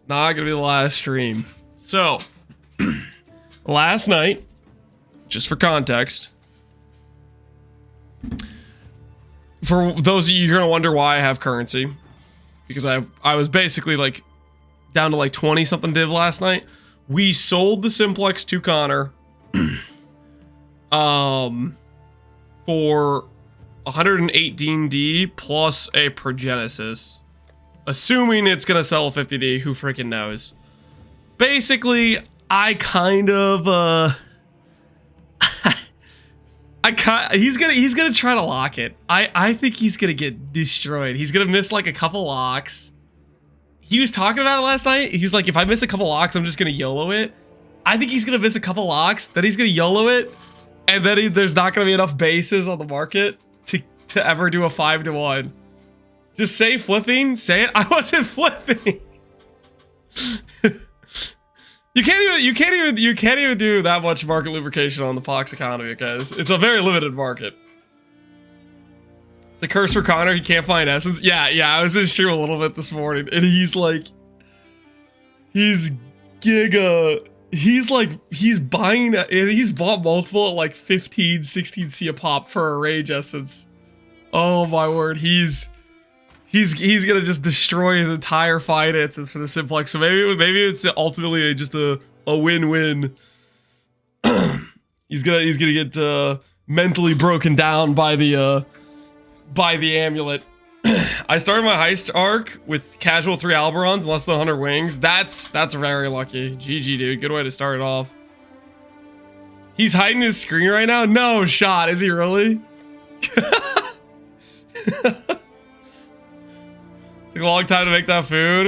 Not gonna be the last stream. So, last night, just for context, for those of you, you're gonna wonder why I have currency, because I was basically like down to like 20 something div last night. We sold the Simplex to Connor, for 118D plus a Progenesis. Assuming it's gonna sell a 50D, who freaking knows? Basically, I kind of he's gonna try to lock it. I think he's gonna get destroyed. He's gonna miss like a couple locks. He was talking about it last night. He was like, if I miss a couple locks, I'm just gonna YOLO it. I think he's gonna miss a couple locks, then he's gonna YOLO it, and then there's not gonna be enough bases on the market to ever do a 5-to-1. Just say flipping. Say it. I wasn't flipping. You can't even do that much market lubrication on the Pohx economy, guys. It's a very limited market. It's a curse for Connor. He can't find essence. Yeah. I was in stream a little bit this morning, and he's like, he's buying. He's bought multiple at like 15, 16C a pop for a rage essence. Oh my word, he's gonna just destroy his entire finances for the Simplex. So maybe it's ultimately just a win-win. he's gonna get mentally broken down by the amulet. I started my heist arc with casual 3 Alberons and less than 100 wings. That's very lucky. GG, dude. Good way to start it off. He's hiding his screen right now. No shot. Is he really? Took a long time to make that food.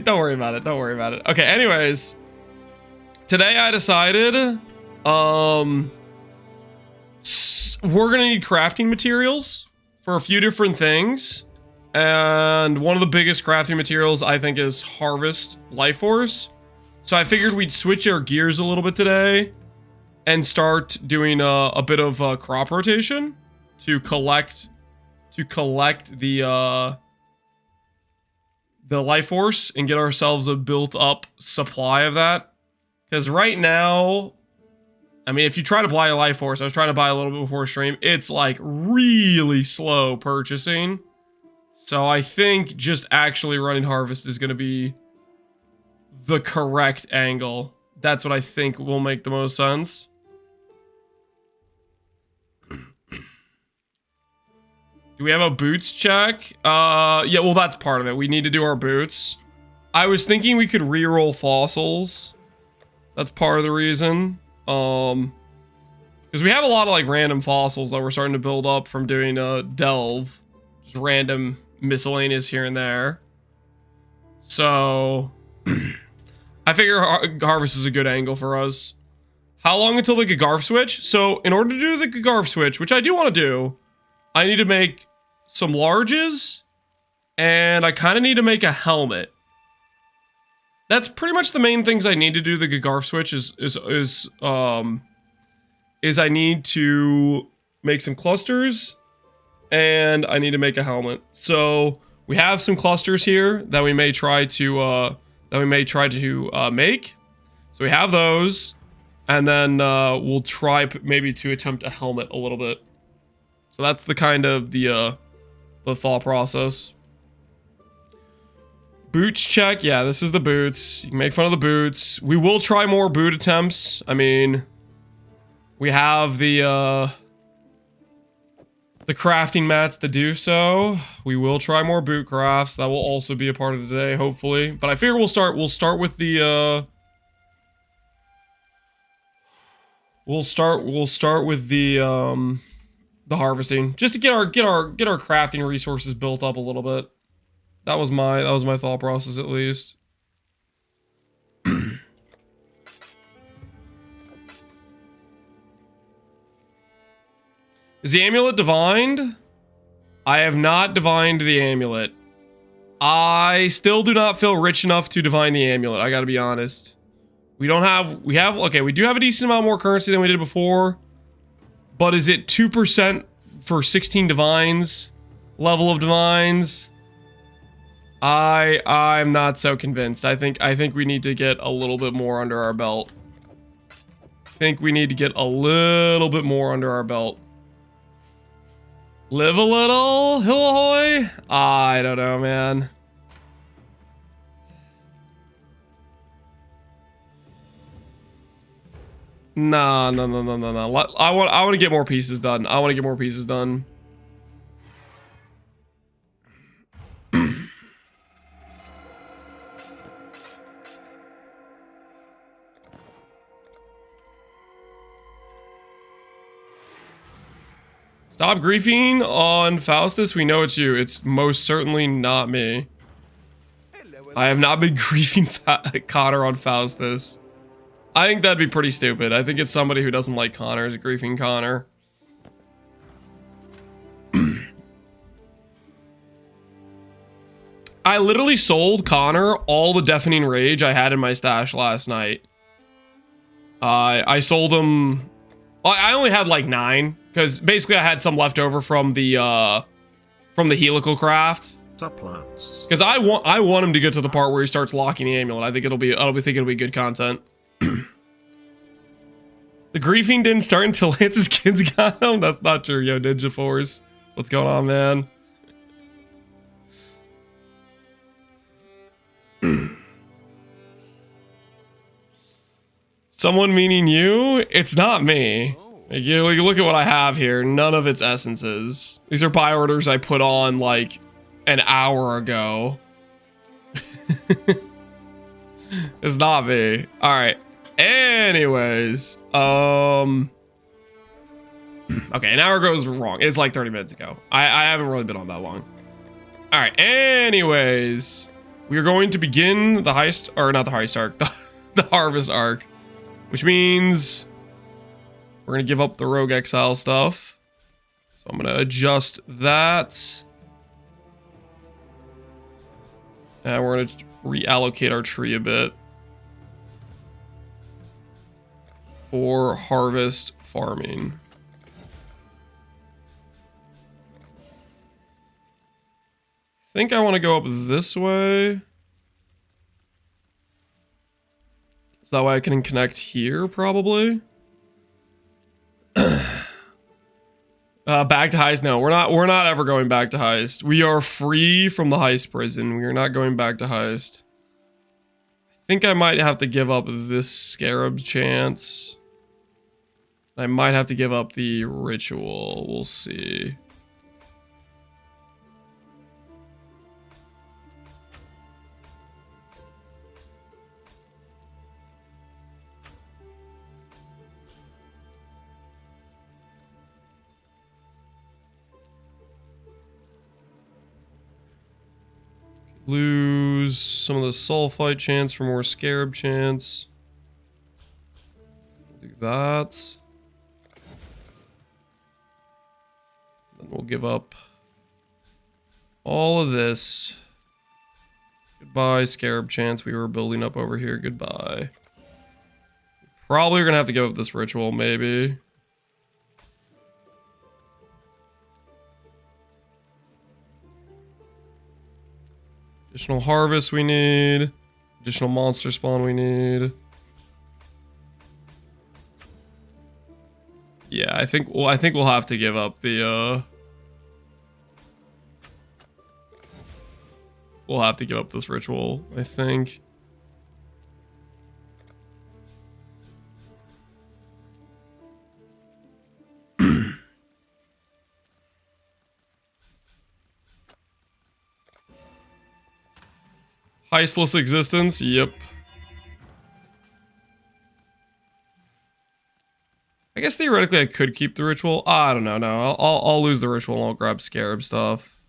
Don't worry about it. Don't worry about it. Okay, anyways. Today I decided we're gonna need crafting materials for a few different things. And one of the biggest crafting materials I think is Harvest Life Force. So I figured we'd switch our gears a little bit today and start doing a bit of crop rotation to collect the Life Force and get ourselves a built-up supply of that. Because right now, I mean, if you try to buy a Life Force, I was trying to buy a little bit before stream, it's like really slow purchasing. So I think just actually running Harvest is going to be the correct angle. That's what I think will make the most sense. Do we have a boots check? Yeah, well, that's part of it. We need to do our boots. I was thinking we could reroll fossils. That's part of the reason. Because we have a lot of like random fossils that we're starting to build up from doing delve. Just random miscellaneous here and there. So I figure Harvest is a good angle for us. How long until the Gagarf switch? So in order to do the Gagarf switch, which I do want to do, I need to make some larges, and I kind of need to make a helmet. That's pretty much the main things I need to do the Gagarf switch is I need to make some clusters, and I need to make a helmet. So we have some clusters here that we may try to make. So we have those, and then we'll try maybe to attempt a helmet a little bit. So that's the kind of the thought process. Boots check. Yeah, this is the boots. You can make fun of the boots. We will try more boot attempts. I mean, we have the crafting mats to do so. We will try more boot crafts. That will also be a part of the day, hopefully. But I figure we'll start with the the harvesting, just to get our crafting resources built up a little bit. That was my thought process, at least. Is the amulet divined? I have not divined the amulet. I still do not feel rich enough to divine the amulet, I gotta be honest. We do have a decent amount more currency than we did before. But is it 2% for 16 divines? Level of divines? I'm not so convinced. I think we need to get a little bit more under our belt. Think we need to get a little bit more under our belt. Live a little, hill ahoy? I don't know, man. Nah, no. I want to get more pieces done. I want to get more pieces done. Stop griefing on Faustus. We know it's you. It's most certainly not me. I have not been griefing Connor on Faustus. I think that'd be pretty stupid. I think it's somebody who doesn't like Connor is griefing Connor. I literally sold Connor all the Deafening Rage I had in my stash last night. I sold him... I only had like 9. Because basically I had some left over from the helical craft. Because I want him to get to the part where he starts locking the amulet. I think it'll be good content. The griefing didn't start until Lance's kids got him. That's not true, yo, Ninja Force. What's going on, man? Someone meaning you? It's not me. Like, you look at what I have here. None of its essences. These are buy orders I put on like an hour ago. It's not me. All right. Anyways, okay, an hour ago is wrong. It's like 30 minutes ago. I haven't really been on that long. All right. Anyways, we are going to begin the heist, or not the heist arc, the harvest arc, which means we're going to give up the rogue exile stuff. So I'm going to adjust that. And we're going to reallocate our tree a bit for harvest farming. I think I want to go up this way. So that way I can connect here, probably. Back to heist? No, we're not ever going back to heist. We are free from the heist prison. We are not going back to heist. I think I might have to give up this scarab chance. I might have to give up the ritual. We'll see. Lose some of the sulfite chance for more scarab chance. Do that. Then we'll give up all of this. Goodbye, scarab chance we were building up over here. Goodbye. Probably gonna have to give up this ritual, maybe. Additional harvest we need. Additional monster spawn we need. Yeah, I think we'll have to give up the we'll have to give up this ritual, I think. Heistless existence, yep. I guess theoretically I could keep the ritual. I don't know, no. I'll lose the ritual and I'll grab scarab stuff.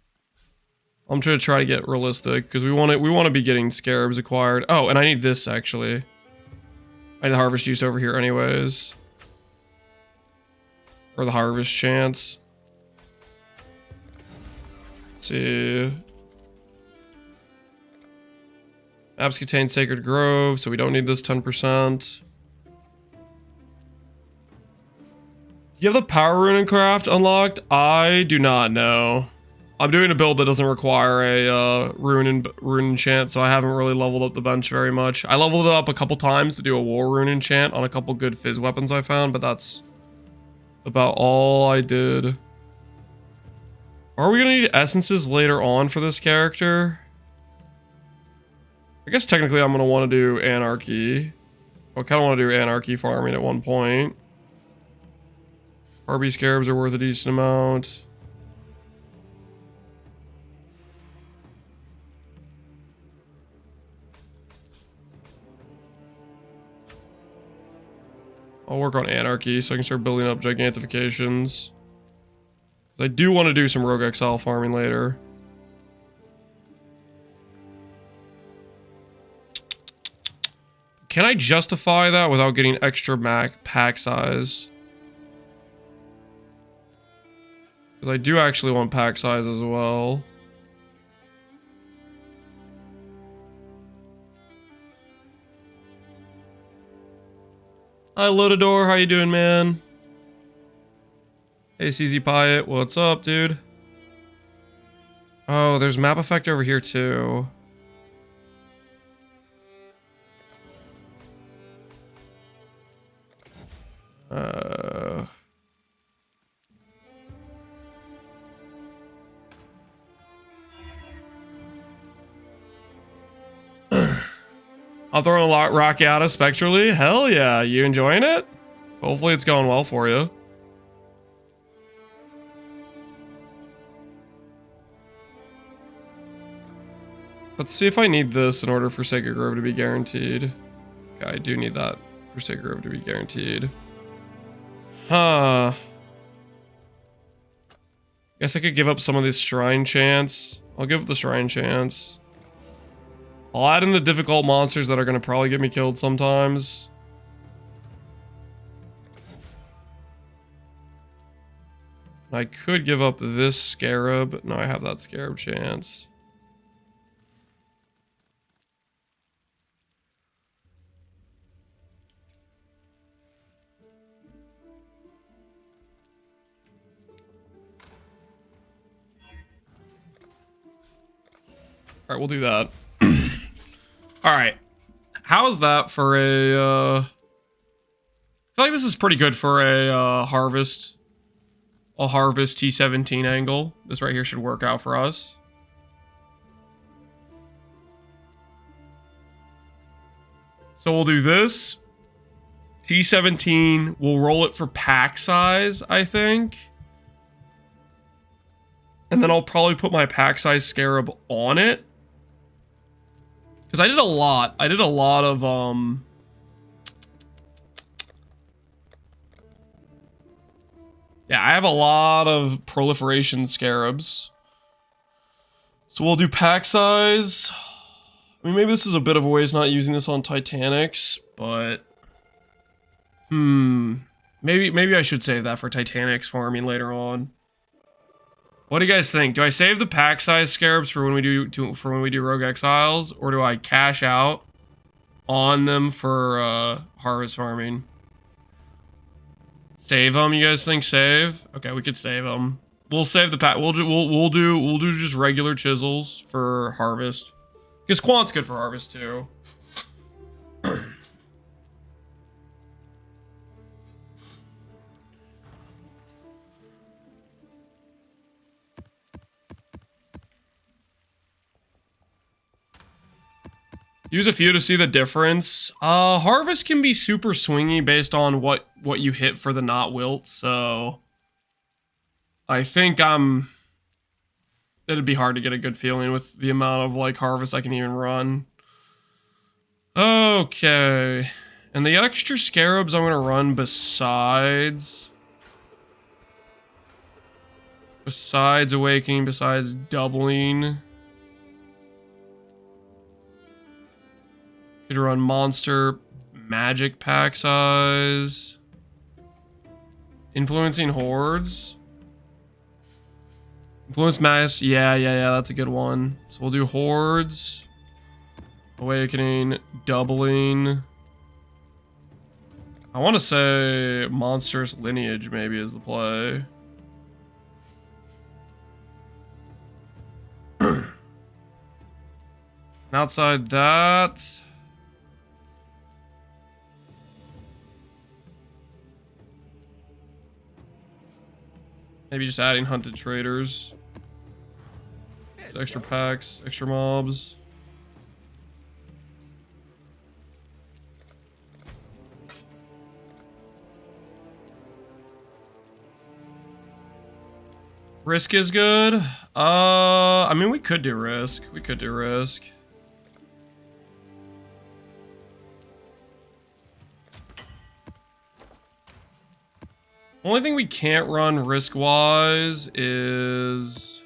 I'm trying to try to get realistic because we want to be getting scarabs acquired. Oh, and I need this actually. I need the harvest juice over here anyways. Or the harvest chance. Let's see. Maps contain Sacred Grove, so we don't need this 10%. You have the power rune in craft unlocked? I do not know. I'm doing a build that doesn't require a rune enchant, so I haven't really leveled up the bench very much. I leveled it up a couple times to do a war rune enchant on a couple good fizz weapons I found, but that's about all I did. Are we gonna need essences later on for this character? I guess technically I'm gonna want to do anarchy. I kind of want to do anarchy farming at one point. RB scarabs are worth a decent amount. I'll work on anarchy so I can start building up gigantifications. I do want to do some rogue exile farming later. Can I justify that without getting extra pack size? Because I do actually want pack size as well. Hi, Lotador. How you doing, man? Hey, CZ Pyatt. What's up, dude? Oh, there's map effect over here, too. I'll throw a lot rock out of spectrally. Hell yeah. You enjoying it? Hopefully it's going well for you. Let's see if I need this in order for Sacred Grove to be guaranteed. Okay, I do need that for Sacred Grove to be guaranteed. Huh. Guess I could give up some of these shrine chants. I'll give up the shrine chants. I'll add in the difficult monsters that are going to probably get me killed sometimes. I could give up this scarab. No, I have that scarab chance. Alright, we'll do that. Alright. How's that for a, I feel like this is pretty good for a, harvest. A harvest T17 angle. This right here should work out for us. So we'll do this. T17, we'll roll it for pack size, I think. And then I'll probably put my pack size scarab on it. Because I did a lot. I did a lot of, yeah, I have a lot of proliferation scarabs. So we'll do pack size. I mean, maybe this is a bit of a waste not using this on Titanics, but... Maybe I should save that for Titanics farming later on. What do you guys think? Do I save the pack size scarabs for when we do Rogue Exiles, or do I cash out on them for harvest farming? Save them, you guys think? Save? Okay, we could save them. We'll save the pack. We'll do just regular chisels for harvest. Because Quant's good for harvest too. Use a few to see the difference. Harvest can be super swingy based on what you hit for the not wilt, so I think it'd be hard to get a good feeling with the amount of like harvest I can even run. Okay. And the extra scarabs I'm gonna run besides awakening, besides doubling. Could run monster magic pack size. Influencing hordes. Influence mass. Yeah, that's a good one. So we'll do hordes. Awakening, doubling. I want to say monstrous lineage maybe is the play. And outside that... maybe just adding hunted traders. Extra packs, extra mobs. Risk is good. I mean, we could do risk. We could do risk. Only thing we can't run risk-wise is...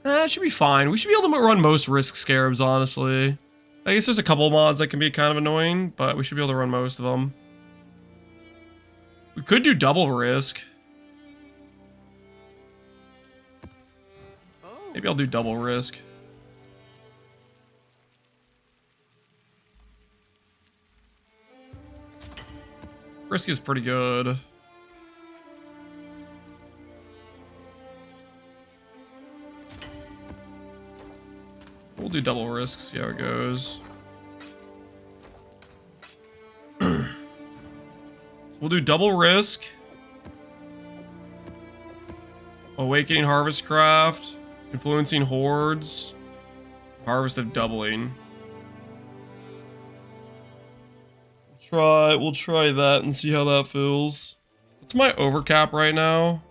it should be fine. We should be able to run most risk scarabs, honestly. I guess there's a couple mods that can be kind of annoying, but we should be able to run most of them. We could do double risk. Maybe I'll do double risk. Risk is pretty good. We'll do double risk, see how it goes. We'll do double risk. Awakening Harvest Craft. Influencing Hordes. Harvest of Doubling. We'll try that and see how that feels. What's my overcap right now?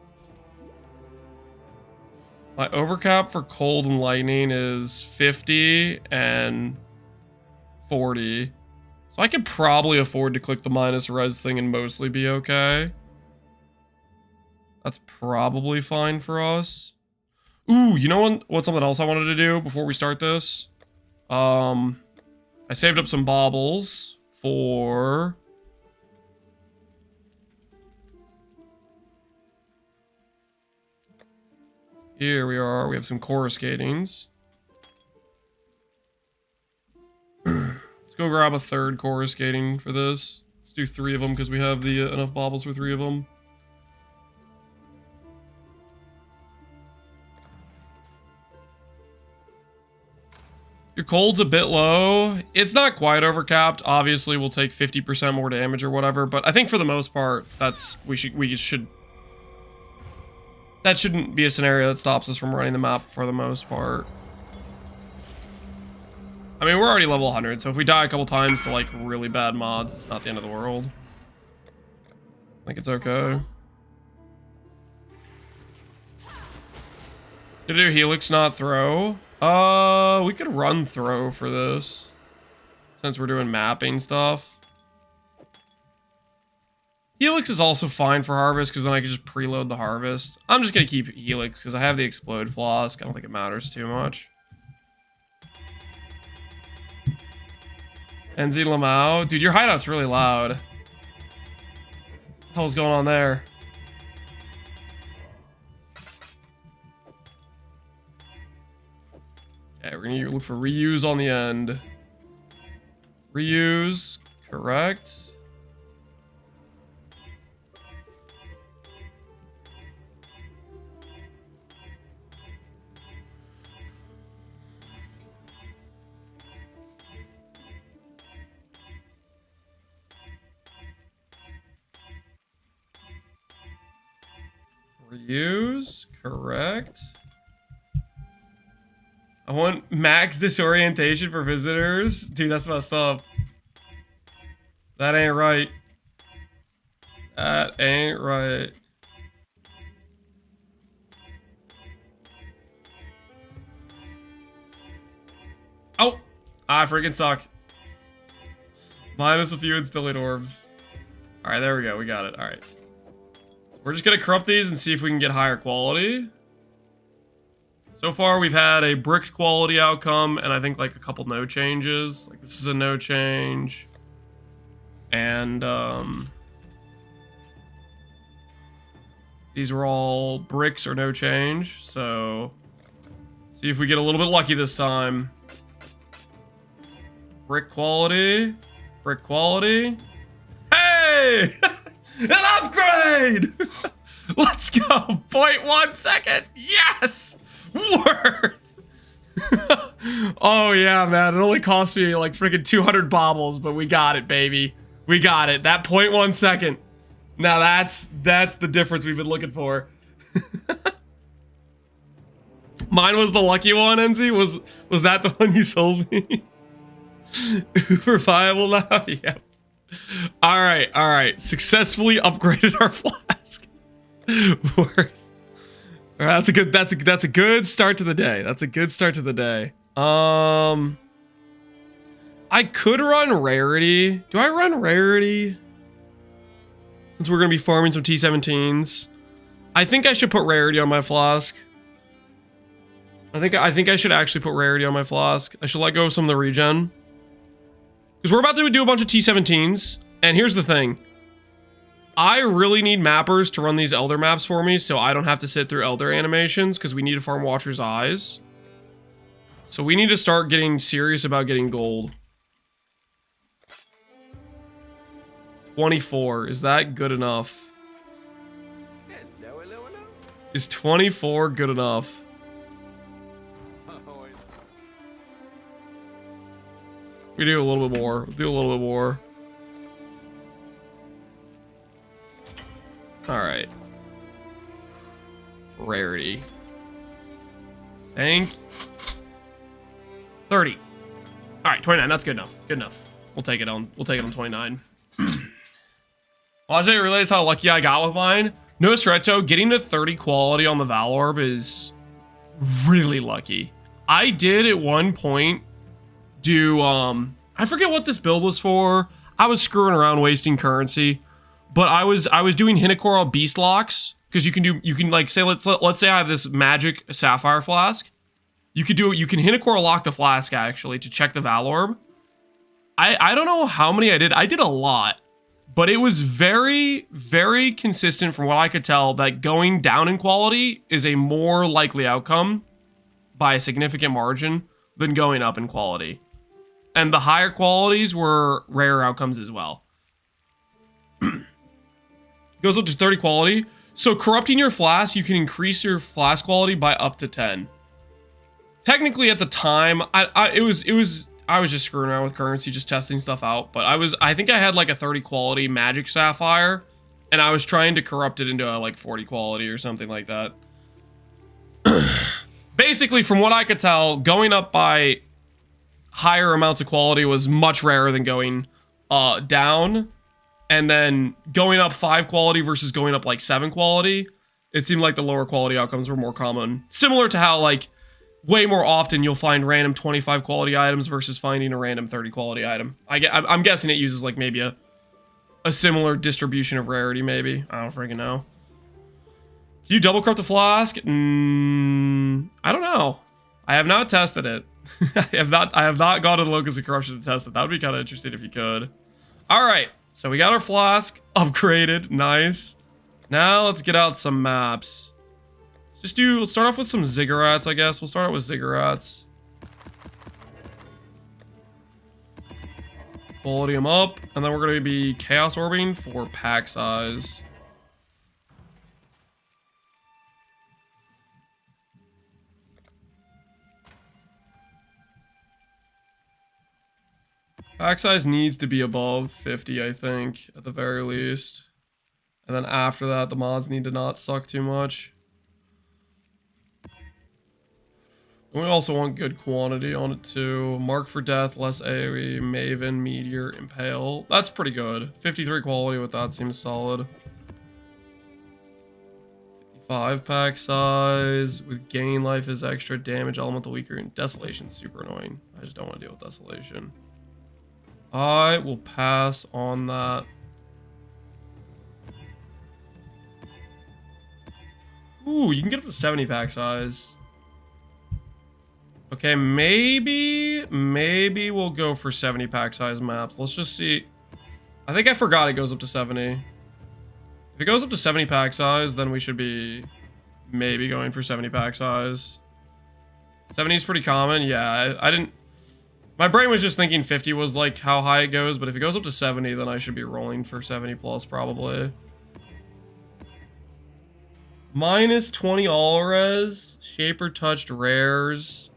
My overcap for cold and lightning is 50 and 40. So I could probably afford to click the minus res thing and mostly be okay. That's probably fine for us. Ooh, you know what's something else I wanted to do before we start this? I saved up some baubles for... here we are. We have some coruscatings. Let's go grab a third coruscating for this. Let's do 3 of them because we have the enough baubles for 3 of them. Your cold's a bit low. It's not quite overcapped. Obviously, we'll take 50% more damage or whatever, but I think for the most part, that shouldn't be a scenario that stops us from running the map for the most part. I mean, we're already level 100, so if we die a couple times to like really bad mods, it's not the end of the world. I think it's okay. Gonna do Helix, not throw. We could run throw for this, since we're doing mapping stuff. Helix is also fine for harvest, because then I can just preload the harvest. I'm just gonna keep Helix, because I have the explode flask. I don't think it matters too much. NZ Lamau. Dude, your hideout's really loud. What the hell's going on there? Okay, we're gonna look for reuse on the end. Reuse, correct. Reuse, correct. I want max disorientation for visitors. Dude, that's messed up. That ain't right. That ain't right. Oh! I freaking suck. Minus a few instillate orbs. Alright, there we go. We got it. Alright. We're just gonna corrupt these and see if we can get higher quality. So far, we've had a bricked quality outcome, and I think like a couple no changes. Like this is a no change. And these were all bricks or no change. So see if we get a little bit lucky this time. Brick quality. Brick quality. Hey! An upgrade! Let's go. 0.1 second. Yes. Worth. Oh yeah, man. It only cost me like freaking 200 baubles, but we got it, baby. We got it. That 0.1 second. Now that's the difference we've been looking for. Mine was the lucky one, Enzy. Was that the one you sold me? Uber viable now? Yep. All right. Successfully upgraded our flask. Worth. All right, that's a good start to the day. That's a good start to the day. I could run rarity. Do I run rarity? Since we're gonna be farming some T17s, I think I should put rarity on my flask. I think I should actually put rarity on my flask. I should let go of some of the regen. Because we're about to do a bunch of T17s, and here's the thing. I really need mappers to run these Elder maps for me, so I don't have to sit through Elder animations, because we need to farm Watcher's Eyes. So we need to start getting serious about getting gold. 24, is that good enough? Hello. Is 24 good enough? We do a little bit more. We'll do a little bit more. Alright. Rarity. Thank. 30. Alright, 29. That's good enough. Good enough. We'll take it on 29. Well, I didn't realize how lucky I got with mine. No Stretto, getting to 30 quality on the Val Orb is really lucky. I did at one point do I forget what this build was for. I was screwing around wasting currency, but I was doing Hinekora beast locks because you can like say let's say I have this magic sapphire flask. You can Hinekora lock the flask actually to check the Val Orb. I don't know how many I did. I did a lot, but it was very, very consistent from what I could tell that going down in quality is a more likely outcome by a significant margin than going up in quality. And the higher qualities were rare outcomes as well. Goes up to 30 quality. So corrupting your flask, you can increase your flask quality by up to 10. Technically at the time, I was just screwing around with currency, just testing stuff out. But I think I had like a 30 quality magic sapphire, and I was trying to corrupt it into a like 40 quality or something like that. Basically, from what I could tell, going up by higher amounts of quality was much rarer than going down, and then going up 5 quality versus going up like 7 quality, it seemed like the lower quality outcomes were more common. Similar to how like way more often you'll find random 25 quality items versus finding a random 30 quality item. I'm guessing it uses like maybe a similar distribution of rarity, maybe. I don't freaking know. Can you double corrupt the flask? I don't know. I have not tested it. I have not gone to the Locus of Corruption to test it. That would be kind of interesting if you could. All right, so we got our flask upgraded. Nice. Now let's get out some maps. Let's start off with some ziggurats, I guess. We'll start out with ziggurats. Quality them up, and then we're going to be chaos orbing for pack size. Pack size needs to be above 50, I think, at the very least. And then after that, the mods need to not suck too much. And we also want good quantity on it too. Mark for Death, less AoE, Maven, Meteor, Impale. That's pretty good. 53 quality with that seems solid. 55 pack size. With gain life is extra, damage, elemental weaker, and Desolation's super annoying. I just don't want to deal with Desolation. I will pass on that. Ooh, you can get up to 70 pack size. Okay, maybe we'll go for 70 pack size maps. Let's just see. I think I forgot it goes up to 70. If it goes up to 70 pack size, then we should be maybe going for 70 pack size. 70 is pretty common. Yeah, I didn't... My brain was just thinking 50 was like how high it goes, but if it goes up to 70, then I should be rolling for 70 plus probably. Minus 20 all res. Shaper touched rares.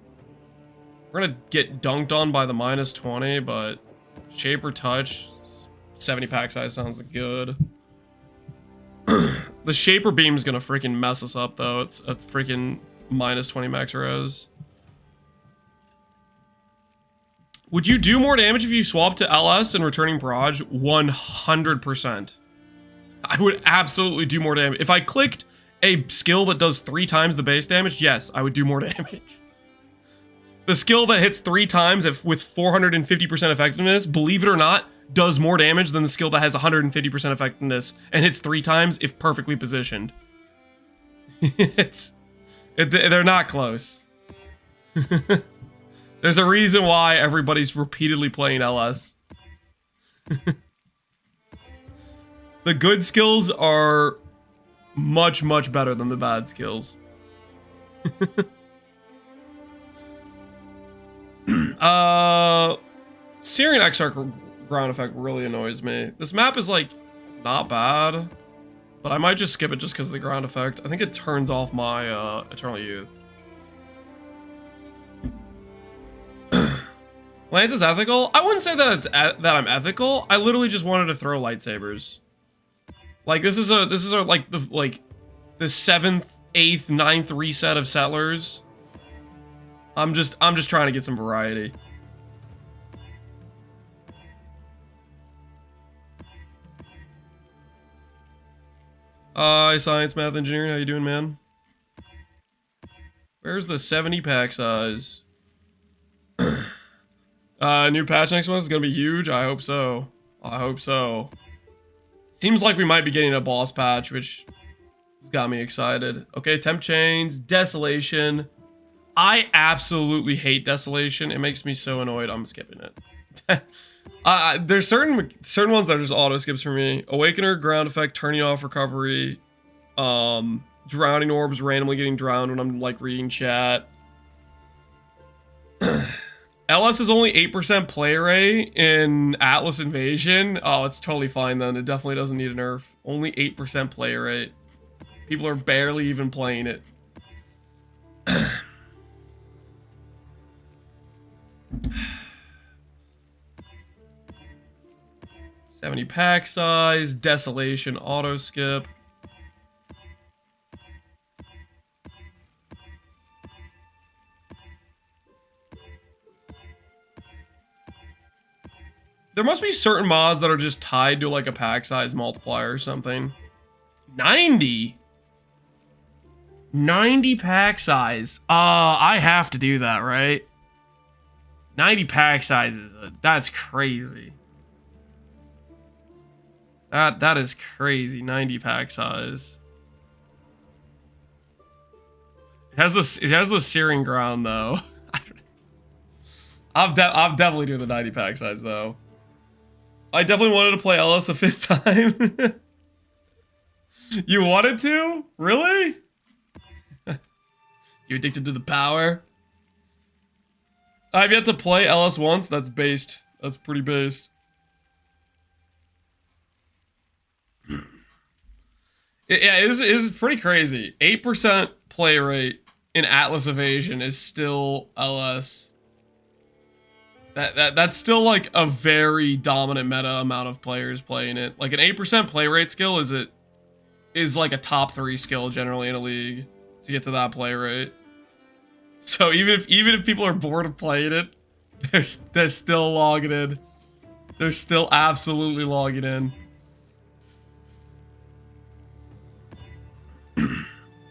We're gonna get dunked on by the minus 20, but Shaper touch 70 pack size sounds good. The Shaper Beam's gonna freaking mess us up though. It's a freaking minus 20 max res. Would you do more damage if you swapped to LS and returning barrage? 100%. I would absolutely do more damage. If I clicked a skill that does 3 times the base damage, yes, I would do more damage. The skill that hits 3 times with 450% effectiveness, believe it or not, does more damage than the skill that has 150% effectiveness and hits 3 times if perfectly positioned. They're not close. There's a reason why everybody's repeatedly playing LS. The good skills are much, much better than the bad skills. Searing Exarch ground effect really annoys me. This map is like not bad, but I might just skip it just because of the ground effect. I think it turns off my Eternal Youth. Lance is ethical? I wouldn't say that that I'm ethical. I literally just wanted to throw lightsabers. Like this is like the 7th, 8th, 9th reset of Settlers. I'm just trying to get some variety. Hi, science, math, engineering. How you doing, man? Where's the 70 pack size? New patch next one is gonna be huge. I hope so. I hope so. Seems like we might be getting a boss patch, which has got me excited. Okay, temp chains, desolation. I absolutely hate desolation. It makes me so annoyed. I'm skipping it. There's certain ones that are just auto skips for me. Awakener, ground effect, turning off recovery. Drowning orbs randomly getting drowned when I'm like reading chat. LS is only 8% play rate in Atlas Invasion. Oh, it's totally fine then. It definitely doesn't need a nerf. Only 8% play rate. People are barely even playing it. 70 pack size, desolation, auto skip. There must be certain mods that are just tied to like a pack size multiplier or something. 90? 90 pack size. I have to do that, right? 90 pack sizes. That's crazy. That is crazy. 90 pack size. It has the searing ground though. I'm definitely doing the 90 pack size though. I definitely wanted to play LS a 5th time. You wanted to? Really? You addicted to the power? I've yet to play LS once. That's based. That's pretty based. Yeah, it is pretty crazy. 8% play rate in Atlas Evasion is still LS. That's still like a very dominant meta amount of players playing it. Like an 8% play rate skill is like a top 3 skill generally in a league to get to that play rate. So even if people are bored of playing it, they're still logging in. They're still absolutely logging in.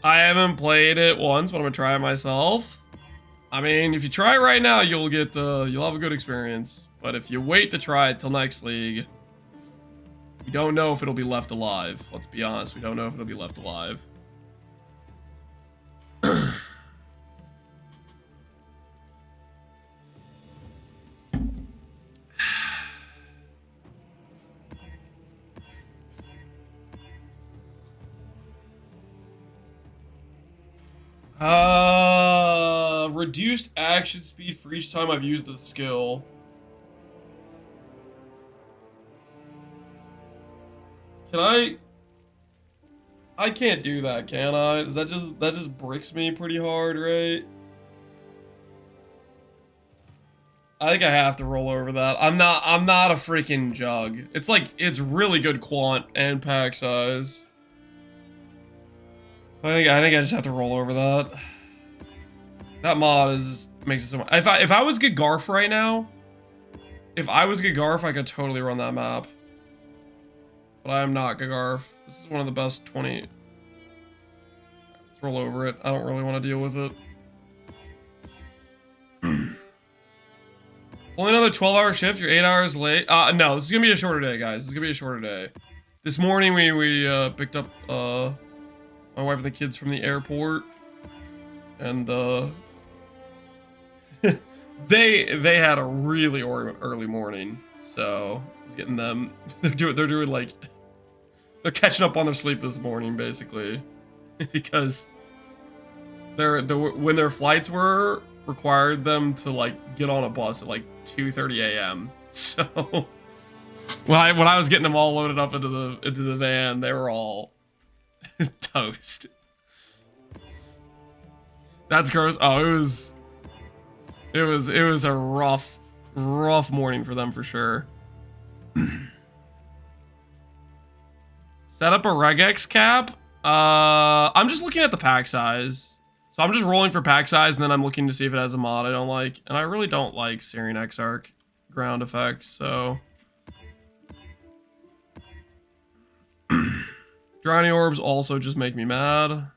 I haven't played it once, but I'm gonna try it myself. I mean, if you try it right now, you'll have a good experience. But if you wait to try it till next league, we don't know if it'll be left alive. Let's be honest, we don't know if it'll be left alive. Reduced action speed for each time I've used a skill. Can I? I can't do that, can I? Does that just bricks me pretty hard, right? I think I have to roll over that. I'm not a freaking jug. It's like it's really good quant and pack size. I think I just have to roll over that. That mod is makes it so much. If I was Garf right now, if I was Garf, I could totally run that map. But I am not Garf. This is one of the best 20. Let's roll over it. I don't really want to deal with it. Only another 12-hour shift. You're 8 hours late. No, this is gonna be a shorter day, guys. This is gonna be a shorter day. This morning we picked up my wife and the kids from the airport, and they had a really early morning, so I was getting them. They're doing like they're catching up on their sleep this morning, basically, because when their flights were required them to like get on a bus at like 2:30 a.m. So when I was getting them all loaded up into the van, they were all toast. That's gross. Oh, it was a rough morning for them for sure. Set up a regex cap. I'm just looking at the pack size. So I'm just rolling for pack size, and then I'm looking to see if it has a mod I don't like. And I really don't like Syrian Exarch ground effect, so. Drowning orbs also just make me mad.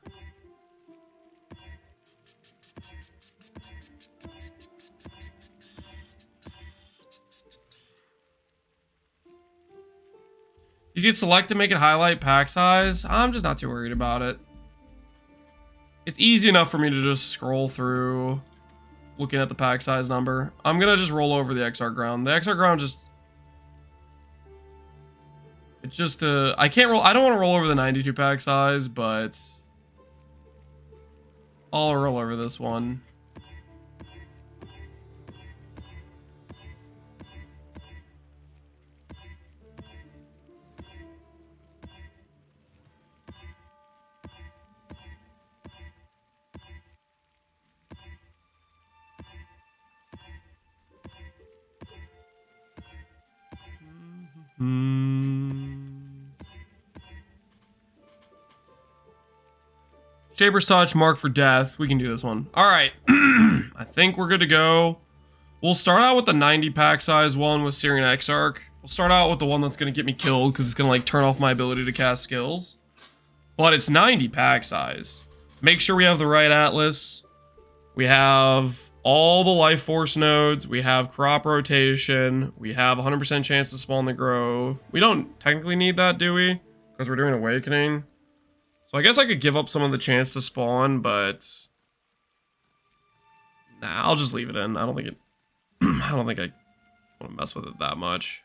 You can select to make it highlight pack size. I'm just not too worried about it. It's easy enough for me to just scroll through looking at the pack size number. I'm gonna just roll over the XR ground. The XR ground just... It's just I can't roll... I don't want to roll over the 92 pack size, but... I'll roll over this one. Shaper's Touch, Mark for Death. We can do this one. All right. I think we're good to go. We'll start out with the 90 pack size one with Syrian Exarch. We'll start out with the one that's going to get me killed because it's going to like turn off my ability to cast skills. But it's 90 pack size. Make sure we have the right atlas. We have all the life force nodes. We have crop rotation. We have 100% chance to spawn the grove. We don't technically need that, do we? Because we're doing awakening. So I guess I could give up some of the chance to spawn, but nah, I'll just leave it in. I don't think I want to mess with it that much.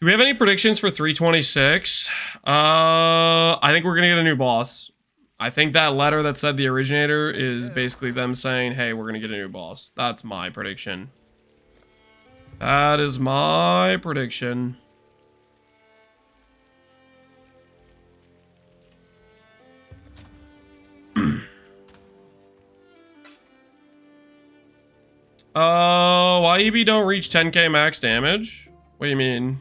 Do we have any predictions for 326? I think we're gonna get a new boss. I think that letter that said the originator is basically them saying, hey, we're gonna get a new boss. That's my prediction. That is my prediction. YEB don't reach 10k max damage? What do you mean?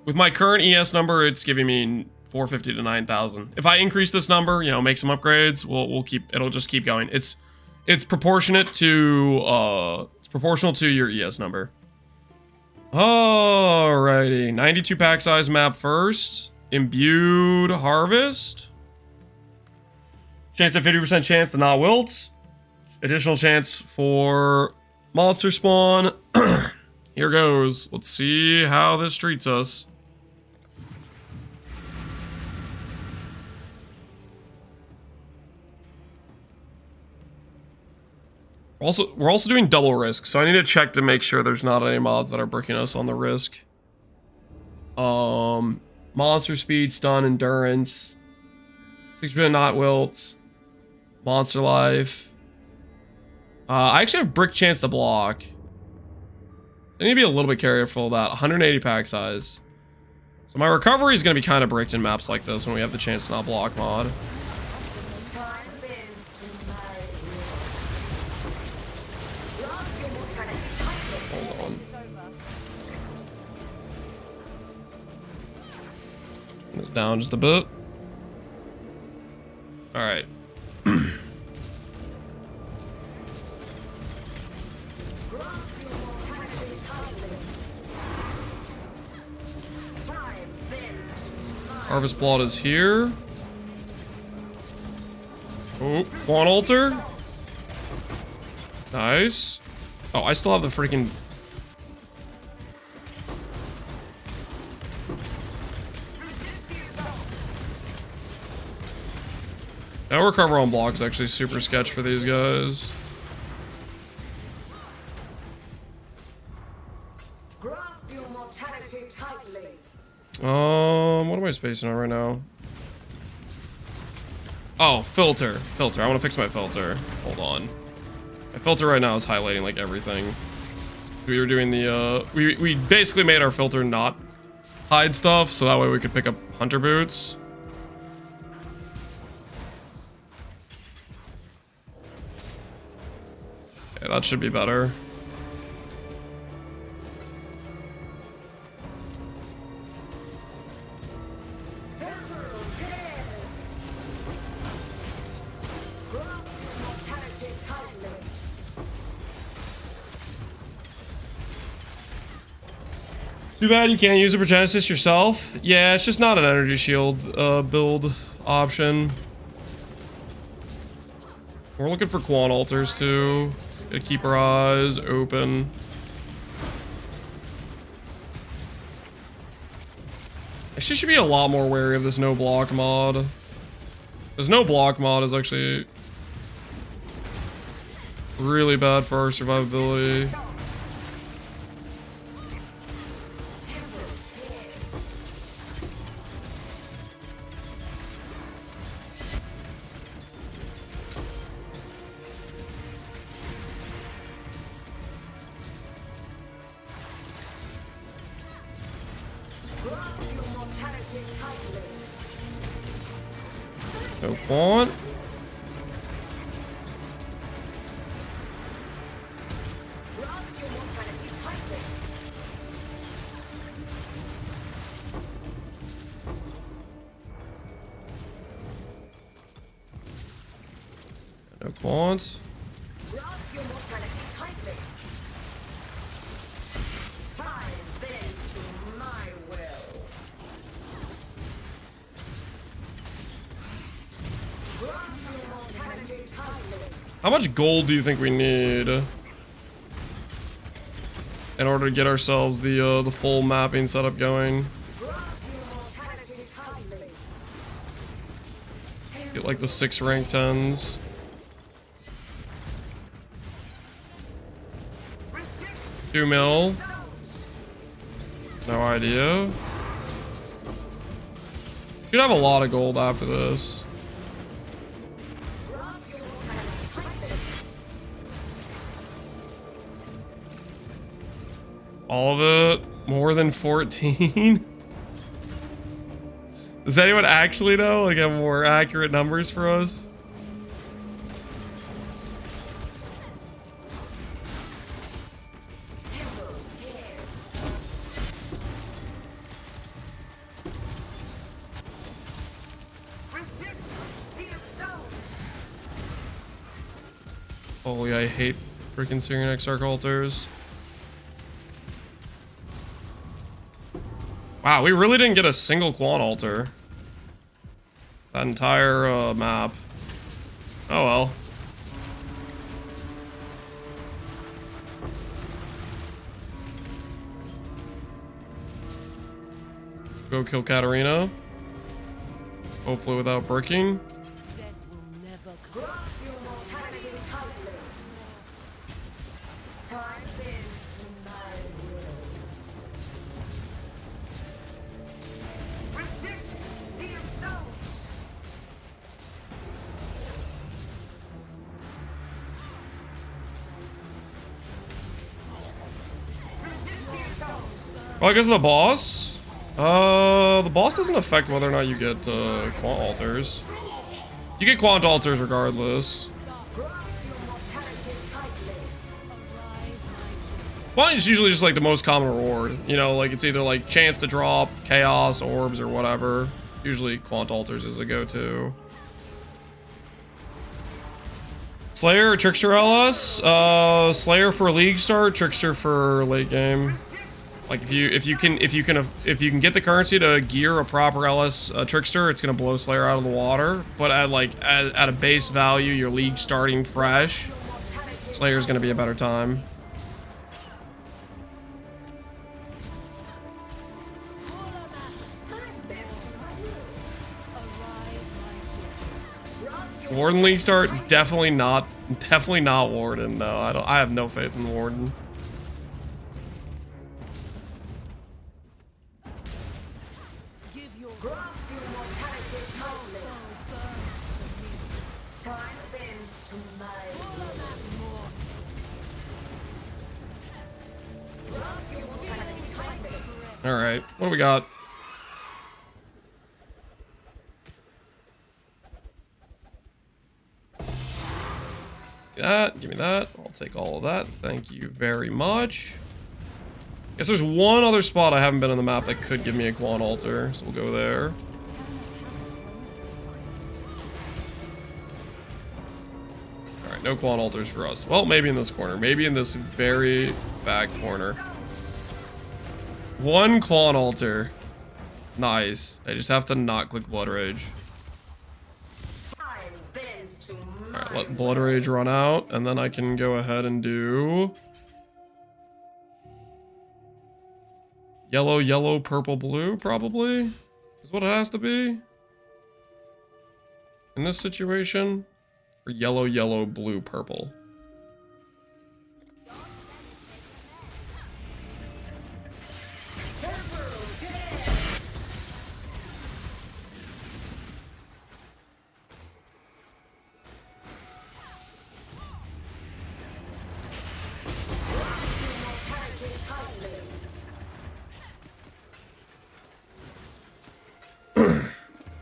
With my current ES number, it's giving me 450 to 9,000. If I increase this number, you know, make some upgrades, we'll keep, it'll just keep going. It's proportionate to, it's proportional to your ES number. Alrighty, 92 pack size map first. Imbued Harvest. Chance at 50% chance to not wilt. Additional chance for monster spawn. Here goes. Let's see how this treats us. We're also doing double risk, so I need to check to make sure there's not any mods that are breaking us on the risk. Monster speed, stun, endurance, 6% not wilt, monster life. I actually have brick chance to block. I need to be a little bit careful of that. 180 pack size. So So my recovery is going to be kind of bricked in maps like this when we have the chance to not block mod. Hold on. Turn this down just a bit. All right. Harvest Blood is here. Oh, Quan Altar. Nice. Oh, I still have the freaking... Now recover on block is actually super sketch for these guys. Grasp your mortality tightly. What am I spacing on right now? Oh, filter. I want to fix my filter. Hold on. My filter right now is highlighting like everything. We were doing the, we basically made our filter not hide stuff, so that way we could pick up hunter boots. Okay, that should be better. Too bad you can't use a Progenesis yourself. Yeah, it's just not an energy shield build option. We're looking for Quan Altars too. Gotta keep our eyes open. Actually, should be a lot more wary of this no block mod. This no block mod is actually really bad for our survivability. No point. No quant. How much gold do you think we need in order to get ourselves the full mapping setup going? Get like the 6 rank 10s. $2 mil. No idea. Should have a lot of gold after this. All of it? More than 14? Does anyone actually know? Like, have more accurate numbers for us? Holy, I hate freaking Syrian Exarch altars. Wow, we really didn't get a single Quan altar. That entire map. Oh well. Go kill Katarina. Hopefully without bricking. Well, I guess the boss. The boss doesn't affect whether or not you get quant altars. You get quant altars regardless. Quant is usually just like the most common reward. You know, like it's either like chance to drop, chaos, orbs, or whatever. Usually quant altars is a go-to. Slayer or Trickster LS? Slayer for league start, Trickster for late game. Like if you can get the currency to gear a proper LS Trickster, it's gonna blow Slayer out of the water. But at a base value, your league starting fresh, Slayer's gonna be a better time. Warden league start, definitely not Warden. No, I have no faith in Warden. All right, what do we got? That, give me that. I'll take all of that. Thank you very much. Guess there's one other spot I haven't been on the map that could give me a quant altar, so we'll go there. All right, no quant altars for us. Well, maybe in this corner. Maybe in this very back corner. One quant altar. Nice. I just have to not click Blood Rage. Alright, let Blood Rage run out, and then I can go ahead and do... Yellow, yellow, purple, blue, probably? Is what it has to be? In this situation? Or yellow, yellow, blue, purple?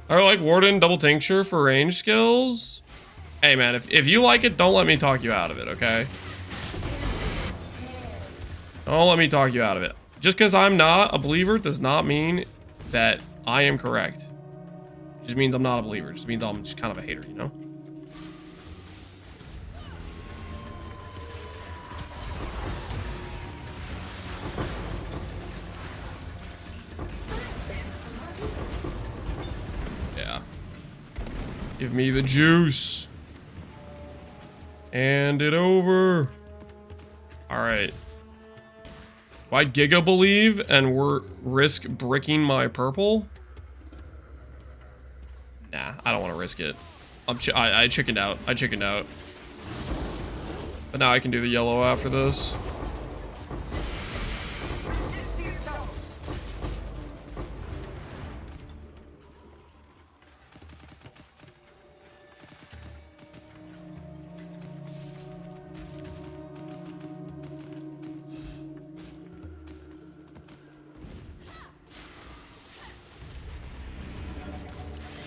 I like Warden double tincture for range skills. Hey man, if you like it, don't let me talk you out of it, okay? Don't let me talk you out of it. Just because I'm not a believer does not mean that I am correct. It just means I'm not a believer. It just means I'm just kind of a hater, you know? Give me the juice. Hand it over. Alright. Do I Giga believe and risk bricking my purple? Nah, I don't want to risk it. I chickened out. I chickened out. But now I can do the yellow after this.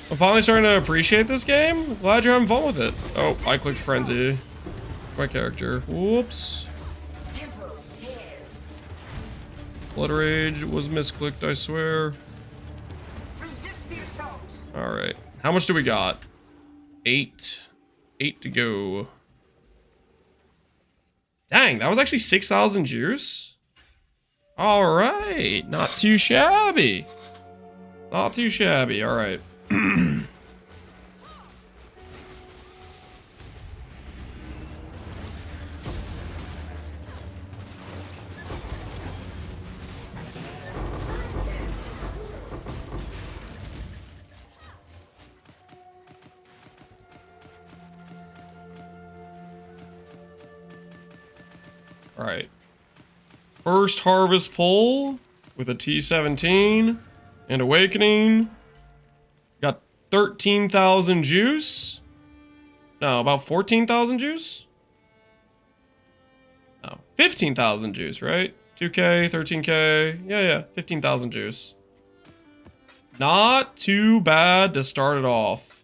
I'm finally starting to appreciate this game. Glad you're having fun with it. Oh, I clicked Frenzy. My character. Whoops. Blood Rage was misclicked, I swear. Alright. How much do we got? 8. 8 to go. Dang, that was actually 6,000 juice? Alright. Not too shabby. Not too shabby. Alright. All right. First harvest pull with a T17 and Awakening. Got 13,000 juice. No, about 14,000 juice. No, 15,000 juice, right? 2K, 13K. Yeah, 15,000 juice. Not too bad to start it off.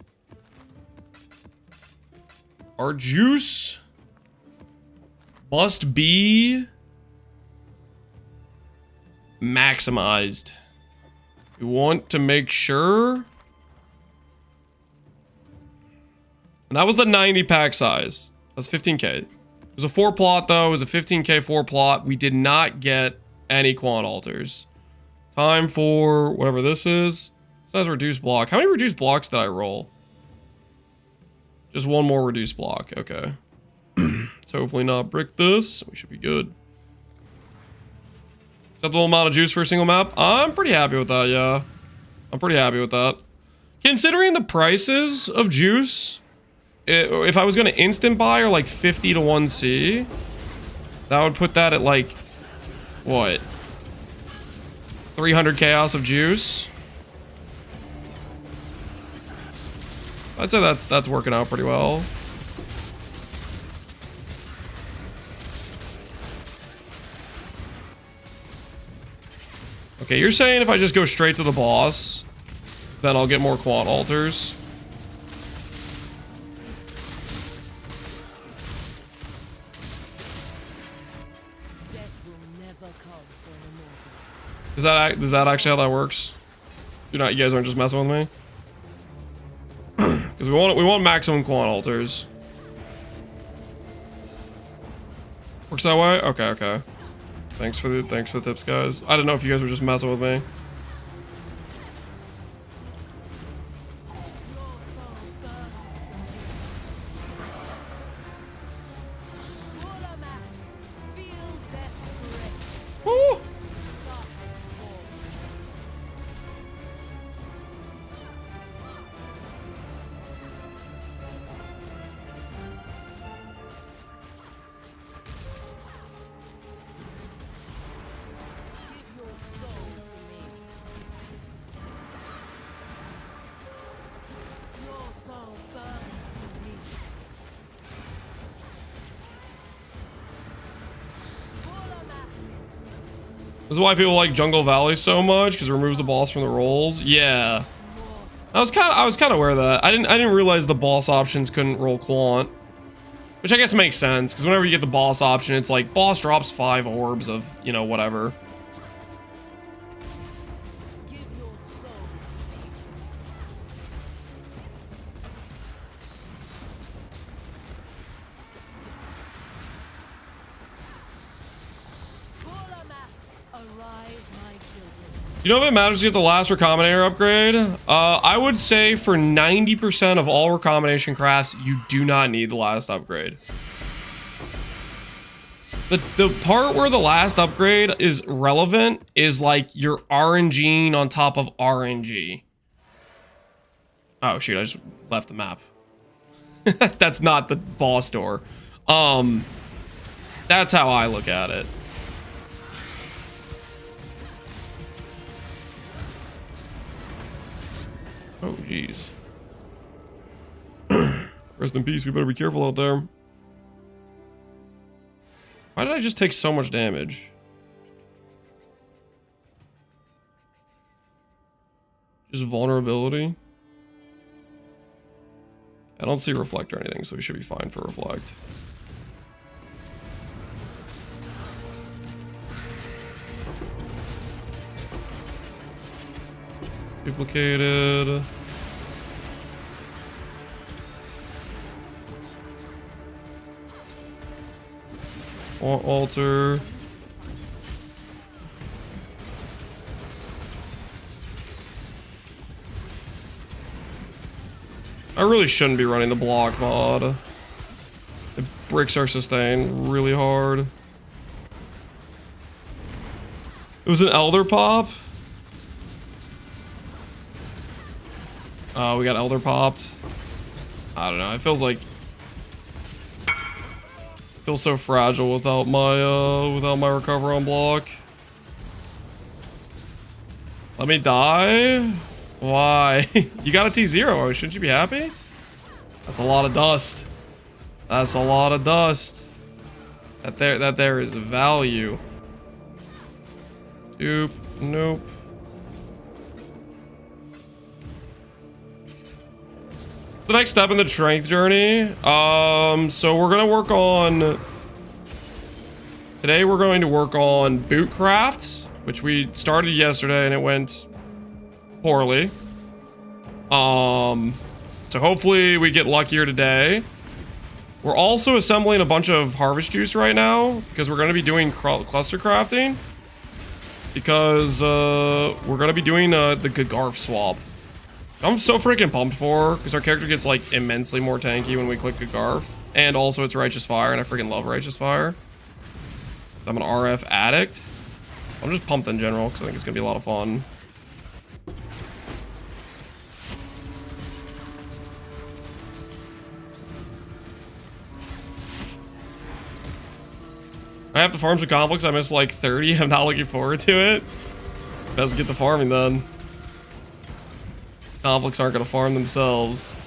Our juice must be maximized. We want to make sure. And that was the 90 pack size. That's 15k. It was a 4 plot though. It was a 15k 4 plot. We did not get any quant alters. Time for whatever this is. It says reduced block. How many reduced blocks did I roll? Just one more reduced block. Okay. Let's hopefully not brick this. We should be good. Acceptable amount of juice for a single map. I'm pretty happy with that, yeah. I'm pretty happy with that. Considering the prices of juice, if I was going to instant buy or like 50 to 1C, that would put that at like, what? 300 chaos of juice. I'd say that's working out pretty well. Okay, you're saying if I just go straight to the boss, then I'll get more quant alters. Death will never come for an immortal. Is that actually how that works? You guys aren't just messing with me? Because we want maximum quant alters. Works that way? Okay, okay. Thanks for the tips, guys. I didn't know if you guys were just messing with me. Woo! This is why people like Jungle Valley so much, because it removes the boss from the rolls. Yeah, I was kind of aware of that. I didn't realize the boss options couldn't roll quant, which I guess makes sense, because whenever you get the boss option, it's like boss drops 5 orbs of, you know, whatever. You know if it matters to get the last recombinator upgrade? I would say for 90% of all recombination crafts, you do not need the last upgrade. The part where the last upgrade is relevant is like your RNG on top of RNG. Oh shoot, I just left the map. That's not the boss door. That's how I look at it. Oh, jeez. Rest in peace. We better be careful out there. Why did I just take so much damage? Just vulnerability? I don't see reflect or anything, so we should be fine for reflect. Duplicated. Alter. I really shouldn't be running the block mod. It breaks our sustain really hard. It was an Elder pop. We got Elder popped. I don't know. It feels like so fragile without my recover on block. Let me die. Why? You got a T0. Shouldn't you be happy? That's a lot of dust. That's a lot of dust. That there is value. Dupe. Nope. The next step in the strength journey. So we're gonna work on. Today we're going to work on boot crafts, which we started yesterday and it went poorly. So hopefully we get luckier today. We're also assembling a bunch of harvest juice right now because we're going to be doing cluster crafting. Because we're going to be doing the Gagarf swap. I'm so freaking pumped for because our character gets like immensely more tanky when we click Gagarf. And also it's Righteous Fire and I freaking love Righteous Fire. I'm an RF addict. I'm just pumped in general because I think it's going to be a lot of fun. I have to farm some conflicts. I missed like 30. I'm not looking forward to it. Let's get the farming then. Conflicts aren't going to farm themselves.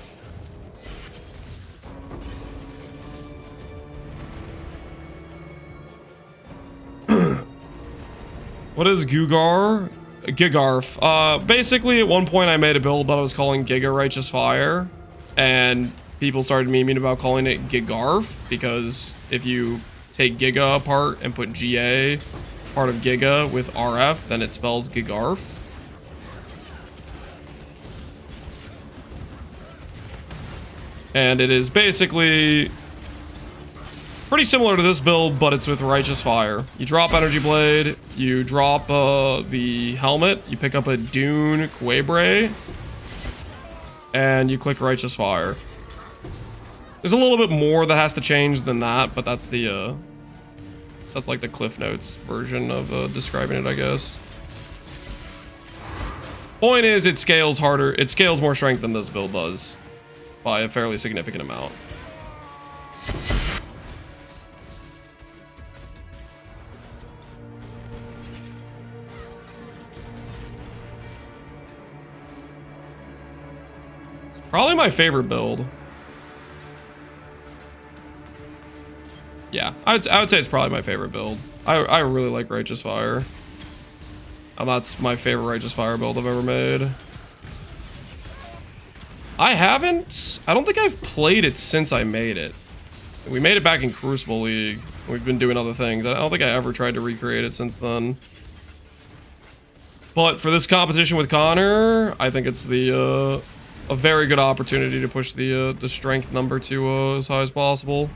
What is Gugar? Gigarf. Basically, at one point I made a build that I was calling Giga Righteous Fire. And people started memeing about calling it Gigarf. Because if you take Giga apart and put GA part of Giga with RF, then it spells Gigarf. And it is basically pretty similar to this build, but it's with Righteous Fire. You drop Energy Blade, you drop the helmet, you pick up a Dune Quebre, and you click Righteous Fire. There's a little bit more that has to change than that, but that's the that's like the Cliff Notes version of describing it, I guess. Point is, it scales harder. It scales more strength than this build does by a fairly significant amount. It's probably my favorite build. Yeah, I would say it's probably my favorite build. I really like Righteous Fire. And that's my favorite Righteous Fire build I've ever made. I don't think I've played it since I made it. We made it back in Crucible League. We've been doing other things. I don't think I ever tried to recreate it since then. But for this competition with Connor, I think it's a very good opportunity to push the strength number to as high as possible.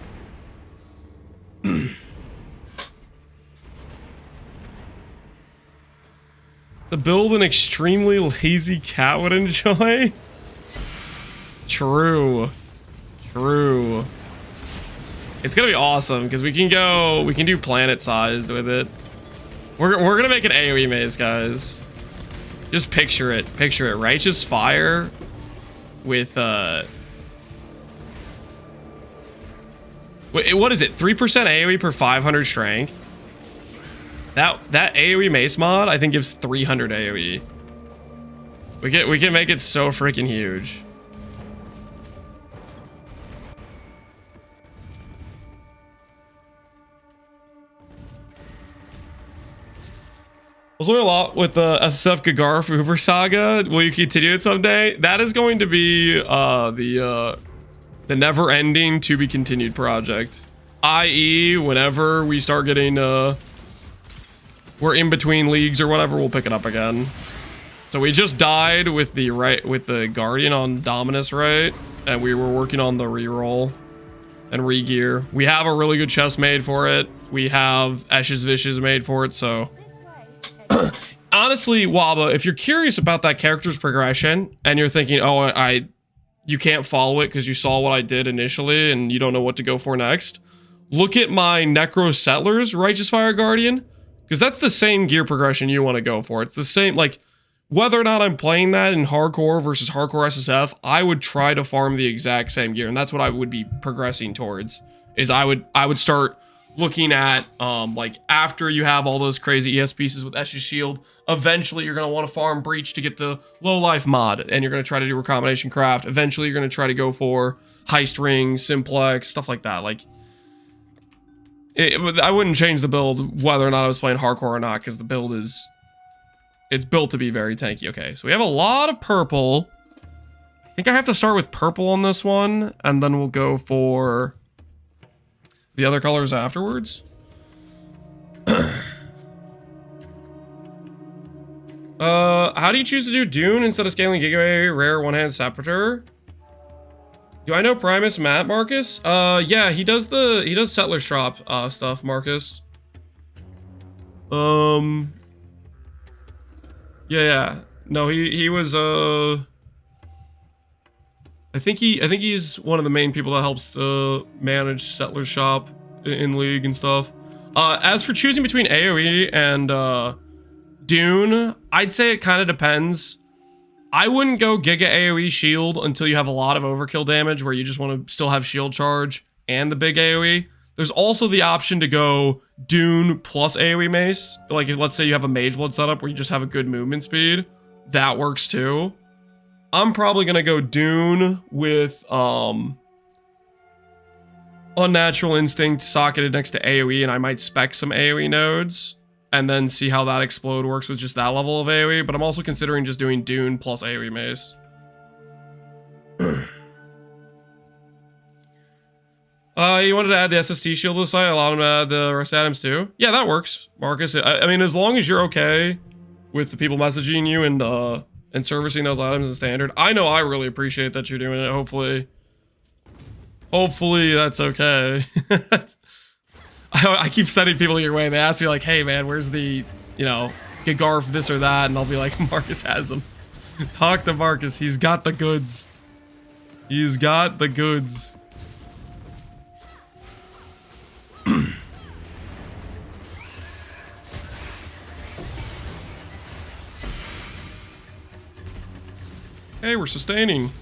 To build an extremely lazy cat would enjoy. True. It's gonna be awesome because we can do planet size with it. We're gonna make an AoE maze, guys. Just picture it. Righteous Fire with what is it? 3% AoE per 500 strength. That AoE mace mod I think gives 300 AoE. We can make it so freaking huge. I was learning a lot with the SSF Gagarf Uber Saga. Will you continue it someday? That is going to be the never-ending to be continued project. I.e., whenever we start getting we're in between leagues or whatever, we'll pick it up again. So we just died with the Guardian on Dominus, right? And we were working on the reroll and re-gear. We have a really good chest made for it. We have Eshes Vishes made for it, so honestly, Waba, if you're curious about that character's progression and you're thinking, oh, you can't follow it because you saw what I did initially and you don't know what to go for next, look at my Necro Settlers Righteous Fire Guardian, because that's the same gear progression you want to go for. It's the same, like, whether or not I'm playing that in hardcore versus hardcore SSF, I would try to farm the exact same gear, and that's what I would be progressing towards. Is I would start looking at like after you have all those crazy ES pieces with Eshes Shield, eventually you're gonna want to farm Breach to get the low life mod, and you're gonna try to do recombination craft. Eventually you're gonna try to go for heist ring, simplex, stuff like that. Like, I wouldn't change the build whether or not I was playing hardcore or not, because the build it's built to be very tanky. Okay, so we have a lot of purple. I think I have to start with purple on this one, and then we'll go for the other colors afterwards. How do you choose to do Dune instead of scaling Giga Rare One-Hand Saboteur? Do I know Primus Matt, Marcus? Yeah, he does Settler's Drop stuff, Marcus. Yeah. No, he was I think he's one of the main people that helps manage Settler's Shop in League and stuff. As for choosing between AoE and Dune, I'd say it kind of depends. I wouldn't go Giga AoE shield until you have a lot of overkill damage where you just want to still have shield charge and the big AoE. There's also the option to go Dune plus AoE mace. Like, if, let's say you have a Mage Blood setup where you just have a good movement speed. That works too. I'm probably going to go Dune with Unnatural Instinct socketed next to AoE, and I might spec some AoE nodes and then see how that explode works with just that level of AoE, but I'm also considering just doing Dune plus AoE mace. You wanted to add the SST shield to the site, allow him to add the rest items too? Yeah, that works, Marcus. I mean, as long as you're okay with the people messaging you and servicing those items in standard. I know I really appreciate that you're doing it. Hopefully that's okay. I keep sending people your way. They ask me like, hey man, where's the, Gigarf this or that? And I'll be like, Marcus has them. Talk to Marcus. He's got the goods. He's got the goods. Hey, we're sustaining.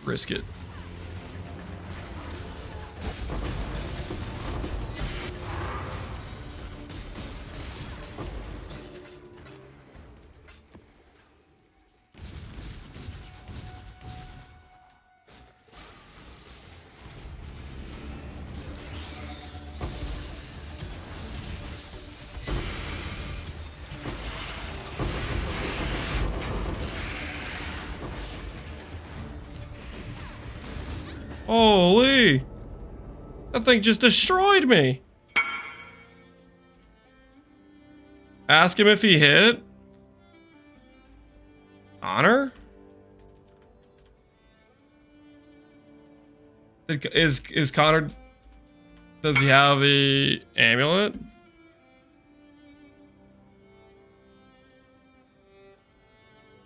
Risk it. Holy! That thing just destroyed me! Ask him if he hit. Honor? Is Connor... Does he have the amulet?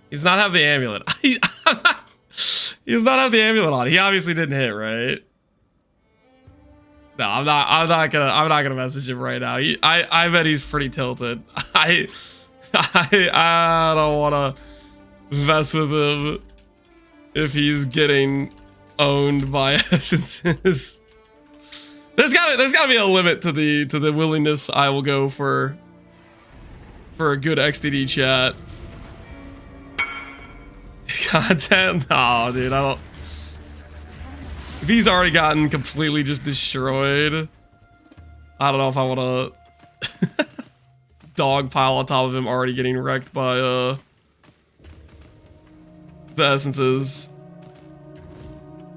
He's not have the amulet. He does not have the amulet on. He obviously didn't hit, right? No, I'm not gonna message him right now. I bet he's pretty tilted. I don't wanna mess with him if he's getting owned by essences. There's gotta be a limit to the willingness I will go for a good XDD chat. Content? No, dude, I don't. If he's already gotten completely just destroyed, I don't know if I want to dog pile on top of him already getting wrecked by the essences.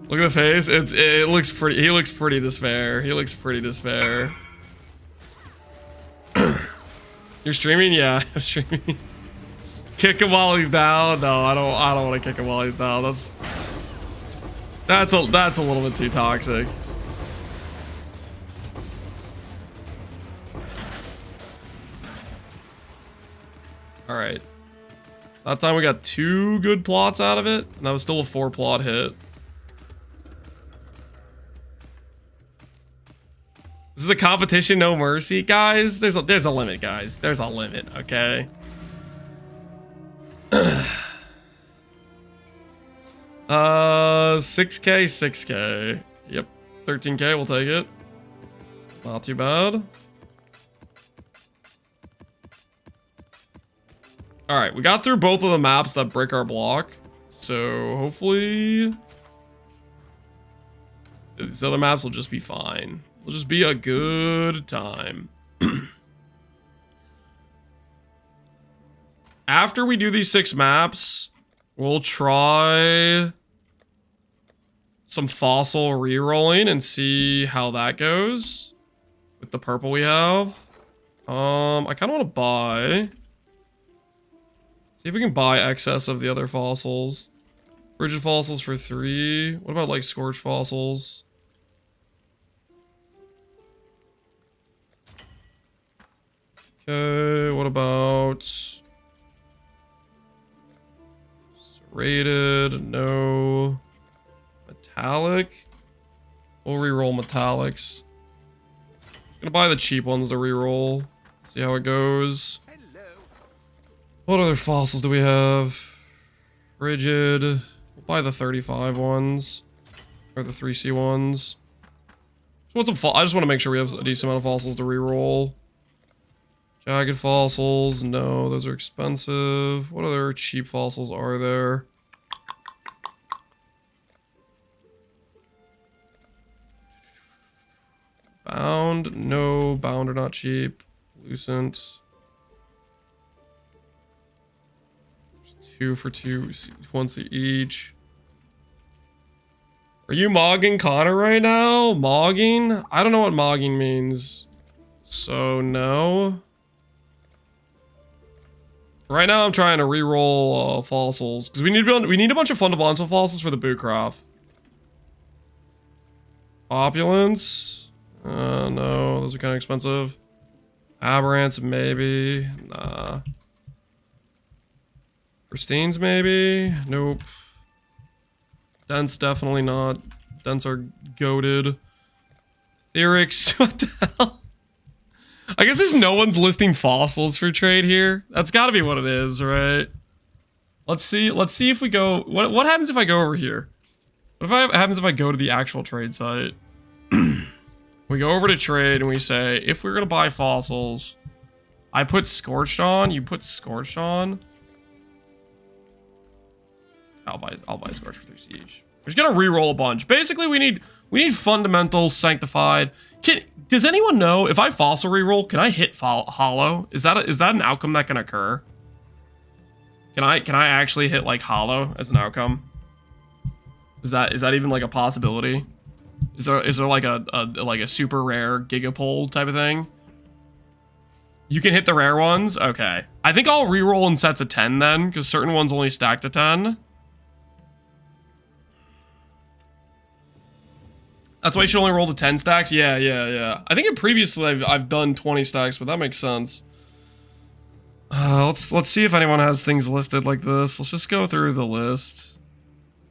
Look at the face. It looks pretty. He looks pretty despair. He looks pretty despair. You're streaming? Yeah, I'm streaming. Kick him while he's down? No, I don't want to kick him while he's down. That's a little bit too toxic. All right. That time we got 2 good plots out of it, and that was still a 4 plot hit. This is a competition, no mercy, guys. There's a limit, guys. There's a limit, okay? 6k. Yep, 13k. We'll take it. Not too bad. All right, we got through both of the maps that break our block. So hopefully these other maps will just be fine. It'll just be a good time. After we do these 6 maps, we'll try some fossil re-rolling and see how that goes with the purple we have. I kind of want to buy. See if we can buy excess of the other fossils. Frigid fossils for 3. What about like scorched fossils? Okay, what about serrated? No. Metallic? We'll reroll metallics. Gonna buy the cheap ones to reroll. See how it goes. What other fossils do we have? Frigid. We'll buy the 35 ones. Or the 3C ones. I just want to make sure we have a decent amount of fossils to reroll. Jagged fossils. No, those are expensive. What other cheap fossils are there? Bound? No, bound are not cheap. Lucent. 2 for 2, once each. Are you mogging Connor right now? Mogging? I don't know what mogging means. So, no. Right now, I'm trying to reroll fossils. Because we need a bunch of fundamental fossils for the boot craft. Opulence? No, those are kind of expensive. Aberrants, maybe. Nah. Pristines, maybe? Nope. Dents, definitely not. Dents are goated. Theorix, what the hell? I guess there's no one's listing fossils for trade here. That's gotta be what it is, right? Let's see if we go... What happens if I go over here? What happens if I go to the actual trade site? We go over to trade and we say, if we're gonna buy fossils, I put Scorched on, you put Scorched on. I'll buy Scorched for 3 siege. We're just gonna re-roll a bunch. Basically, we need fundamental sanctified. Does anyone know if I fossil re-roll, can I hit hollow? Is that an outcome that can occur? Can I actually hit like hollow as an outcome? Is that even like a possibility? Is there like a super rare gigapole type of thing? You can hit the rare ones? Okay. I think I'll re-roll in sets of 10 then, because certain ones only stack to 10. That's why you should only roll the 10 stacks? Yeah. I think previously I've done 20 stacks, but that makes sense. Let's see if anyone has things listed like this. Let's just go through the list.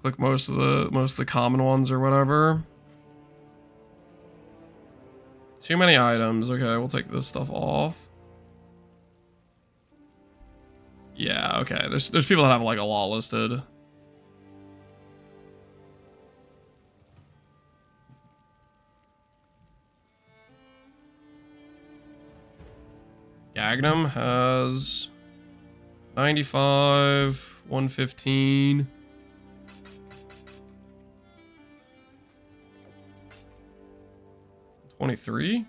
Click most of the common ones or whatever. Too many items. Okay, we'll take this stuff off. Yeah, okay. There's people that have like a lot listed. Yagnum has 95, 115. $23.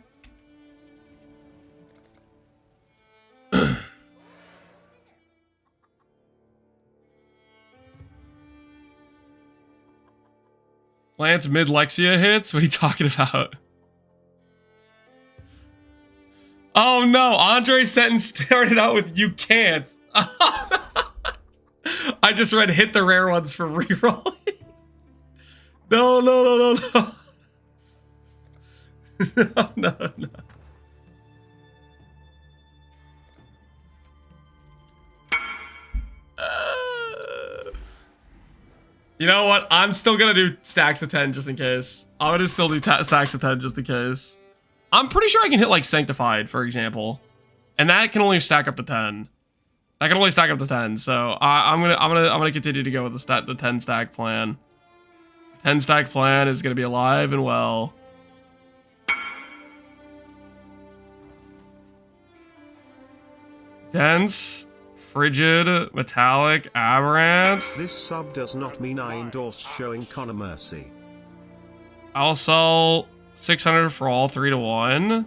Lance mid Lexia hits? What are you talking about? Oh no, Andre's sentence started out with "you can't." I just read "hit the rare ones for rerolling." No. No. You know what? I'm still gonna do stacks of 10 just in case. I'm gonna still do stacks of 10 just in case. I'm pretty sure I can hit like Sanctified, for example, and that can only stack up to 10. That can only stack up to 10. So I'm gonna continue to go with the 10 stack plan. 10 stack plan is gonna be alive and well. Dense. Frigid, Metallic, Aberrant. This sub does not mean I endorse showing Connor mercy. I'll sell 600 for all 3 to 1.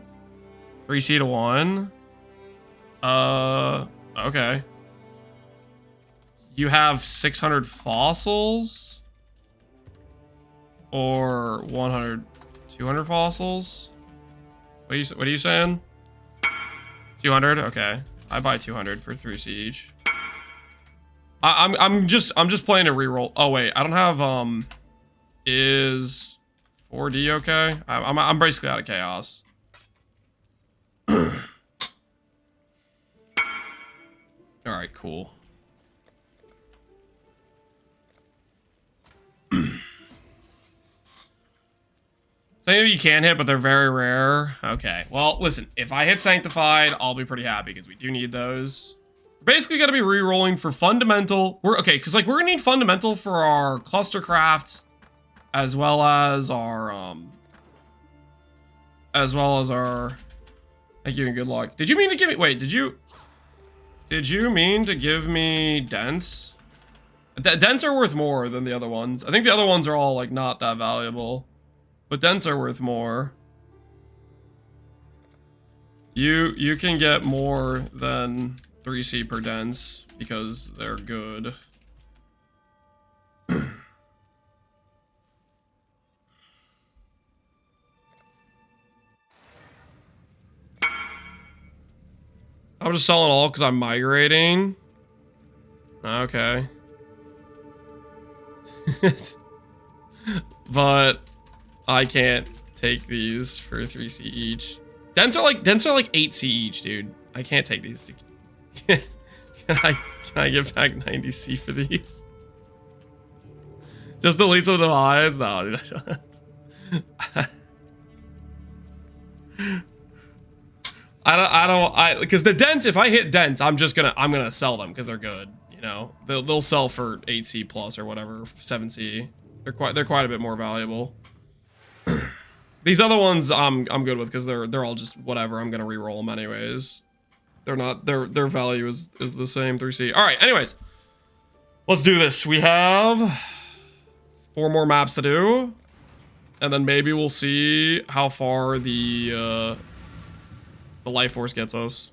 3C to 1. Okay. You have 600 fossils? Or 100, 200 fossils? What are you saying? 200? Okay. I buy 200 for 3C each. I'm just playing to reroll. Oh wait, I don't have is 4D okay? I'm basically out of chaos. All right, cool. Some of you can hit, but they're very rare. Okay, well, listen, if I hit Sanctified, I'll be pretty happy because we do need those. We're basically gonna be re-rolling for Fundamental. Okay, because like we're gonna need Fundamental for our Clustercraft, as well as our thank you and good luck. Did you mean to give me? Wait, did you mean to give me Dents? Dents are worth more than the other ones. I think the other ones are all like not that valuable. But Dents are worth more. You can get more than 3C per Dents because they're good. I'm just selling all because I'm migrating. Okay. But I can't take these for 3C each. Dents are like 8C each, dude. I can't take these. Can I get back 90C for these? Just delete some demise? No, dude, I don't because the Dents, if I hit Dents, I'm gonna sell them because they're good. You know, they'll sell for 8C plus or whatever, 7C. They're quite a bit more valuable. These other ones I'm good with because they're all just whatever. I'm gonna re-roll them anyways. They're not their value is the same 3C. All right, anyways, let's do this. We have 4 more maps to do, and then maybe we'll see how far the Life Force gets us.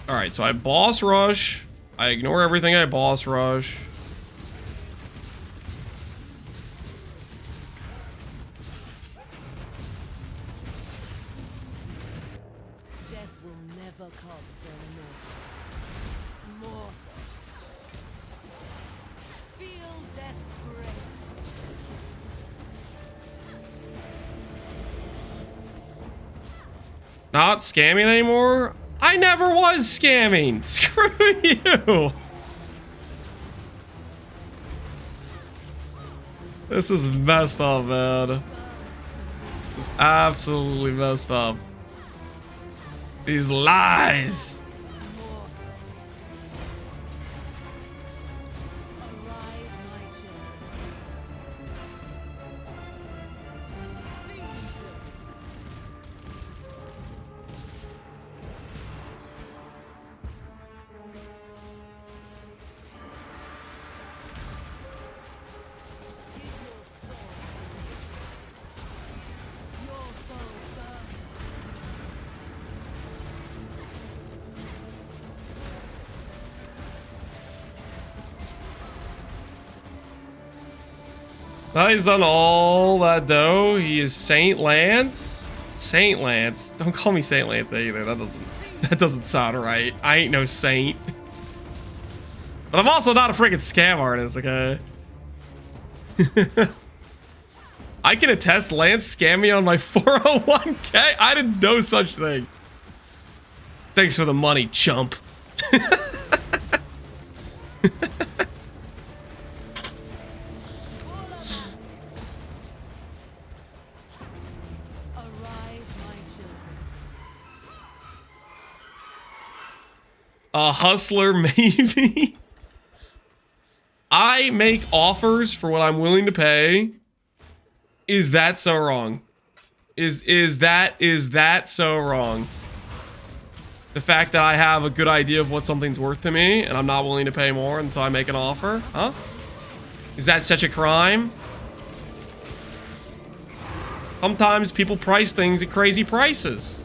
All right, so I boss rush. I ignore everything I boss rush. Death will never come for an immortal. Feel death's grip. Not scamming anymore? I never was scamming. Screw you. This is messed up, man. This is absolutely messed up. These lies. Arise, my children. Feed them. Now he's done all that dough. He is Saint Lance. Saint Lance. Don't call me Saint Lance either. That doesn't sound right. I ain't no saint. But I'm also not a freaking scam artist, okay? I can attest Lance scammed me on my 401k. I didn't know such thing. Thanks for the money, chump. A hustler, maybe. I make offers for what I'm willing to pay, is that so wrong? Is that so wrong? The fact that I have a good idea of what something's worth to me and I'm not willing to pay more, and so I make an offer? Huh? Is that such a crime? Sometimes people price things at crazy prices.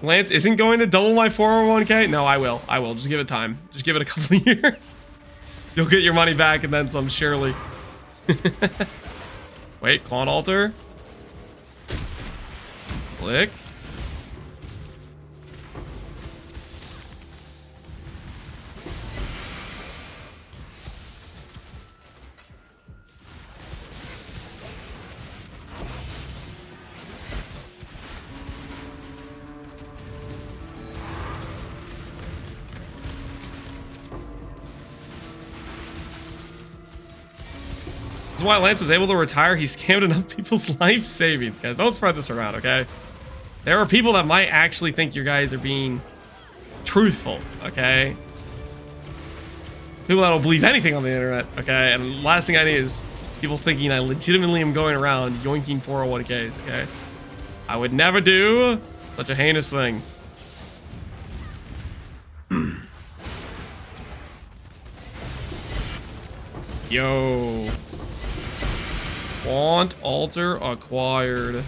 Lance isn't going to double my 401k? No, I will. I will. Just give it time. Just give it a couple of years. You'll get your money back and then some, surely. Wait, Claw Altar. Click. This is why Lance was able to retire. He scammed enough people's life savings, guys. Don't spread this around, okay? There are people that might actually think you guys are being truthful, okay? People that don't believe anything on the internet, okay? And the last thing I need is people thinking I legitimately am going around yoinking 401ks, okay? I would never do such a heinous thing. Yo. Want altar acquired.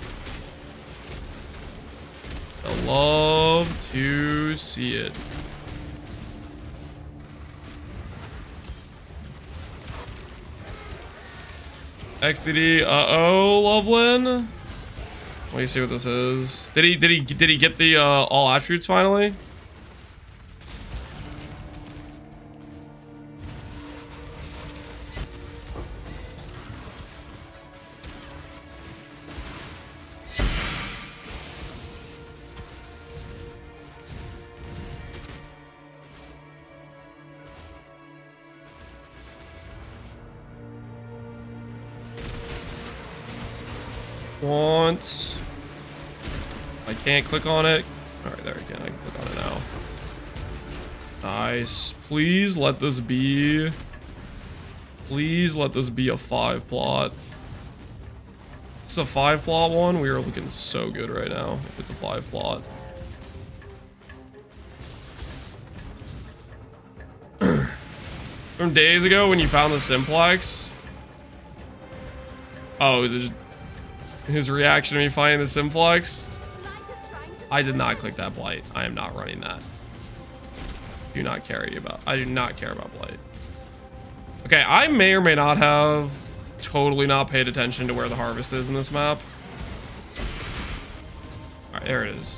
I love to see it. XDD, uh-oh, Loveland. Let me see what this is. Did he get the all attributes finally? Want. I can't click on it. Alright, there we go. I can click on it now. Nice. Please let this be. Please let this be a 5 plot. This is a 5 plot one. We are looking so good right now. If it's a 5 plot. From days ago when you found the simplex. Oh, is it just his reaction to me finding the simplex? I did not click that blight. I am not running that. Do not care about. I do not care about blight. Okay, I may or may not have totally not paid attention to where the harvest is in this map. All right, there it is.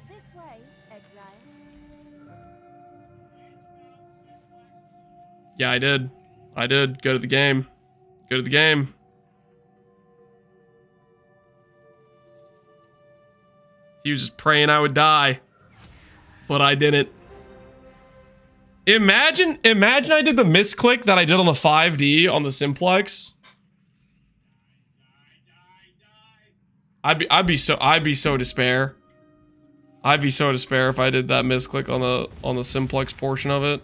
This way, Exile. Yeah, I did. I did. Go to the game. Go to the game. He was just praying I would die, but I didn't. Imagine I did the misclick that I did on the 5D on the simplex. I'd be so despair. I'd be so despair if I did that misclick on the simplex portion of it.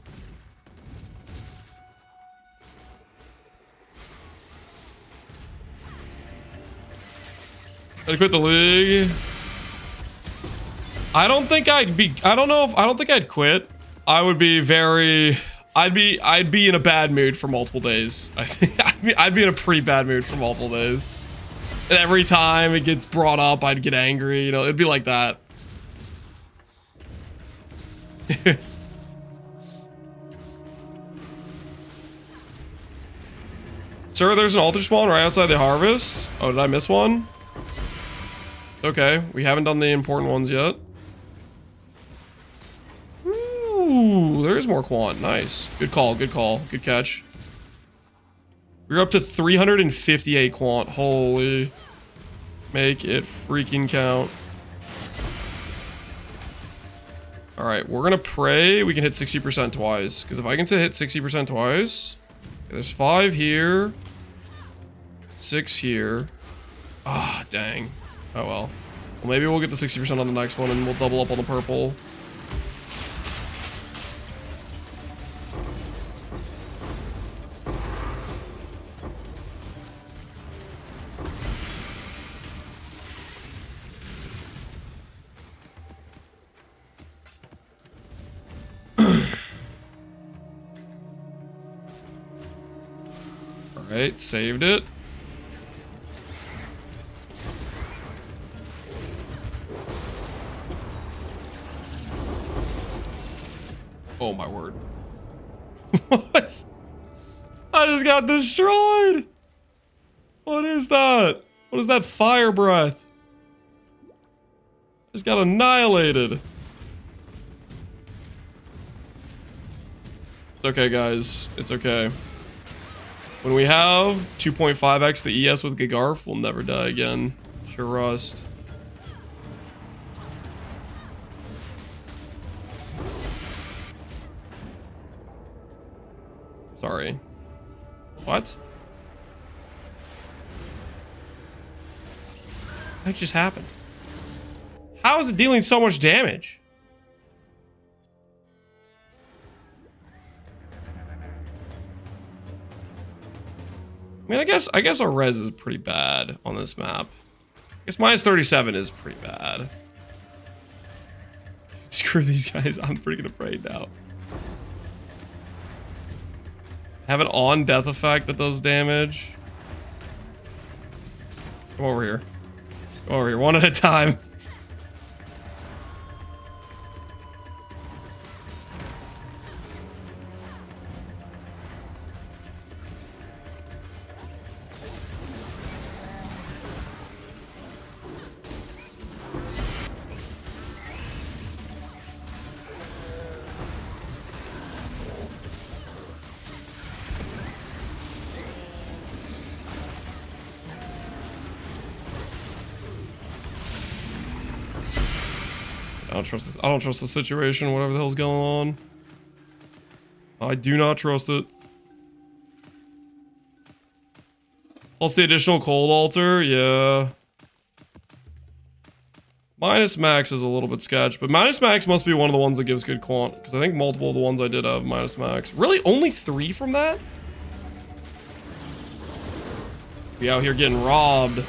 Gotta quit the league. I don't think I'd quit. I would be very, I'd be in a bad mood for multiple days. I think I'd be in a pretty bad mood for multiple days. And every time it gets brought up, I'd get angry, you know, it'd be like that. Sir, there's an altar spawn right outside the harvest. Oh, did I miss one? Okay, we haven't done the important ones yet. Ooh, there is more quant. Nice. Good call, good call. Good catch. We're up to 358 quant. Holy. Make it freaking count. All right, we're gonna pray we can hit 60% twice. Because if I can hit 60% twice, okay, there's 5 here, 6 here. Ah, dang. Oh well. Well, maybe we'll get the 60% on the next one, and we'll double up on the purple. Alright, saved it. Oh my word. What? I just got destroyed! What is that? What is that fire breath? Just got annihilated. It's okay, guys. It's okay. When we have 2.5x the ES with Gagarf, we'll never die again. Sure rust. Sorry. What? What the heck just happened? How is it dealing so much damage? I mean, I guess our res is pretty bad on this map. I guess minus 37 is pretty bad. Screw these guys. I'm freaking afraid now. Have an on death effect that does damage. Come over here. Come over here, one at a time. I don't trust this. I don't trust the situation, whatever the hell's going on. I do not trust it. Plus the additional cold altar, yeah. Minus max is a little bit sketch, but minus max must be one of the ones that gives good quant, because I think multiple of the ones I did have minus max. Really, only 3 from that? Be out here getting robbed.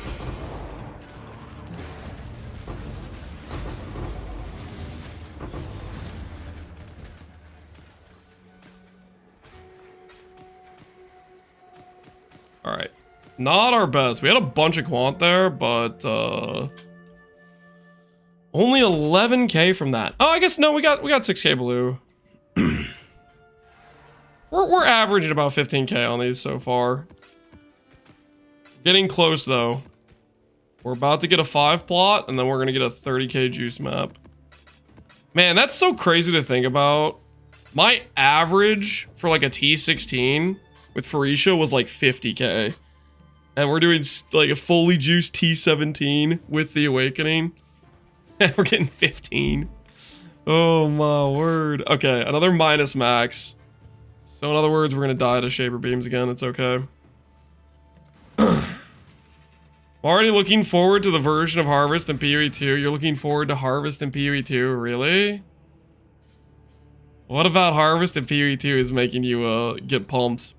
Alright. Not our best. We had a bunch of quant there, but only 11k from that. Oh, I guess no, we got 6k blue. we're averaging about 15k on these so far. Getting close though. We're about to get a 5 plot, and then we're gonna get a 30k juice map. Man, that's so crazy to think about. My average for like a T16 with Pharisha was like 50k. And we're doing like a fully juiced T17 with the Awakening. And we're getting 15. Oh my word. Okay, another minus max. So in other words, we're gonna die to Shaper Beams again. It's okay. I'm already looking forward to the version of Harvest in PoE 2. You're looking forward to Harvest in PoE 2? Really? What about Harvest in PoE 2 is making you get pumped?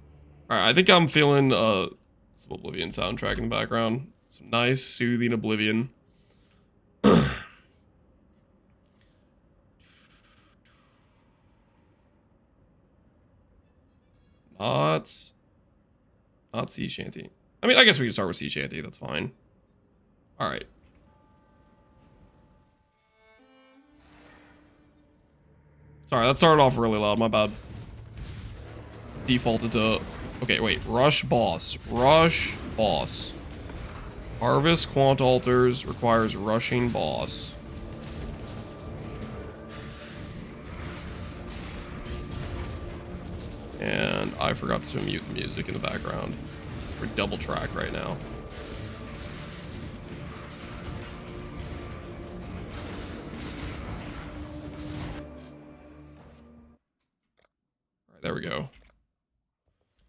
Alright, I think I'm feeling some Oblivion soundtrack in the background. Some nice, soothing Oblivion. Not Sea Shanty. I mean, I guess we can start with Sea Shanty. That's fine. Alright. Sorry, that started off really loud. My bad. Defaulted to... Okay, wait. Rush boss. Rush boss. Harvest quant altars requires rushing boss. And I forgot to mute the music in the background. We're double track right now. There we go.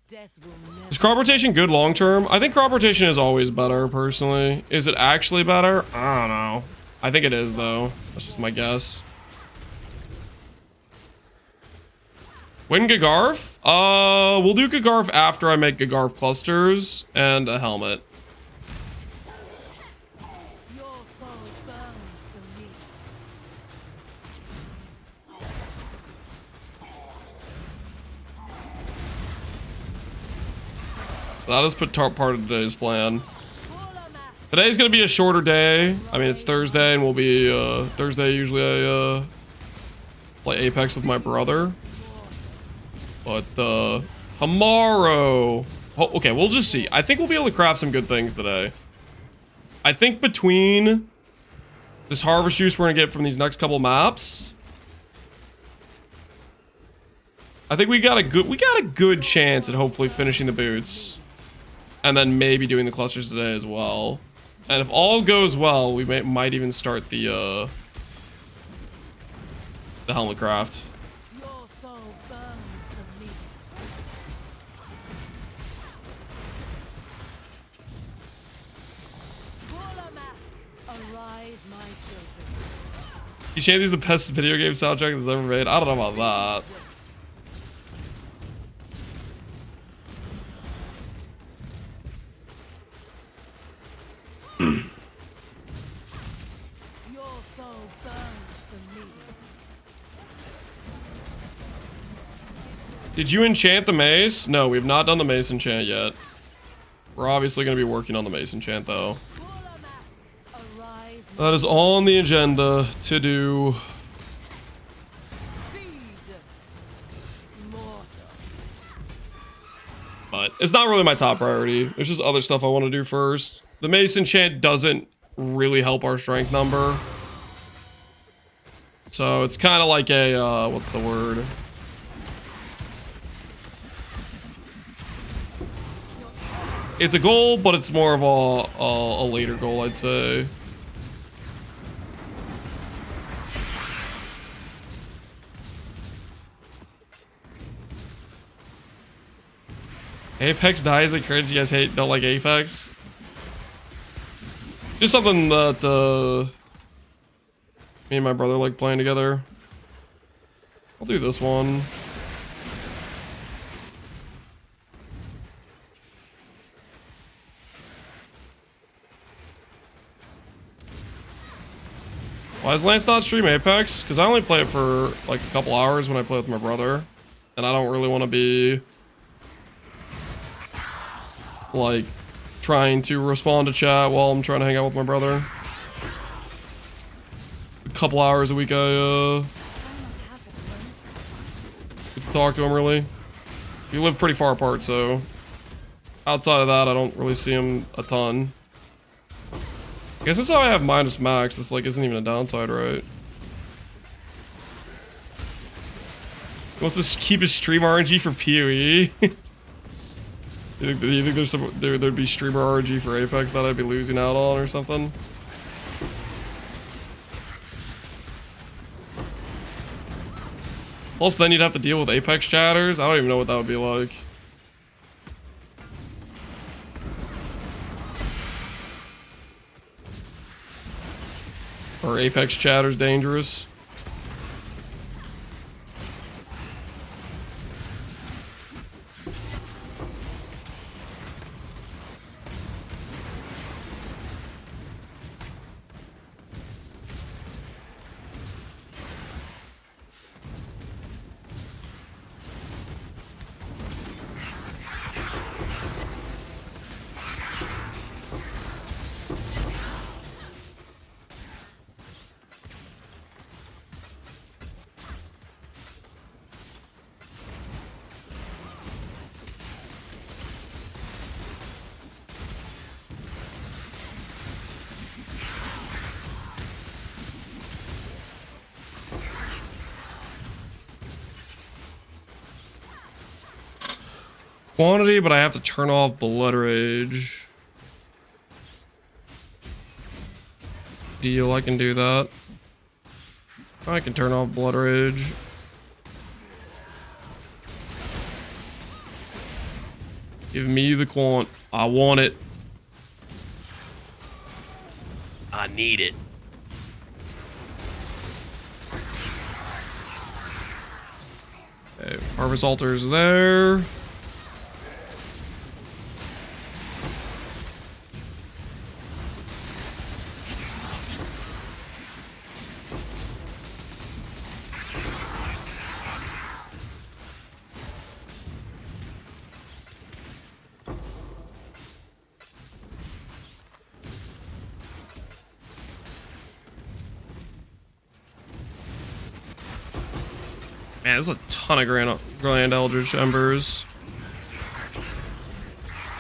Death will never. Is crop rotation good long term? I think crop rotation is always better, personally. Is it actually better? I don't know. I think it is, though. That's just my guess. When Gagarf? We'll do Gagarf after I make Gagarf clusters and a helmet. Your soul burns for me. So that is part of today's plan. Today's gonna be a shorter day. I mean, it's Thursday, and we'll be Thursday. Usually, I play Apex with my brother. But tomorrow, oh, okay, we'll just see. I think we'll be able to craft some good things today. I think between this harvest juice we're gonna get from these next couple maps, I think we got a good chance at hopefully finishing the boots, and then maybe doing the clusters today as well. And if all goes well, we might even start the helmet craft. Your soul burns for me. Arise, my children. Enchanted is the best video game soundtrack that's ever made. I don't know about that. Your soul burns for me. Did you enchant the mace? No, we have not done the mace enchant yet. We're obviously going to be working on the mace enchant, though. Arise, That is on the agenda to do. feed. Mortal. But it's not really my top priority. There's just other stuff I want to do first. The mace enchant doesn't really help our strength number. So it's kind of like a, what's the word? It's a goal, but it's more of a later goal, I'd say. Apex dies like cringe. You guys don't like Apex? Just something that me and my brother like playing together. I'll do this one. Why does Lance not stream Apex? Because I only play it for like a couple hours when I play with my brother. And I don't really want to be like trying to respond to chat while I'm trying to hang out with my brother. A couple hours a week I get to talk to him, really. We live pretty far apart, so outside of that I don't really see him a ton. I guess that's how I have minus max. It's like isn't even a downside, right? He wants to keep his stream RNG for PoE. You think there's there'd be streamer RNG for Apex that I'd be losing out on or something? Plus, then you'd have to deal with Apex chatters. I don't even know what that would be like. Or Apex chatters dangerous? Quantity, but I have to turn off Blood Rage. Deal, I can do that. I can turn off Blood Rage. Give me the quant. I want it. I need it. Okay, harvest altar's there. Man, there's a ton of Grand Eldritch Embers.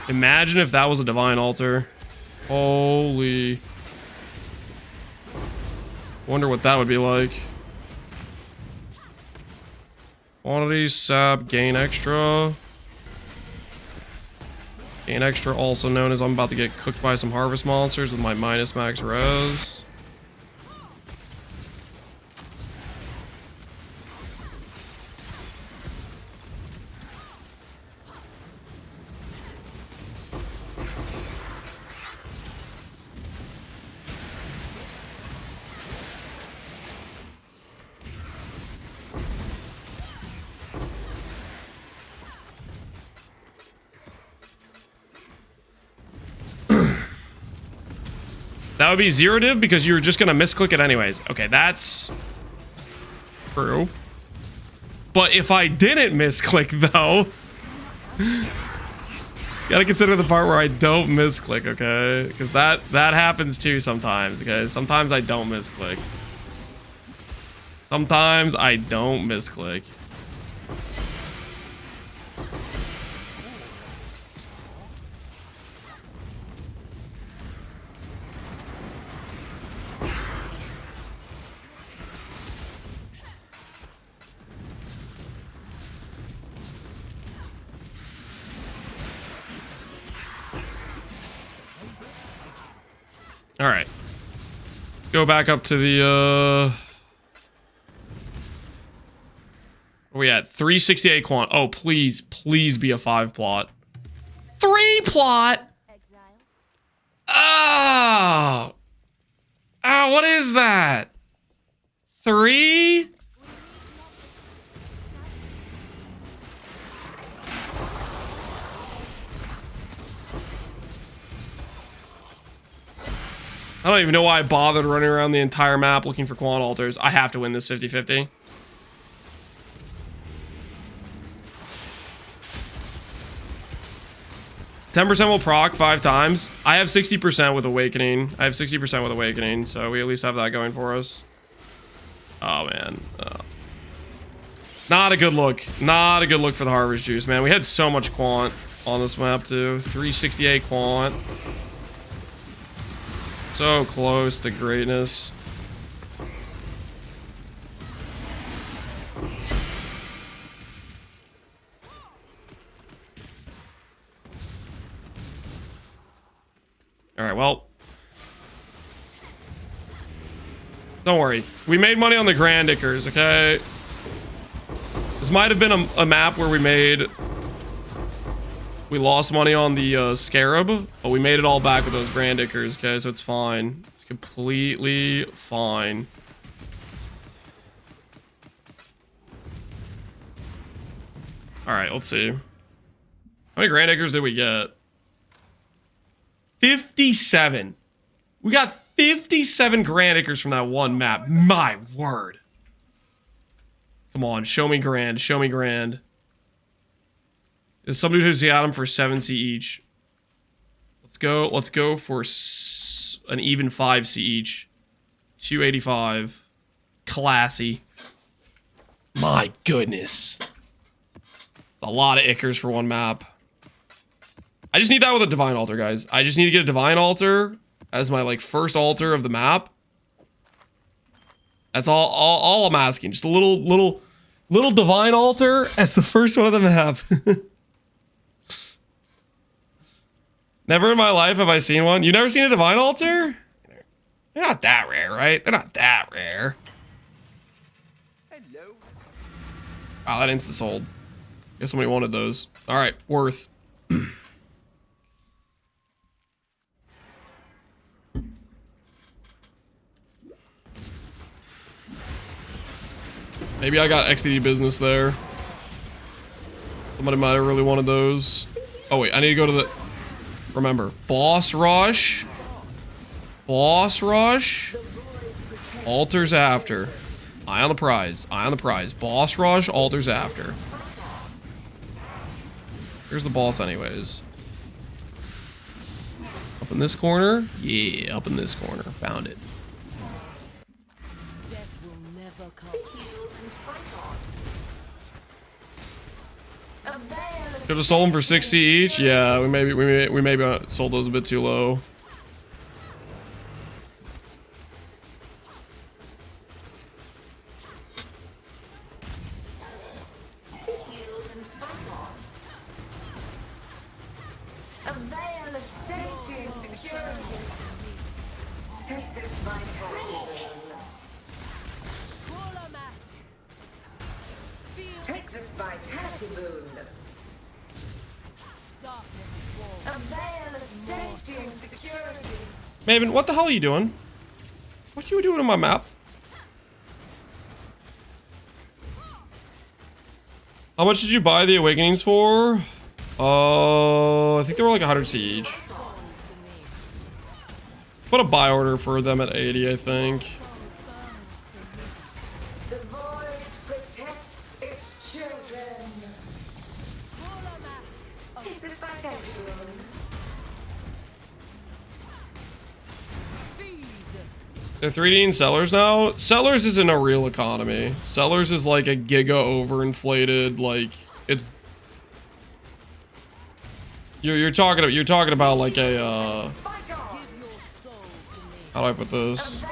Imagine if that was a Divine Altar. Holy. Wonder what that would be like. Quantity, sap, gain extra. Gain extra, also known as I'm about to get cooked by some harvest monsters with my minus max res. That would be 0 div because you were just gonna misclick it anyways. Okay, that's true. But if I didn't misclick though, gotta consider the part where I don't misclick, okay? Because that happens too sometimes, okay? Sometimes I don't misclick. Sometimes I don't misclick. All right, go back up to the, where we at? 368 quant. Oh, please, please be a 5 plot. 3 plot? Exile. Oh! Oh, what is that? 3? I don't even know why I bothered running around the entire map looking for quant altars. I have to win this 50-50. %10 will proc 5 times. I have 60% with Awakening. I have 60% with Awakening, so we at least have that going for us. Oh, man. Not a good look. Not a good look for the Harvest Juice, man. We had so much quant on this map, too. 368 quant. So close to greatness. All right, well. Don't worry. We made money on the Grand Ickers, okay? This might have been a map where we lost money on the Scarab, but we made it all back with those Grand Ickers, okay? So it's fine. It's completely fine. All right, let's see. How many Grand Ickers did we get? 57. We got 57 Grand Ickers from that one map. My word. Come on, show me Grand. Show me Grand. Is somebody who's got them for 7C each. Let's go for an even 5C each. 285. Classy. My goodness. It's a lot of Ickers for one map. I just need that with a Divine Altar, guys. I just need to get a Divine Altar as my like first altar of the map. That's all I'm asking. Just a little Divine Altar as the first one of the map. Never in my life have I seen one. You never seen a Divine Altar? They're not that rare, right? They're not that rare. Hello. Wow, that insta-sold. Guess somebody wanted those. All right, worth. Maybe I got XDD business there. Somebody might have really wanted those. Oh wait, I need to go to the... Remember, boss rush. Boss rush. Altars after. Eye on the prize. Eye on the prize. Boss rush, altars after. Here's the boss anyways. Up in this corner? Yeah, up in this corner. Found it. Death will never come. Should have sold them for 60 each. Yeah, we maybe sold those a bit too low. A veil of safety and security. Take this vitality boon. Take this vitality boon. A veil of safety and security. Maven, what the hell are you doing? What you doing on my map? How much did you buy the Awakenings for? I think they were like 100 each. Put a buy order for them at 80, I think. The void protects its children. Take this vitality boon. They're 3Ding Sellers now. Sellers isn't a real economy. Sellers is like a giga overinflated, like it's. You're talking about like a how do I put this?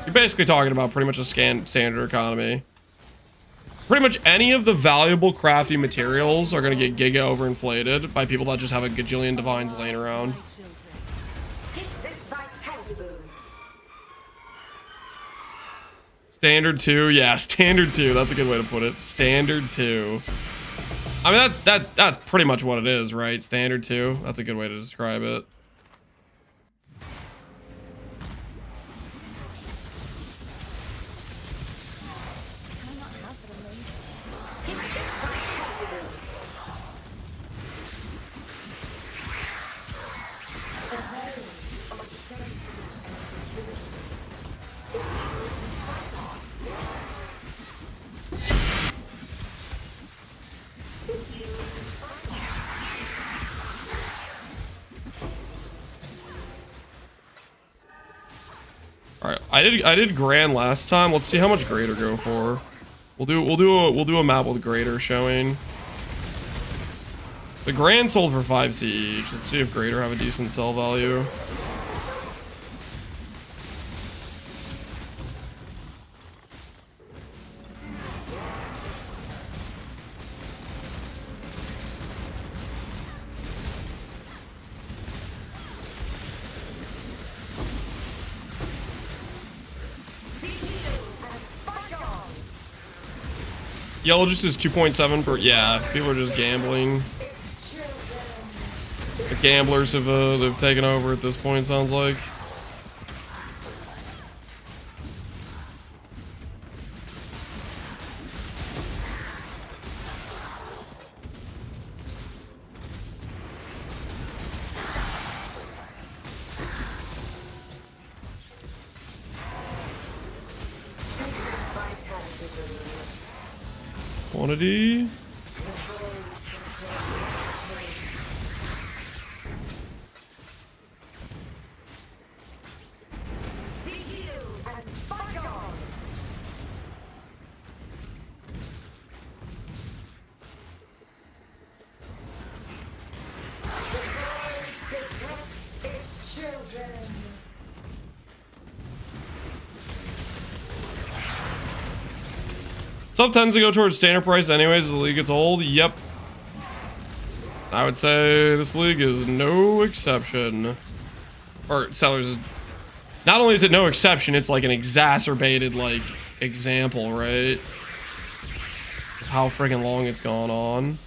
You're basically talking about pretty much a standard economy. Pretty much any of the valuable crafty materials are gonna get giga overinflated by people that just have a gajillion divines laying around. Standard 2, yeah, standard 2. That's a good way to put it. Standard 2. I mean, that's pretty much what it is, right? Standard 2. That's a good way to describe it. All right, I did grand last time. Let's see how much greater go for. We'll do a map with greater showing. The grand sold for 5C each. Let's see if greater have a decent sell value. Yellow just is 2.7 per. Yeah, people are just gambling. The gamblers have they've taken over at this point. Sounds like. Quantity. Stuff tends to go towards standard price anyways as the league gets old. Yep. I would say this league is no exception. Or Sellers is... Not only is it no exception, it's like an exacerbated, like, example, right? How freaking long it's gone on.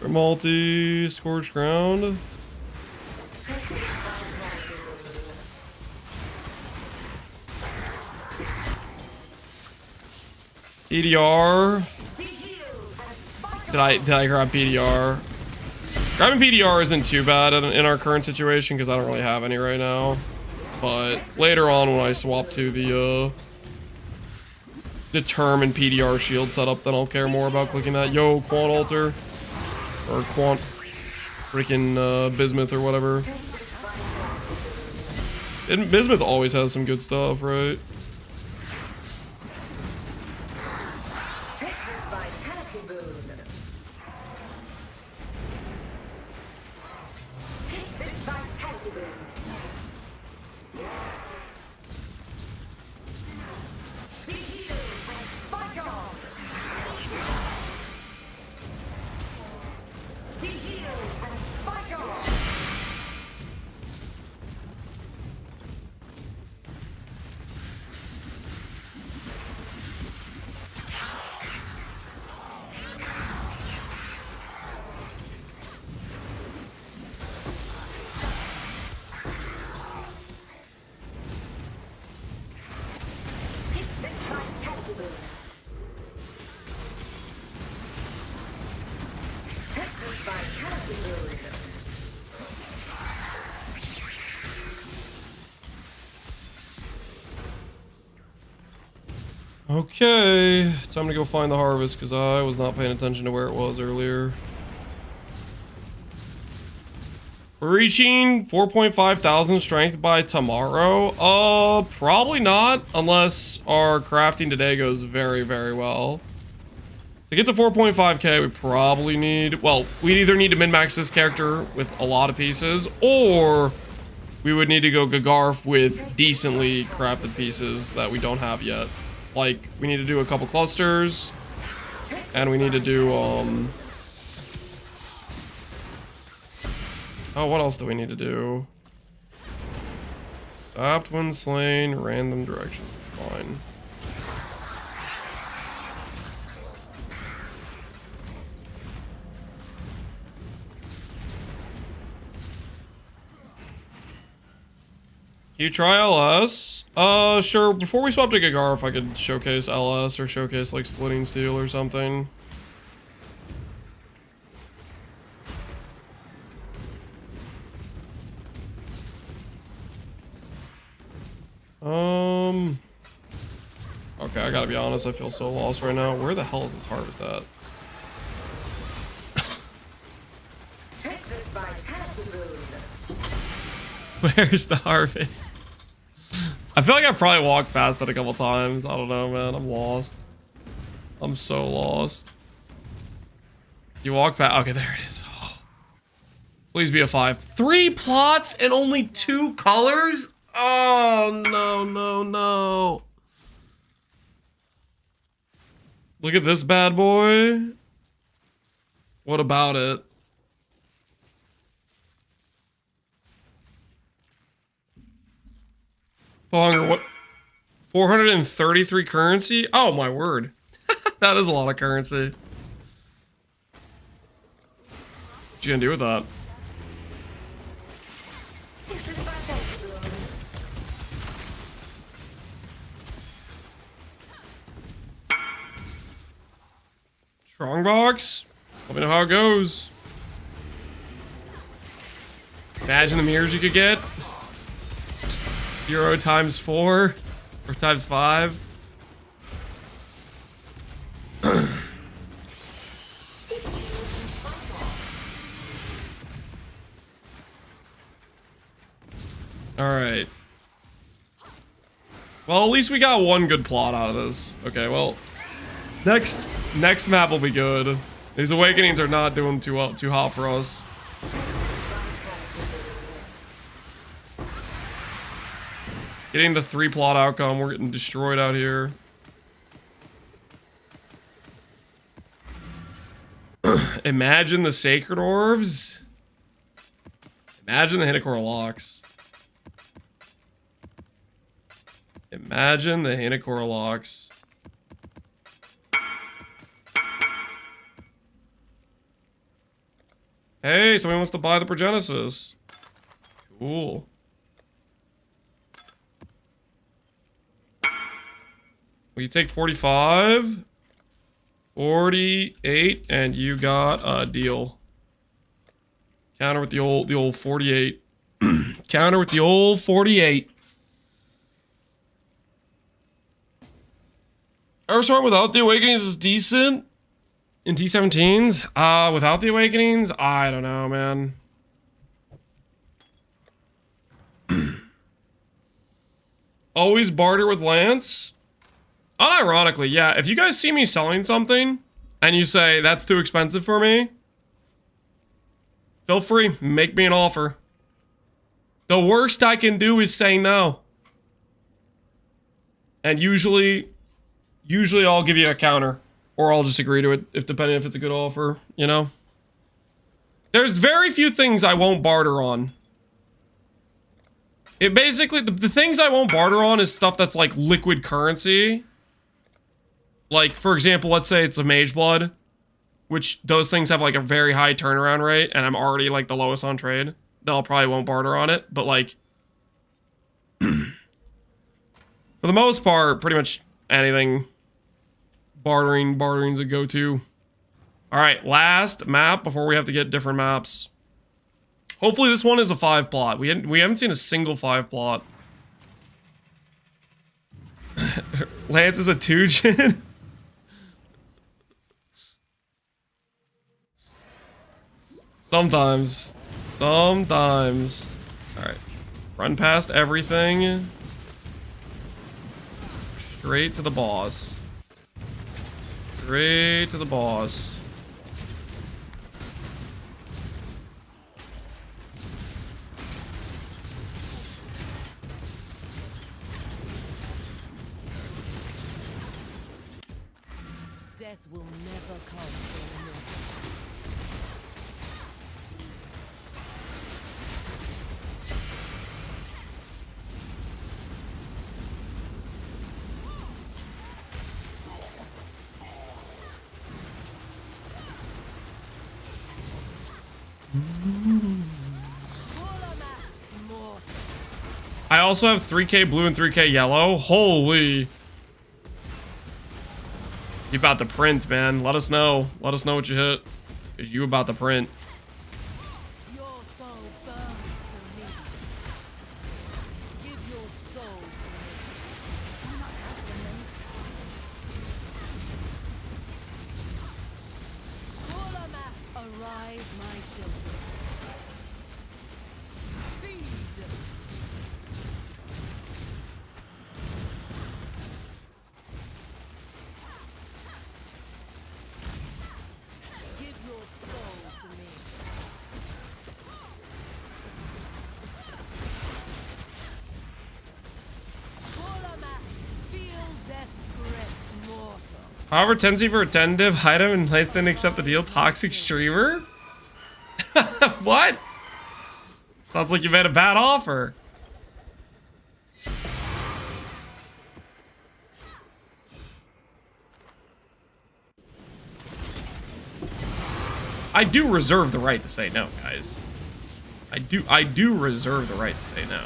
multi, Scorched Ground. PDR. Did I grab PDR? Grabbing PDR isn't too bad in our current situation because I don't really have any right now. But later on when I swap to the determined PDR shield setup, then I'll care more about clicking that. Yo, Quant Alter. Or Quant freaking Bismuth or whatever. And Bismuth always has some good stuff, right? Okay, time to go find the harvest because I was not paying attention to where it was earlier. We're reaching 4.5 thousand strength by tomorrow. Probably not unless our crafting today goes very, very well. To get to 4.5k, we probably need, well, we'd either need to min-max this character with a lot of pieces, or we would need to go Gagarf with decently crafted pieces that we don't have yet. Like, we need to do a couple clusters, and we need to do, oh, what else do we need to do? Sapped when slain, random direction. Fine. Can you try LS? Sure. Before we swap to Gagarf, I could showcase LS or showcase like Splitting Steel or something. Okay, I gotta be honest, I feel so lost right now. Where the hell is this harvest at? Where's the harvest? I feel like I probably walked past it a couple times. I don't know, man. I'm lost. I'm so lost. You walk past. Okay, there it is. Oh. Please be a 5. 3 plots and only 2 colors? Oh, no, no, no. Look at this bad boy. What about it? Ponger, what? 433 currency? Oh, my word. That is a lot of currency. What you gonna do with that? Strongbox? Let me know how it goes. Imagine the mirrors you could get. 0 times 4 or times 5. All right. Well, at least we got one good plot out of this. Okay, well, next map will be good. These awakenings are not doing too hot for us. Getting the 3 plot outcome, we're getting destroyed out here. Imagine the Sacred Orbs. Imagine the Hinekora Locks. Imagine the Hinekora Locks. Hey, somebody wants to buy the Progenesis. Cool. Will you take 45? 48, and you got a deal. Counter with the old 48. Counter with the old 48. Earthstorm without the Awakenings is decent. In T17s? Without the Awakenings? I don't know, man. Always barter with Lance? Unironically, yeah. If you guys see me selling something, and you say, that's too expensive for me, feel free, make me an offer. The worst I can do is say no. And usually I'll give you a counter. Or I'll just agree to it, if depending if it's a good offer, you know? There's very few things I won't barter on. It basically, the things I won't barter on is stuff that's like liquid currency. Like, for example, let's say it's a Mage Blood, which those things have like a very high turnaround rate, and I'm already like the lowest on trade. Then I'll probably won't barter on it, but like, for the most part, pretty much anything. Bartering's a go-to. All right, last map before we have to get different maps. Hopefully this one is a 5 plot. We haven't seen a single 5 plot. Lance is a 2-gen. Sometimes. All right, run past everything. Straight to the boss. Straight to the boss. Death will never come for an immortal. I also have 3K blue and 3K yellow. Holy. You about to print, man. Let us know. Let us know what you hit. Is you about to print. Your soul burns for me. Give your soul to me. Arise, my children. Feed. Give your soul to me. Feel death's grip, mortal. However, tendency for a 10 div item and place didn't accept the deal. Toxic streamer? What? Sounds like you made a bad offer. I do reserve the right to say no, guys. I do reserve the right to say no.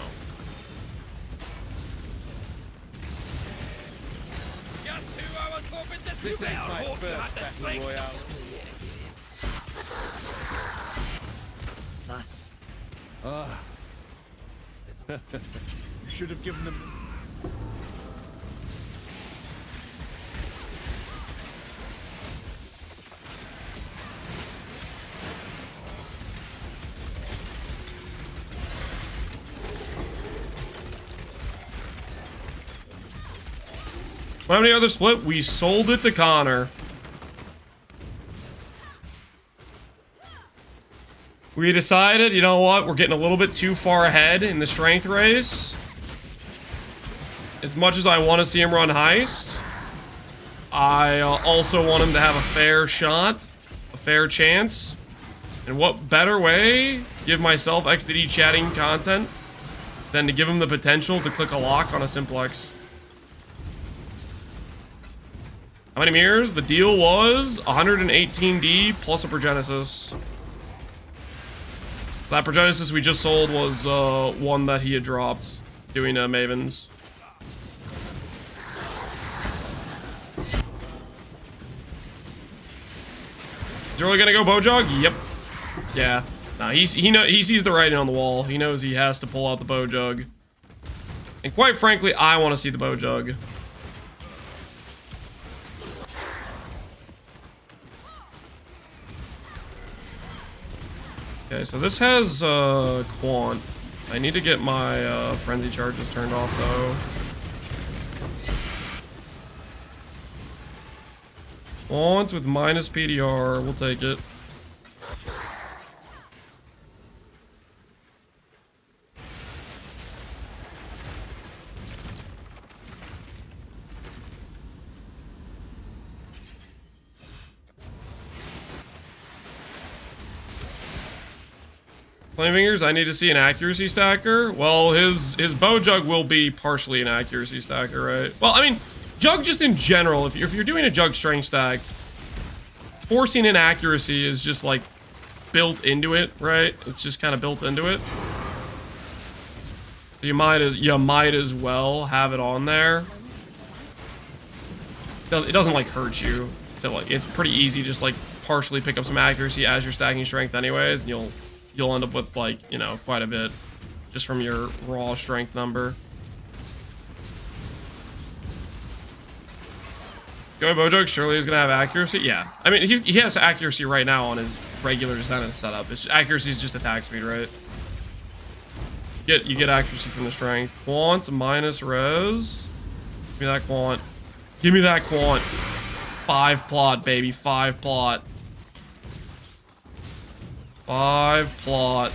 This ain't my first battle royale. Thus, Should have given them. How many other split? We sold it to Connor. We decided, you know what? We're getting a little bit too far ahead in the strength race. As much as I want to see him run heist, I also want him to have a fair shot, a fair chance. And what better way to give myself XDD chatting content than to give him the potential to click a lock on a simplex? How many mirrors? The deal was 118D plus a Progenesis. That Progenesis we just sold was one that he had dropped doing Mavens. Is he really gonna go Bowjug? Yep. Yeah. No, he sees the writing on the wall. He knows he has to pull out the Bowjug. And quite frankly, I want to see the Bowjug. Okay, so this has Quant. I need to get my Frenzy charges turned off though. Quant with minus PDR, we'll take it. Flamingers, I need to see an accuracy stacker. Well, his Bowjug will be partially an accuracy stacker, right? Well, I mean, Jug just in general, if you're doing a Jug strength stack, forcing in accuracy is just like built into it, right? It's just kind of built into it. So you might as well have it on there. It doesn't like hurt you. So, like, it's pretty easy, just like partially pick up some accuracy as you're stacking strength anyways, and you'll end up with, like, you know, quite a bit just from your raw strength number. Going Bowjug surely is gonna have accuracy. Yeah, I mean he has accuracy right now on his regular Zenith setup. It's accuracy is just attack speed, right? You get accuracy from the strength. Quant minus res. Give me that Quant. Give me that Quant. 5 plot, baby. 5 plot. 5 plot.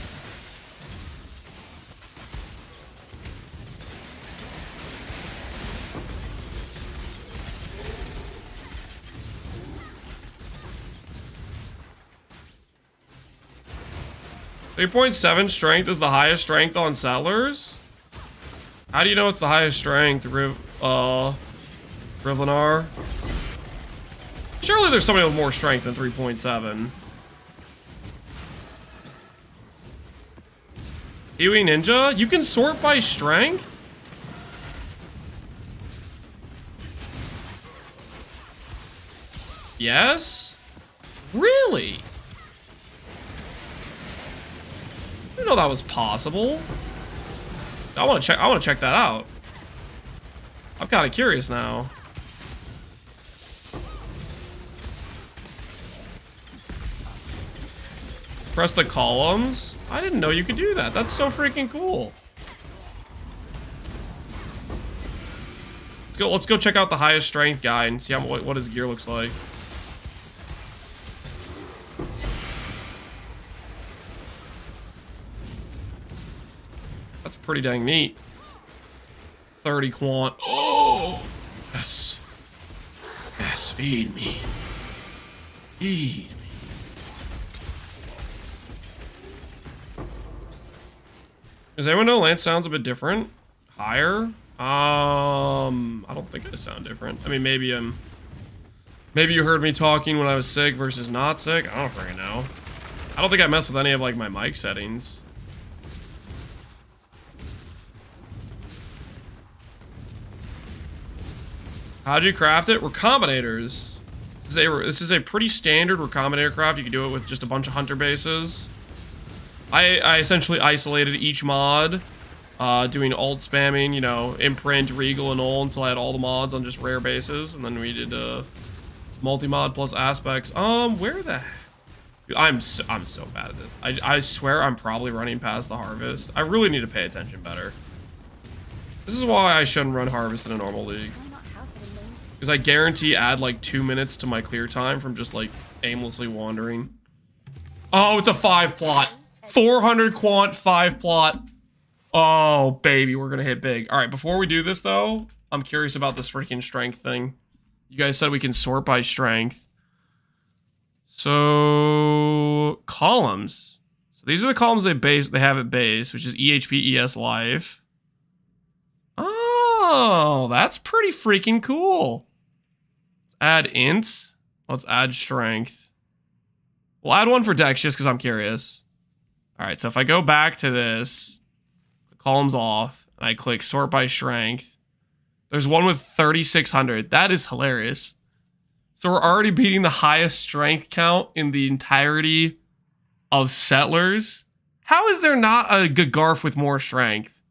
.7 strength is the highest strength on Settlers? How do you know it's the highest strength, Rivlenar? Surely there's somebody with more strength than 3.7. Kiwi Ninja? You can sort by strength? Yes? Really? I didn't know that was possible. I want to check that out. I'm kind of curious now. Press the columns? I didn't know you could do that. That's so freaking cool. Let's go check out the highest strength guy and see what his gear looks like. That's pretty dang neat. 30 quant. Oh! Yes. Yes, feed me. Feed me. Does anyone know Lance sounds a bit different? Higher? I don't think I sound different. I mean, maybe you heard me talking when I was sick versus not sick. I don't freaking know. I don't think I messed with any of, like, my mic settings. How'd you craft it? Recombinators. This is a pretty standard recombinator craft. You can do it with just a bunch of hunter bases. I essentially isolated each mod, doing alt spamming, you know, imprint, regal, and all until I had all the mods on just rare bases, and then we did multi-mod plus aspects. Where the? Dude, I'm so bad at this. I swear I'm probably running past the harvest. I really need to pay attention better. This is why I shouldn't run harvest in a normal league. Because I guarantee add like 2 minutes to my clear time from just like aimlessly wandering. Oh, it's a 5 plot. 400 quant, 5 plot. Oh, baby, we're gonna hit big. All right, before we do this though, I'm curious about this freaking strength thing. You guys said we can sort by strength. So columns. So these are the columns they have at base, which is EHP, ES, life. Oh, that's pretty freaking cool. Add int. Let's add strength. We'll add one for dex just because I'm curious. All right, so if I go back to this, the column's off, and I click sort by strength, there's one with 3,600. That is hilarious. So we're already beating the highest strength count in the entirety of Settlers. How is there not a Gagarf with more strength?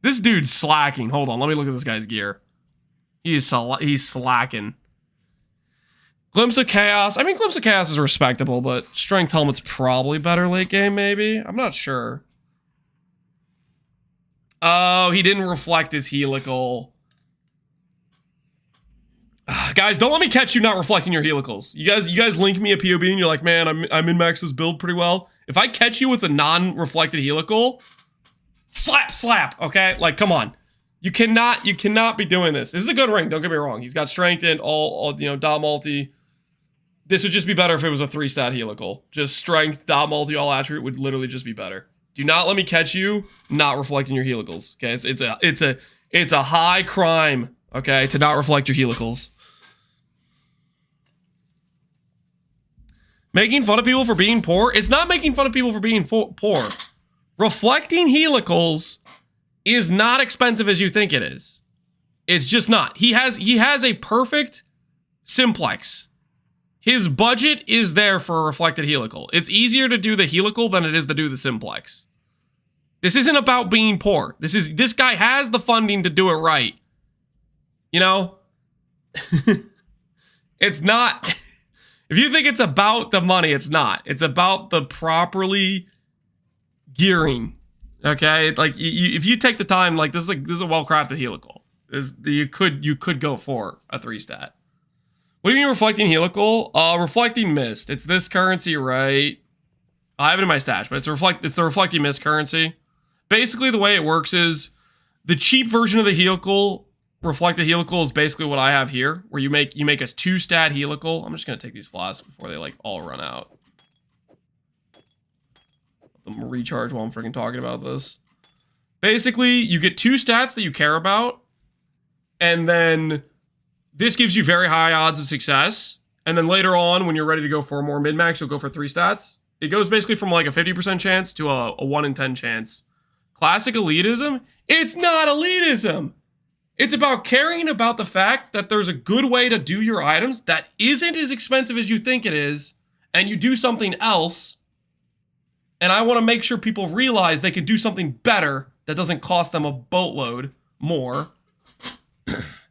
This dude's slacking. Hold on, let me look at this guy's gear. He's slacking. Glimpse of Chaos. I mean, Glimpse of Chaos is respectable, but Strength Helmet's probably better late game, maybe? I'm not sure. Oh, he didn't reflect his helical. Guys, don't let me catch you not reflecting your helicals. You guys link me a POB and you're like, man, I'm in Max's build pretty well. If I catch you with a non-reflected helical, slap, okay? Like, come on. You cannot be doing this. This is a good ring, don't get me wrong. He's got strength and all dot multi. This would just be better if it was a 3-stat helical. Just strength, dot multi, all attribute would literally just be better. Do not let me catch you not reflecting your helicals. Okay, it's a high crime, okay, to not reflect your helicals. Making fun of people for being poor? It's not making fun of people for being poor. Reflecting helicals is not expensive as you think it is. It's just not. He has a perfect simplex. His budget is there for a reflected helical. It's easier to do the helical than it is to do the simplex. This isn't about being poor. This guy has the funding to do it right. You know? It's not. If you think it's about the money, it's not. It's about the properly gearing. Okay? Like if you take the time, like this is a well-crafted helical. You could go for a 3-stat. What do you mean reflecting helical? Reflecting mist. It's this currency, right? I have it in my stash, but it's the reflecting mist currency. Basically, the way it works is the cheap version of the helical, reflected helical, is basically what I have here, where you make a 2-stat helical. I'm just gonna take these flasks before they like all run out. Let them recharge while I'm freaking talking about this. Basically, you get 2 stats that you care about, and then this gives you very high odds of success. And then later on, when you're ready to go for more min-max, you'll go for 3 stats. It goes basically from like a 50% chance to a 1 in 10 chance. Classic elitism? It's not elitism! It's about caring about the fact that there's a good way to do your items that isn't as expensive as you think it is, and you do something else, and I want to make sure people realize they can do something better that doesn't cost them a boatload more.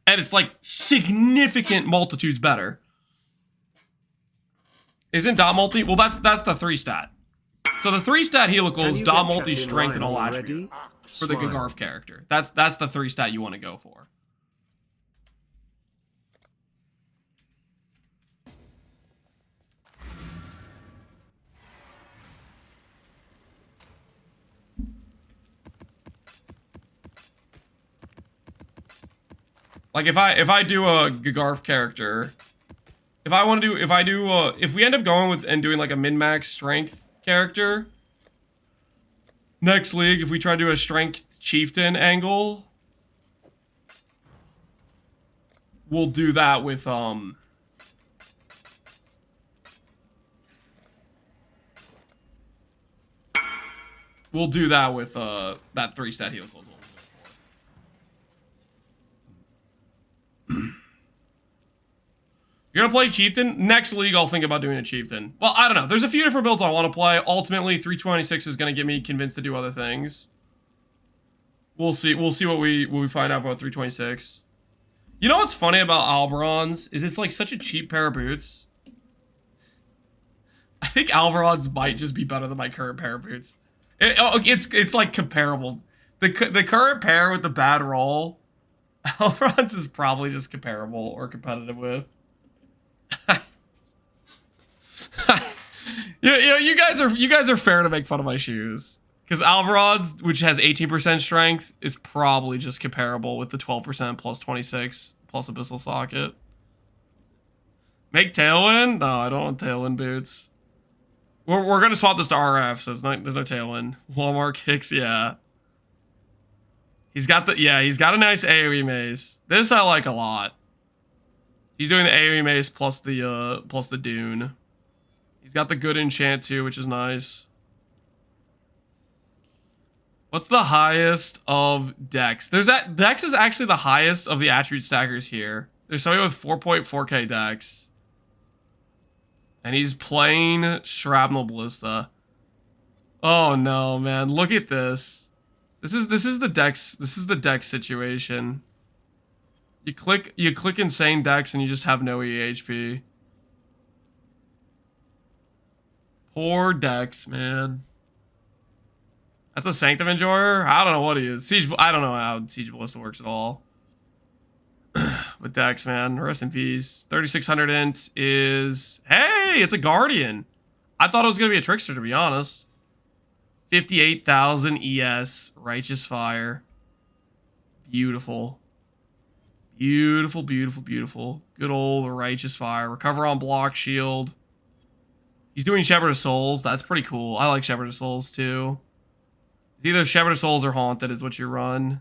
And it's like significant multitudes better. Isn't dot multi? Well, that's the 3-stat. So the 3-stat helical is dot multi, strength, and all attribute for the Gagarf character. That's the 3-stat you want to go for. Like if I do a Gagarf character, if we end up going with and doing like a min-max strength character next league, if we try to do a strength chieftain angle, we'll do that with that 3-stat helical. You're gonna play Chieftain? Next league, I'll think about doing a Chieftain. Well, I don't know. There's a few different builds I want to play. Ultimately, 326 is gonna get me convinced to do other things. We'll see. We'll see what we find out about 326. You know what's funny about Alberons is it's like such a cheap pair of boots. I think Alberons might just be better than my current pair of boots. It's like comparable. The current pair with the bad roll, Alberons is probably just comparable or competitive with. you guys are fair to make fun of my shoes, because Alvarez, which has 18% strength, is probably just comparable with the 12% plus 26 plus Abyssal Socket. Make Tailwind? No, I don't want Tailwind boots. We're gonna swap this to RF, so there's no Tailwind. Walmart kicks, yeah. He's got a nice AoE mace. This I like a lot. He's doing the AoE mace plus the Dune. He's got the good enchant too, which is nice. What's the highest of Dex? Dex is actually the highest of the attribute stackers here. There's somebody with 4.4k Dex. And he's playing Shrapnel Ballista. Oh no, man. Look at this. This is the Dex situation. You click insane Dex and you just have no EHP. Poor Dex, man. That's a Sanctum Enjoyer? I don't know what he is. I don't know how Siege Ballista works at all. But Dex, man, rest in peace. 3600 int is... Hey, it's a Guardian. I thought it was going to be a Trickster, to be honest. 58,000 ES. Righteous Fire. Beautiful. Beautiful, beautiful, beautiful. Good old Righteous Fire. Recover on block shield. He's doing Shepherd of Souls. That's pretty cool. I like Shepherd of Souls, too. It's either Shepherd of Souls or Haunted is what you run.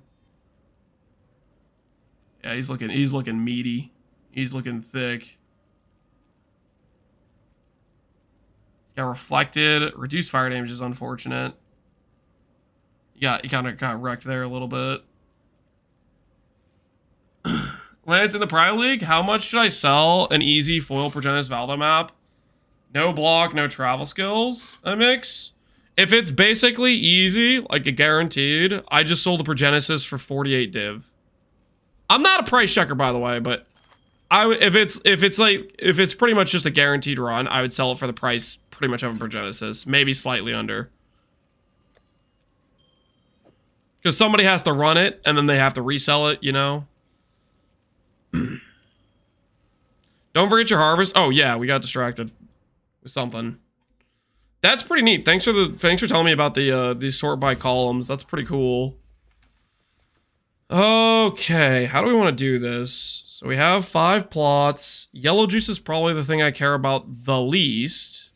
Yeah, he's looking meaty. He's looking thick. He's got Reflected. Reduced fire damage is unfortunate. Yeah, he kind of got wrecked there a little bit. When it's in the Private League, how much should I sell an easy foil Progenitus Valdo map? No block, no travel skills, a mix. If it's basically easy, like a guaranteed, I just sold the Progenitus for 48 div. I'm not a price checker, by the way, but if it's pretty much just a guaranteed run, I would sell it for the price pretty much of a Progenitus, maybe slightly under. Because somebody has to run it, and then they have to resell it, you know? Don't forget your harvest. Oh yeah, we got distracted with something. That's pretty neat. Thanks for telling me about the sort by columns. That's pretty cool. Okay, how do we want to do this? So we have 5 plots. Yellow juice is probably the thing I care about the least.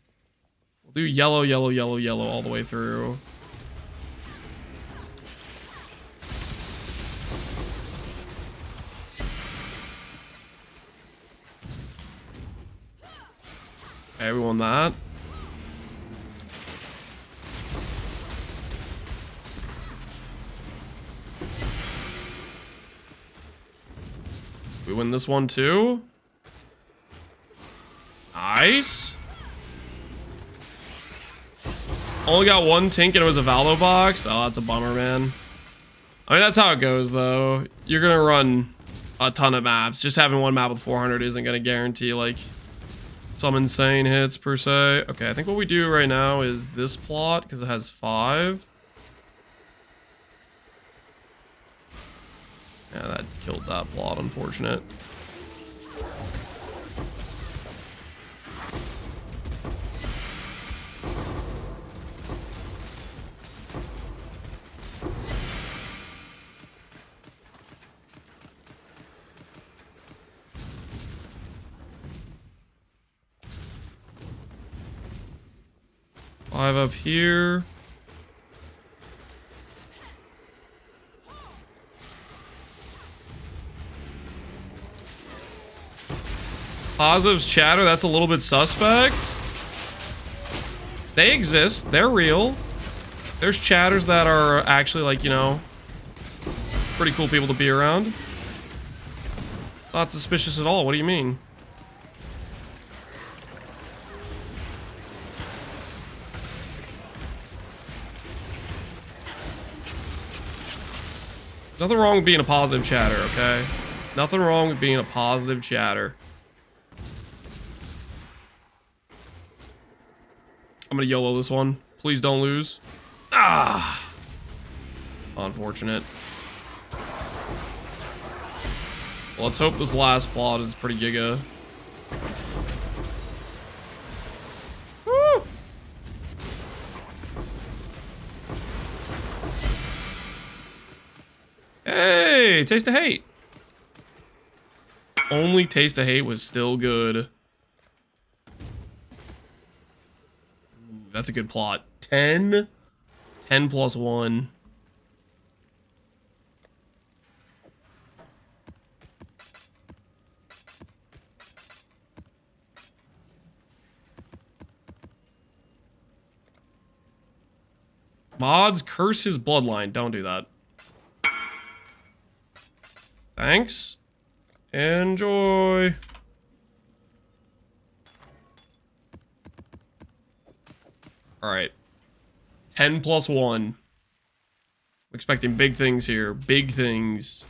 We'll do yellow, yellow, yellow, yellow all the way through. Okay, we won that. We win this one too. Nice. Only got one Tink and it was a Valdo box. Oh, that's a bummer, man. I mean, that's how it goes, though. You're gonna run a ton of maps. Just having one map with 400 isn't gonna guarantee, like, some insane hits, per se. Okay, I think what we do right now is this plot, because it has 5. Yeah, that killed that plot, unfortunate. Five up here. Positives chatter, that's a little bit suspect. They exist, they're real. There's chatters that are actually, like, you know, pretty cool people to be around. Not suspicious at all, what do you mean? Nothing wrong with being a positive chatter, okay? Nothing wrong with being a positive chatter. I'm gonna YOLO this one. Please don't lose. Ah! Unfortunate. Well, let's hope this last plot is pretty giga. Woo! Hey, Taste of Hate. Only Taste of Hate was still good. That's a good plot. 10 plus 1. Mods, curse his bloodline. Don't do that. Thanks. Enjoy. Alright. 10 plus 1. I'm expecting big things here. Big things.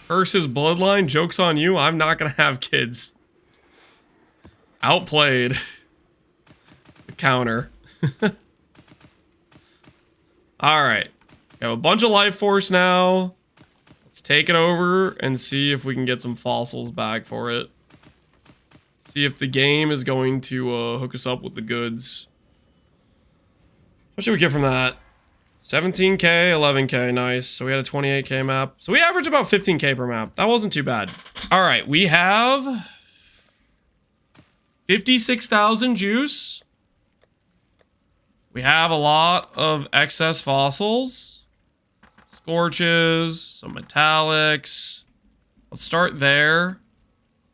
Curse his bloodline, joke's on you, I'm not gonna have kids. Outplayed. The counter. Alright. We have a bunch of life force now. Let's take it over and see if we can get some fossils back for it. See if the game is going to hook us up with the goods. What should we get from that? 17k, 11k, nice. So we had a 28k map. So we averaged about 15k per map. That wasn't too bad. All right, we have 56,000 juice. We have a lot of excess fossils. Scorches, some metallics. Let's start there.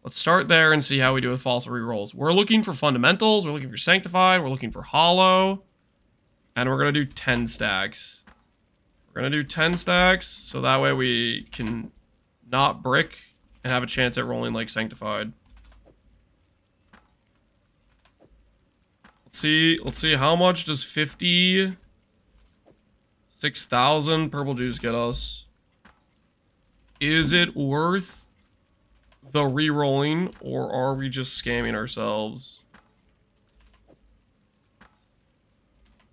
Let's start there and see how we do with fossil rerolls. We're looking for fundamentals. We're looking for sanctified. We're looking for hollow. And we're going to do 10 stacks. We're going to do 10 stacks, so that way we can not brick and have a chance at rolling like sanctified. Let's see how much does 56,000 purple juice get us? Is it worth the re-rolling, or are we just scamming ourselves?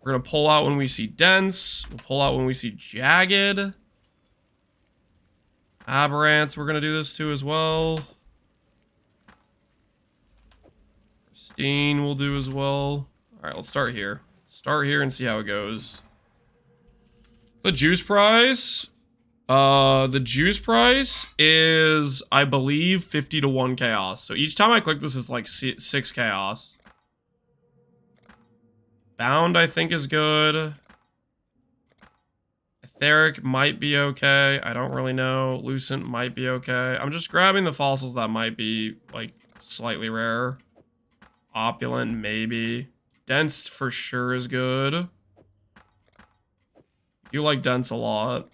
We're going to pull out when we see dense. We'll pull out when we see jagged. Aberrants, we're going to do this too as well. Pristine we'll do as well. Alright, let's start here. Start here and see how it goes. The juice price. The juice price is, I believe, 50 to 1 chaos. So each time I click this, it's like 6 chaos. Bound, I think, is good. Etheric might be okay. I don't really know. Lucent might be okay. I'm just grabbing the fossils that might be, like, slightly rare. Opulent, maybe. Dense, for sure, is good. You like dense a lot.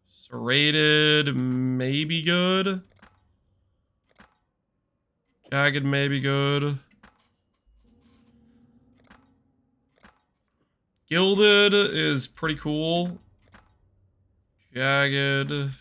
Serrated, maybe good. Jagged may be good. Gilded is pretty cool. Jagged.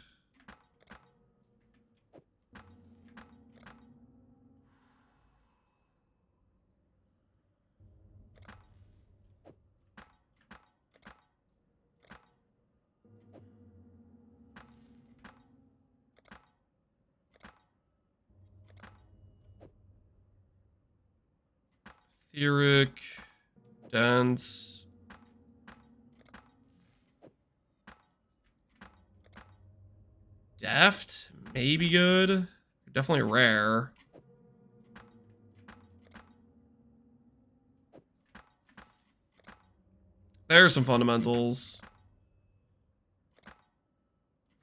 Etheric, dense. Deft, maybe good. Definitely rare. There's some fundamentals.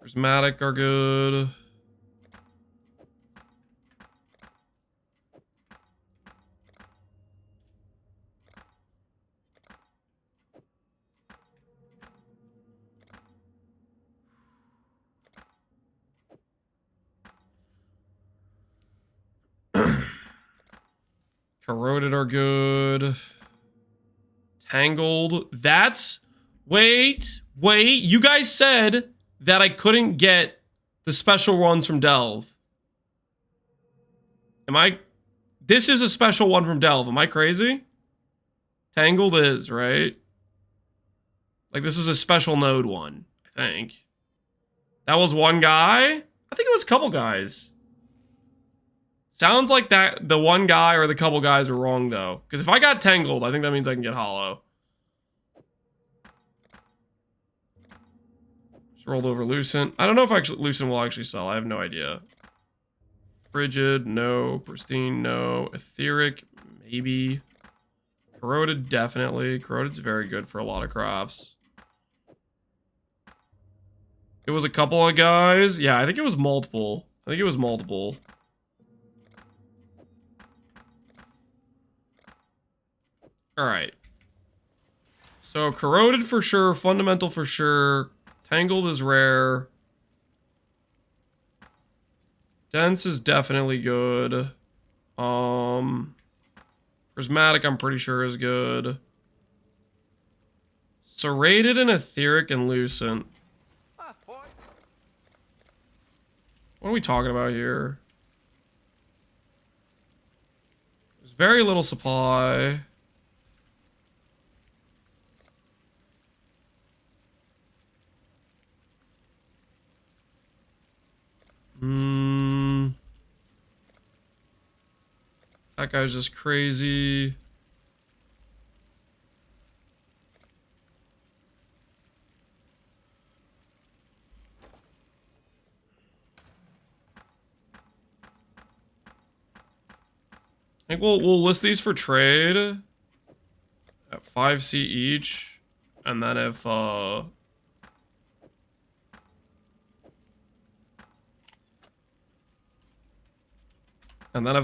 Prismatic are good. Corroded are good. Tangled. That's... Wait. You guys said that I couldn't get the special ones from Delve. Am I... This is a special one from Delve. Am I crazy? Tangled is, right? Like, this is a special node one, I think. That was one guy? I think it was a couple guys. Sounds like that the one guy or the couple guys were wrong though. Because if I got tangled, I think that means I can get hollow. Just rolled over Lucent. I don't know if actually Lucent will actually sell. I have no idea. Frigid, no. Pristine, no. Etheric, maybe. Corroded, definitely. Corroded's very good for a lot of crafts. It was a couple of guys. Yeah, I think it was multiple. I think it was multiple. Alright. So, corroded for sure. Fundamental for sure. Tangled is rare. Dense is definitely good. Prismatic I'm pretty sure is good. Serrated and Etheric and Lucent. What are we talking about here? There's very little supply. That guy's just crazy. I think we'll list these for trade at 5C each, and then if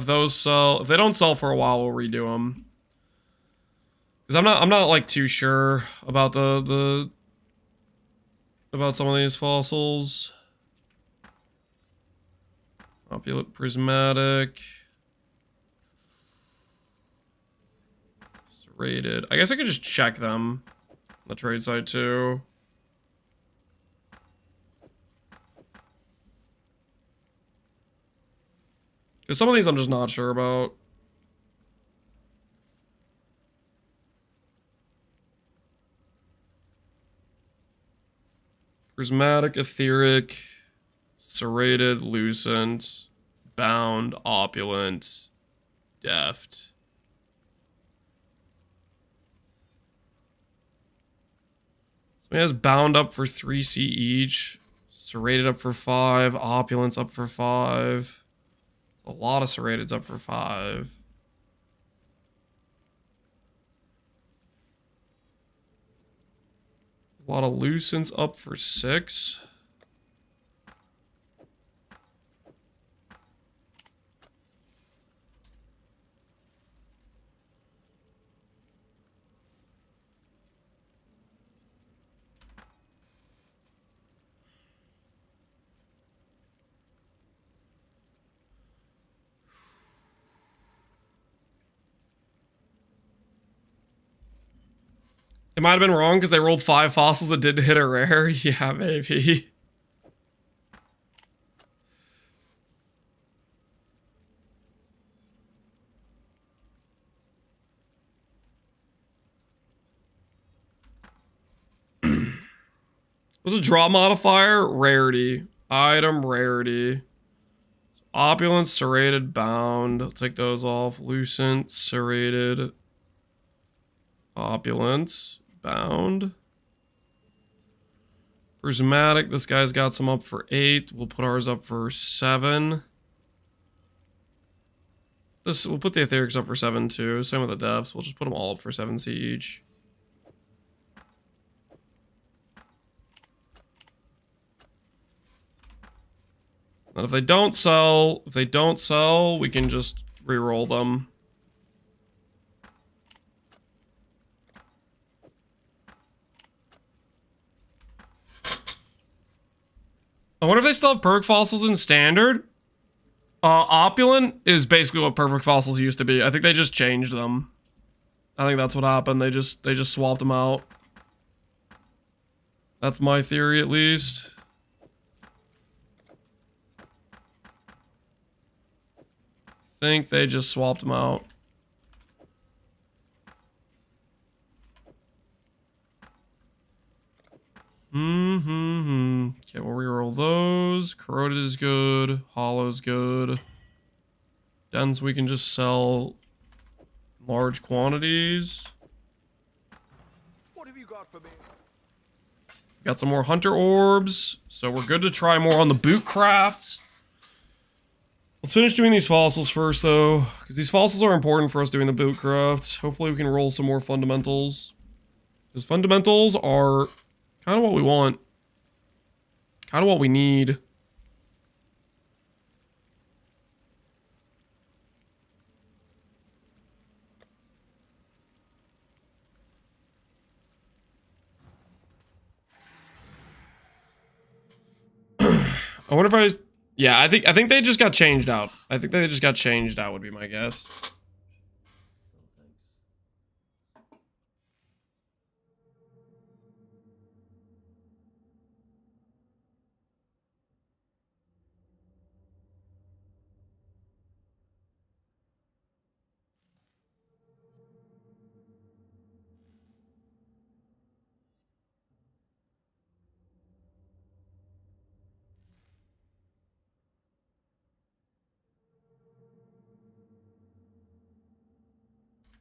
those sell, if they don't sell for a while, we'll redo them. Because I'm not like too sure about about some of these fossils. Opulent prismatic. Serrated. I guess I could just check them on the trade side too. Because some of these I'm just not sure about. Prismatic, etheric, serrated, lucent, bound, opulent, deft. So he has bound up for 3C each, serrated up for 5, opulence up for 5. A lot of serrateds up for 5. A lot of lucents up for 6. It might have been wrong because they rolled 5 fossils and didn't hit a rare. Yeah, maybe. Was a draw modifier? Rarity. Item rarity. Opulence, serrated, bound. I'll take those off. Lucent, serrated. Opulence. Bound. Prismatic, this guy's got some up for 8. We'll put ours up for 7. We'll put the etherics up for 7 too. Same with the defs. We'll just put them all up for 7C each. And if they don't sell, we can just re-roll them. I wonder if they still have perk fossils in standard. Opulent is basically what perfect fossils used to be. I think they just changed them. I think that's what happened. They just swapped them out. That's my theory, at least. I think they just swapped them out. Okay, we'll reroll those. Corroded is good. Hollow's good. Dense we can just sell large quantities. What have you got for me? Got some more hunter orbs, so we're good to try more on the boot crafts. Let's finish doing these fossils first, though, because these fossils are important for us doing the boot crafts. Hopefully we can roll some more fundamentals, because fundamentals are kind of what we want, kind of what we need. I wonder if yeah, I think they just got changed out. I think they just got changed out would be my guess.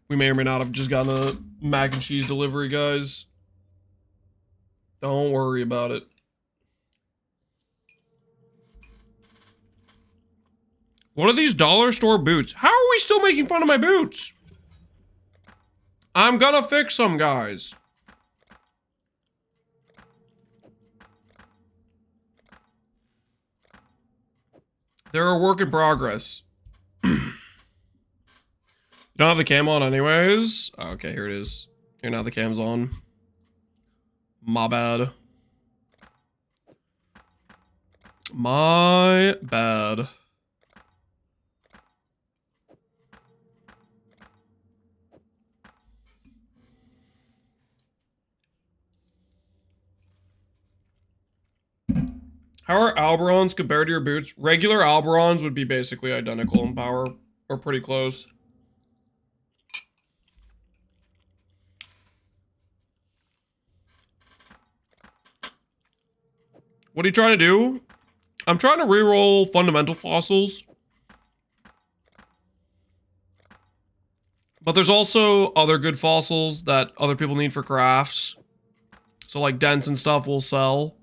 We may or may not have just gotten a mac and cheese delivery, guys. Don't worry about it. What are these dollar store boots? How are we still making fun of my boots? I'm gonna fix them, guys. They're a work in progress. You don't have the cam on anyways? Oh, okay, here it is. Here, now the cam's on. My bad. My bad. How are Alberons compared to your boots? Regular Alberons would be basically identical in power, or pretty close. What are you trying to do? I'm trying to reroll fundamental fossils. But there's also other good fossils that other people need for crafts. So like dents and stuff will sell.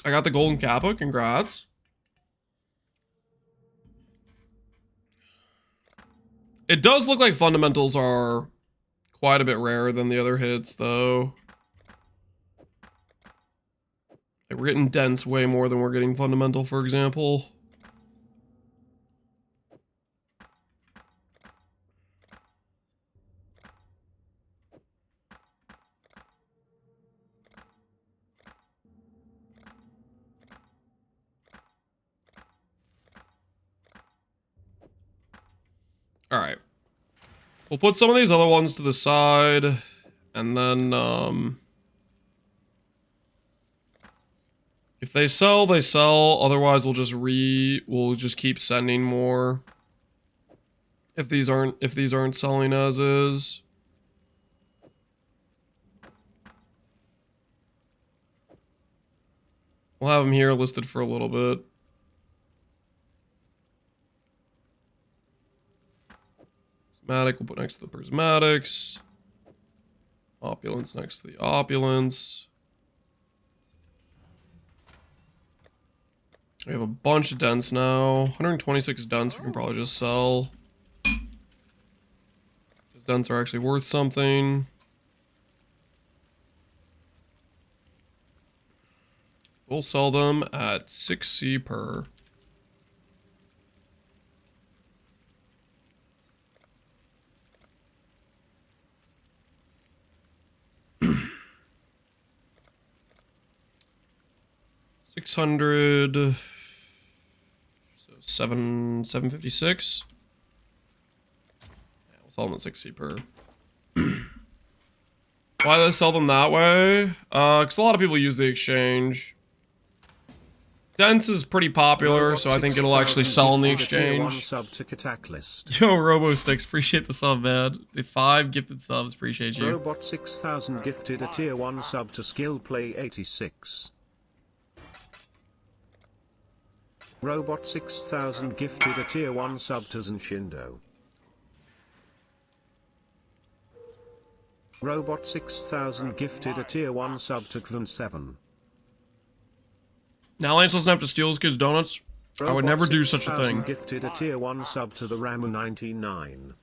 I got the golden kappa, congrats. It does look like fundamentals are quite a bit rarer than the other hits, though. Like, we're getting dense way more than we're getting fundamental, for example. Alright. We'll put some of these other ones to the side, and then, if they sell, they sell. Otherwise, we'll just keep sending more. If these aren't selling as is. We'll have them here listed for a little bit. Prismatic, we'll put next to the prismatics. Opulence next to the opulence. We have a bunch of dents now. 126 dents we can probably just sell. Because dents are actually worth something. We'll sell them at 6C per. $600, so 756. Yeah, we'll sell them at 60 per. Why do they sell them that way? Because a lot of people use the exchange. Dense is pretty popular, so I think it'll actually sell in the exchange. Sub to Cataclysm. Yo, RoboSticks, appreciate the sub, man. The 5 gifted subs, appreciate you. Robot 6000 gifted a tier 1 sub to Skill Play 86. Robot 6000 gifted a tier 1 sub to Zenshindo. Robot 6000 gifted a tier 1 sub to Kvan7. Now Lance doesn't have to steal his kids' donuts. I would never do such a thing. Gifted a tier 1 sub to the Ramu99.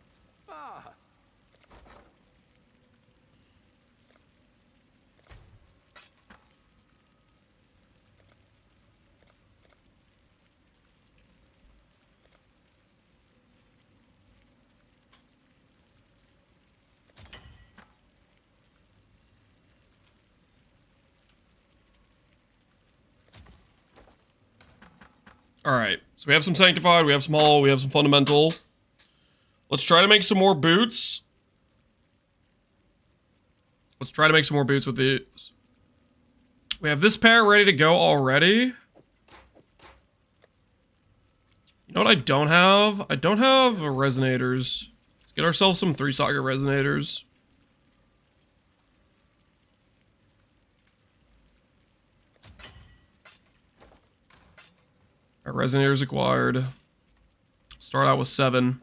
Alright, so we have some Sanctified, we have some Hollow, we have some Fundamental. Let's try to make some more boots. Let's try to make some more boots with these. We have this pair ready to go already. You know what I don't have? I don't have resonators. Let's get ourselves some 3-socket resonators. Our resonators acquired. Start out with 7.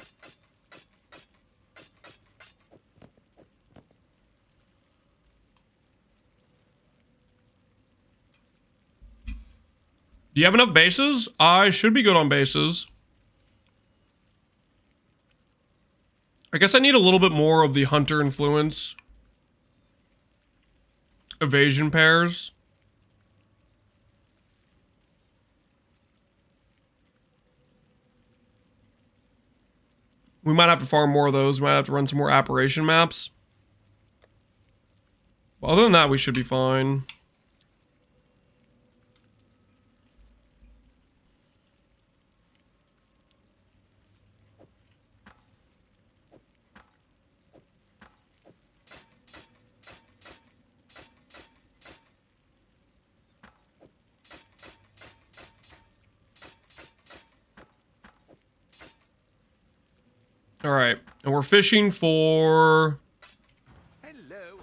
Do you have enough bases? I should be good on bases. I guess I need a little bit more of the Hunter influence. Evasion pairs. We might have to farm more of those. We might have to run some more apparition maps. But other than that, we should be fine. All right, and we're fishing for... Hello.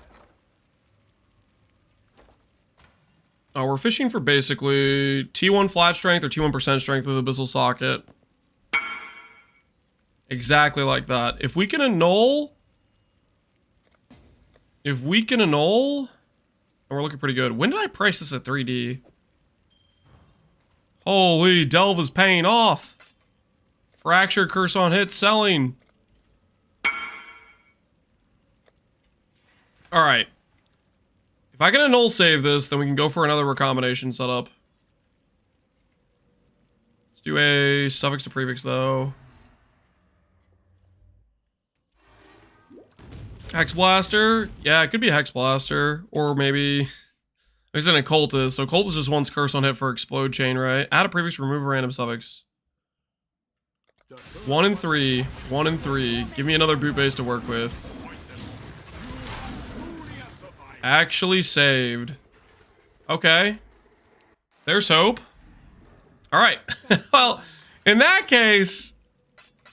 We're fishing for basically T1 flat strength or T1% strength with Abyssal Socket. Exactly like that. If we can annul... and we're looking pretty good. When did I price this at 3D? Holy, Delve is paying off. Fracture, Curse on Hit, selling. Alright. If I can annul save this, then we can go for another recombination setup. Let's do a suffix to prefix, though. Hex Blaster? Yeah, it could be a Hex Blaster. Or maybe... It's an Occultist. So Occultist just wants Curse on Hit for Explode Chain, right? Add a prefix, remove a random suffix. 1 and 3. 1 and 3. Give me another boot base to work with. Actually saved. Okay. There's hope. Alright. Well, in that case,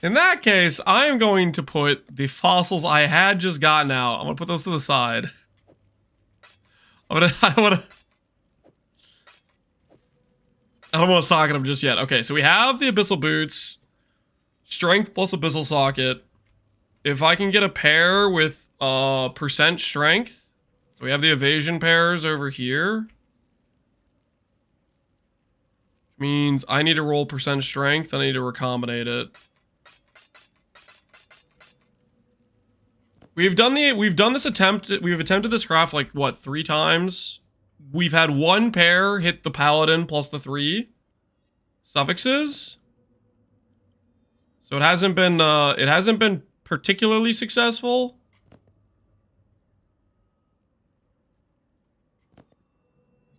I am going to put the fossils I had just gotten out. I'm gonna put those to the side. I don't want to socket them just yet. Okay, so we have the Abyssal Boots. Strength plus Abyssal Socket. If I can get a pair with percent strength. So we have the evasion pairs over here. Which means I need to roll percent strength and I need to recombinate it. We've attempted this craft like what, 3 times? We've had 1 pair hit the paladin plus the 3 suffixes. So it hasn't been particularly successful.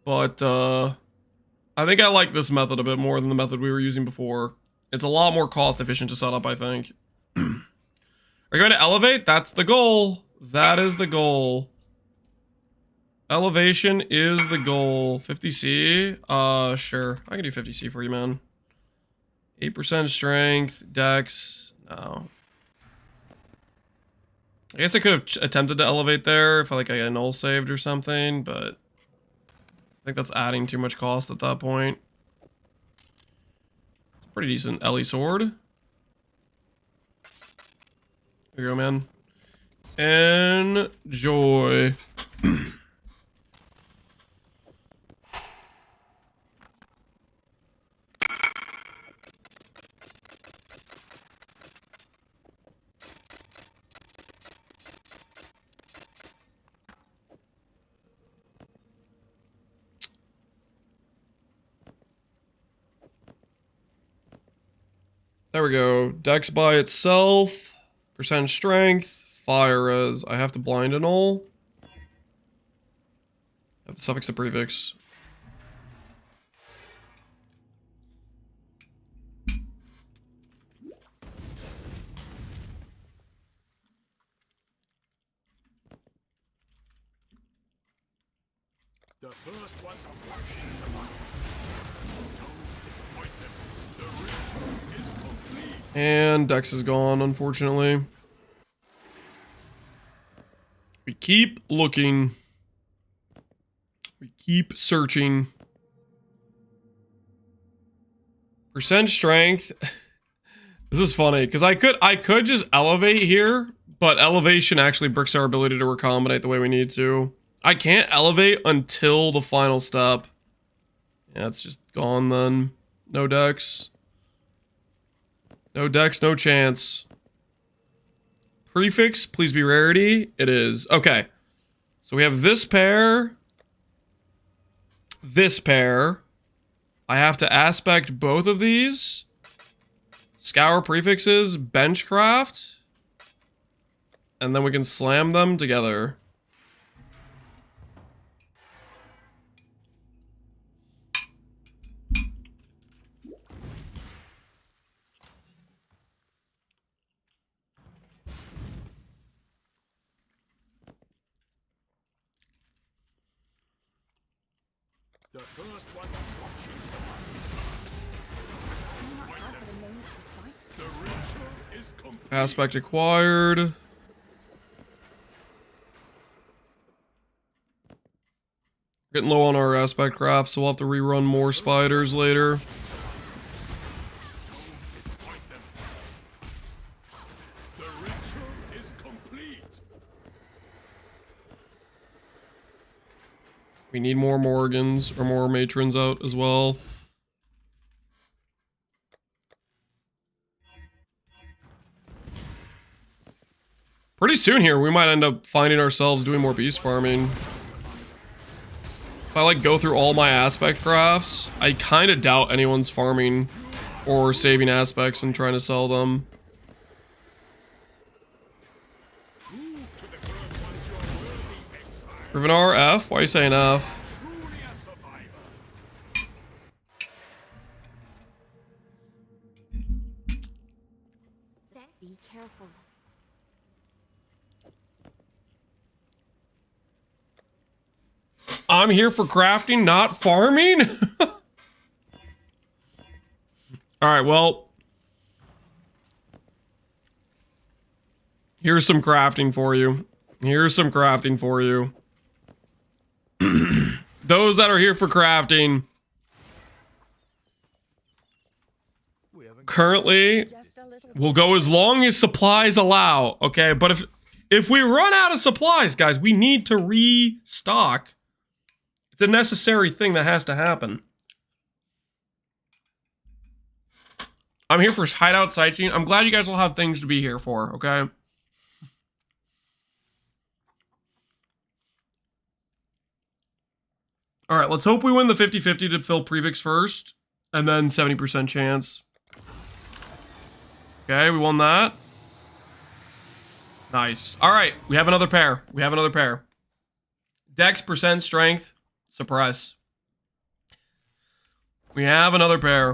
But I think I like this method a bit more than the method we were using before. It's a lot more cost efficient to set up, I think. Are you going to elevate? That's the goal. That is the goal. Elevation is the goal. 50C? Sure. I can do 50C for you, man. 8% strength, dex. No. I guess I could have attempted to elevate there if I null saved or something, but I think that's adding too much cost at that point. Pretty decent Ellie sword. There you go, man. Enjoy. There we go. Dex by itself. Percent strength. Fire res. I have to blind and all. I have to suffix the prefix. The first one's a watching the money. Don't disappoint them. The ritual is complete. And Dex is gone, unfortunately. We keep looking. We keep searching. Percent strength. This is funny because I could just elevate here, but elevation actually bricks our ability to recombinate the way we need to. I can't elevate until the final step. Yeah, it's just gone then. No Dex. No Dex, no chance. Prefix, please be rarity. It is. Okay. So we have this pair. This pair. I have to aspect both of these. Scour prefixes, benchcraft. And then we can slam them together. The first one's a watching the money. The ritual is complete. Aspect acquired. Getting low on our aspect craft, so we'll have to rerun more spiders later. Disappoint them. The ritual is complete. We need more Morgans or more matrons out as well. Pretty soon here, we might end up finding ourselves doing more beast farming. If I like go through all my aspect crafts, I kind of doubt anyone's farming or saving aspects and trying to sell them. Rivenar F? Why are you saying F? Truly a survivor. Be careful. I'm here for crafting, not farming? Alright, well. Here's some crafting for you. Here's some crafting for you. Those that are here for crafting. Currently, Just a little. we'll go as long as supplies allow, okay? But if we run out of supplies, guys, we need to restock. It's a necessary thing that has to happen. I'm here for hideout sightseeing. I'm glad you guys will have things to be here for, okay? All right, let's hope we win the 50-50 to fill prefix first, and then 70% chance. Okay, we won that. Nice. All right, we have another pair. We have another pair. Dex, percent strength, suppress. We have another pair.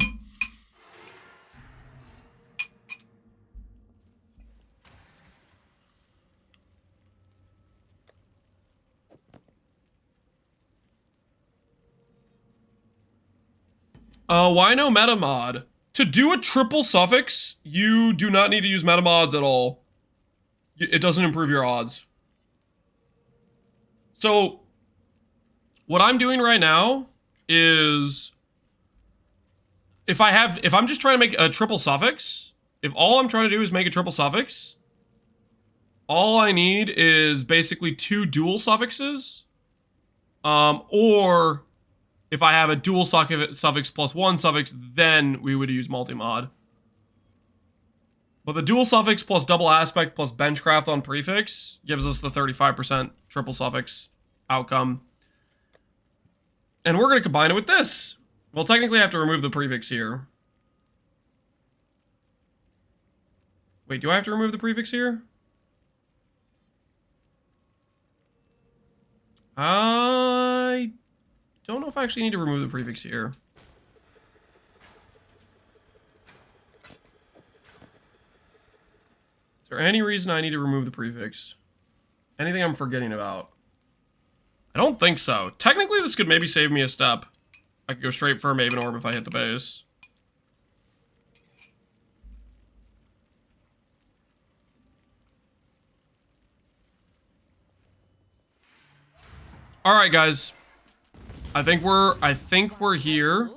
Why no meta mod? To do a triple suffix, you do not need to use meta mods at all. It doesn't improve your odds. So, what I'm doing right now is if I'm just trying to make a triple suffix, if all I'm trying to do is make a triple suffix, all I need is basically 2 dual suffixes. Or if I have a dual suffix plus 1 suffix, then we would use multi-mod. But the dual suffix plus double aspect plus benchcraft on prefix gives us the 35% triple suffix outcome. And we're going to combine it with this. Well, technically I have to remove the prefix here. Wait, do I have to remove the prefix here? I don't know if I actually need to remove the prefix here. Is there any reason I need to remove the prefix? Anything I'm forgetting about? I don't think so. Technically, this could maybe save me a step. I could go straight for a Maven Orb if I hit the base. All right, guys. I think we're here.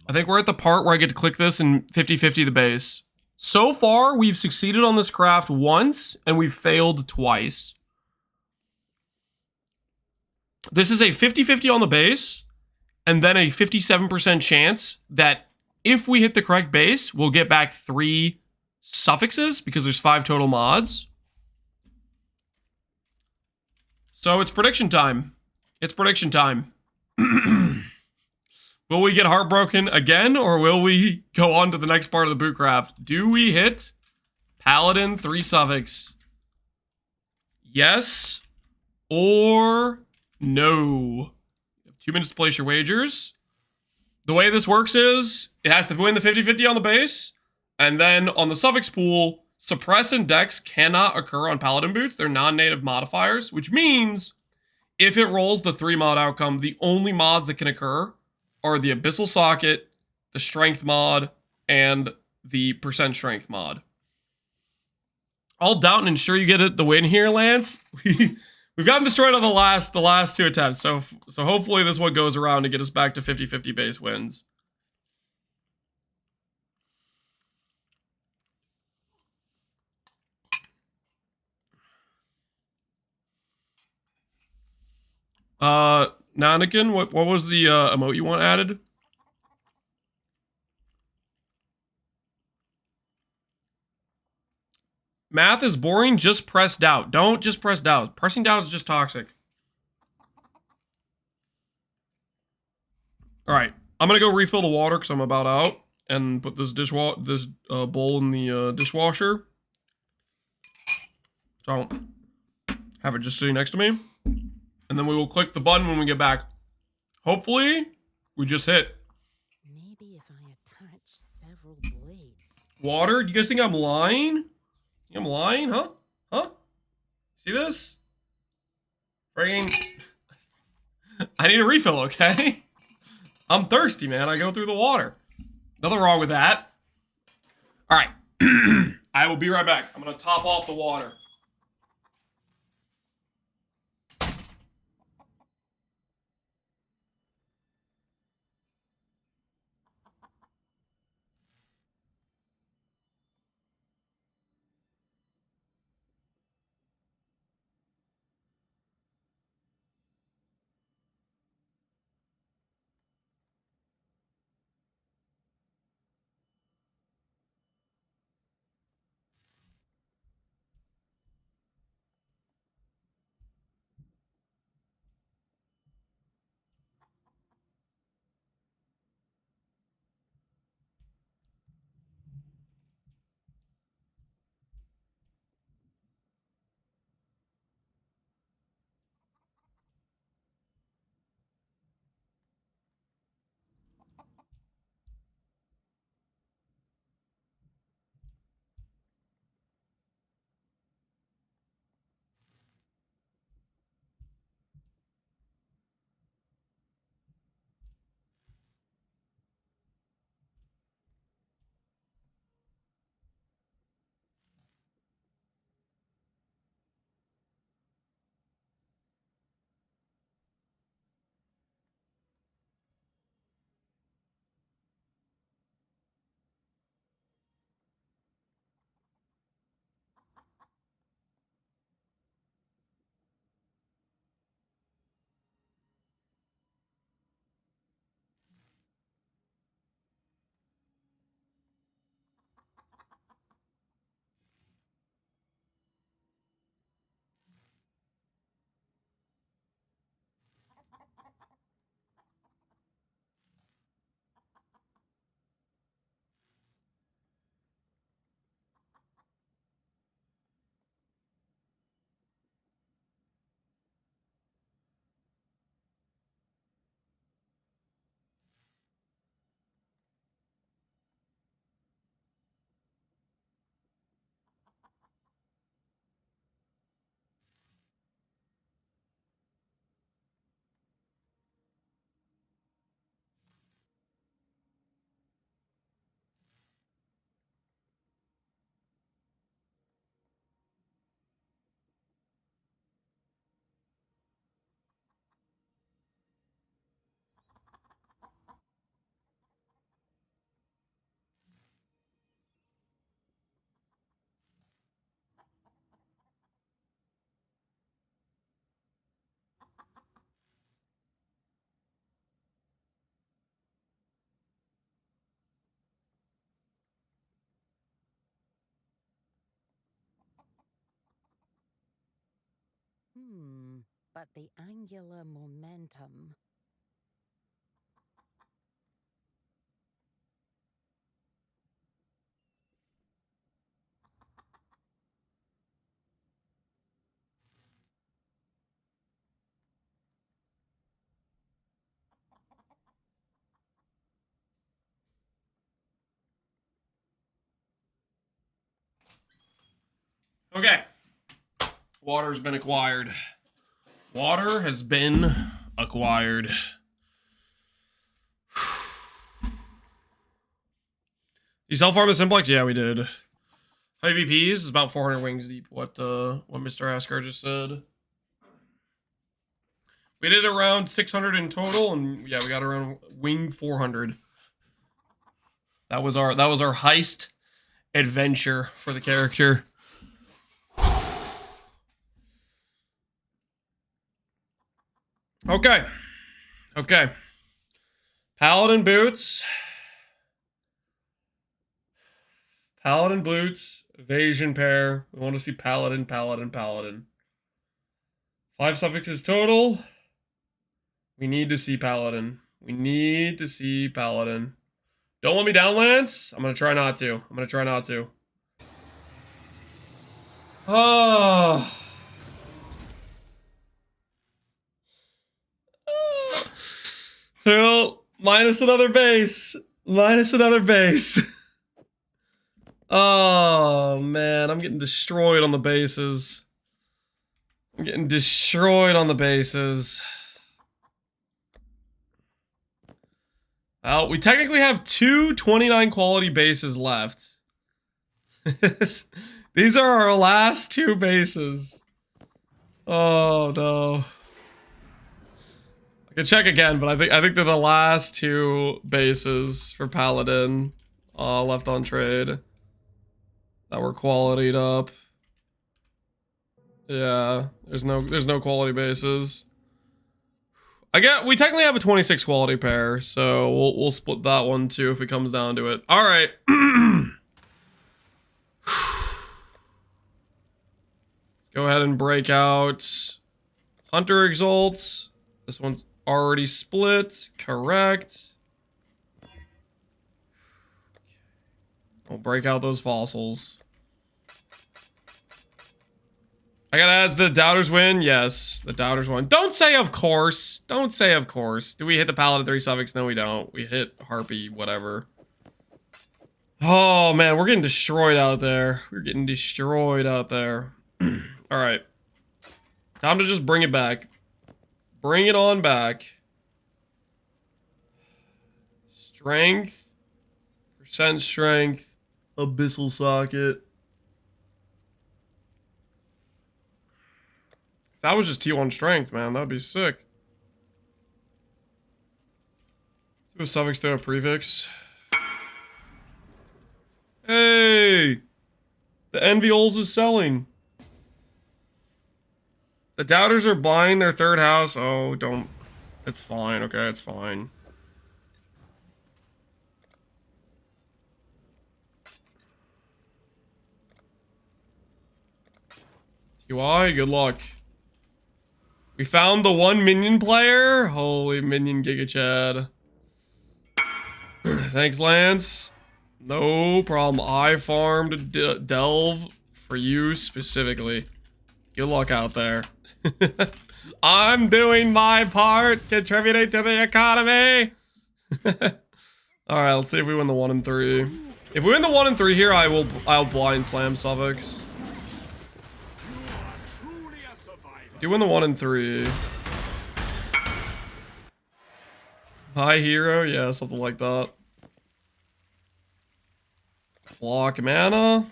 I think we're at the part where I get to click this and 50-50 the base. So far, we've succeeded on this craft once, and we've failed twice. This is a 50-50 on the base, and then a 57% chance that if we hit the correct base, we'll get back 3 suffixes, because there's 5 total mods. So it's prediction time. It's prediction time. Will we get heartbroken again, or will we go on to the next part of the bootcraft? Do we hit Paladin 3 suffix? Yes or no? You have 2 minutes to place your wagers. The way this works is it has to win the 50-50 on the base, and then on the suffix pool, suppress and dex cannot occur on Paladin boots. They're non-native modifiers, which means if it rolls the 3 mod outcome, the only mods that can occur are the Abyssal Socket, the Strength mod, and the percent Strength mod. I'll doubt and ensure you get the win here, Lance. We've gotten destroyed on the last 2 attempts, so hopefully this one goes around to get us back to 50-50 base wins. Nanikin, what was the emote you want added? Math is boring, just press doubt. Don't just press doubt. Pressing doubt is just toxic. Alright, I'm gonna go refill the water because I'm about out. And put this bowl in the dishwasher. So, have it just sitting next to me. And then we will click the button when we get back. Hopefully, we just hit. Maybe if I attach several blades. Water? Do you guys think I'm lying? I'm lying, huh? Huh? See this? Friggin'. I need a refill, okay? I'm thirsty, man. I go through the water. Nothing wrong with that. All right. I will be right back. I'm going to top off the water. but the angular momentum. Okay. Water's been acquired. Water has been acquired. You self-farm the simplex? Yeah, we did. High VPs is about 400 wings deep. What Mr. Askar just said. We did around 600 in total, and yeah, we got around wing 400. That was our heist adventure for the character. Okay. Okay. Paladin boots. Paladin boots. Evasion pair. We want to see Paladin, Paladin, Paladin. 5 suffixes total. We need to see Paladin. We need to see Paladin. Don't let me down, Lance. I'm going to try not to. I'm going to try not to. Oh. Well, minus another base. Minus another base. Oh, man. I'm getting destroyed on the bases. I'm getting destroyed on the bases. Well, we technically have 2 29 quality bases left. These are our last 2 bases. Oh, no. I can check again, but I think they're the last 2 bases for Paladin left on trade that were qualityed up. Yeah, there's no quality bases. We technically have a 26 quality pair, so we'll split that one too if it comes down to it. All right. Let's go ahead and break out Hunter Exalt. This one's already split. Correct. We'll break out those fossils. I gotta ask, the doubters win? Yes, the doubters won. Don't say of course. Don't say of course. Do we hit the Paladin 3 suffix? No, we don't. We hit Harpy, whatever. Oh, man, we're getting destroyed out there. We're getting destroyed out there. Alright. Time to just bring it back. Bring it on back. Strength. Percent strength. Abyssal socket. That was just T1 strength, man. That'd be sick. Do a suffix to a prefix. Hey! The Envioles is selling. The doubters are buying their 3rd house. Oh, don't. It's fine, okay? It's fine. UI, good luck. We found the 1 minion player. Holy minion Giga Chad. Thanks, Lance. No problem. I farmed Delve for you specifically. Good luck out there. I'm doing my part, contributing to the economy. Alright, let's see if we win the 1 and 3. If we win the 1 and 3 here, I'll blind slam suffix. You win the 1 and 3. Hi, hero. Yeah, something like that. Block mana.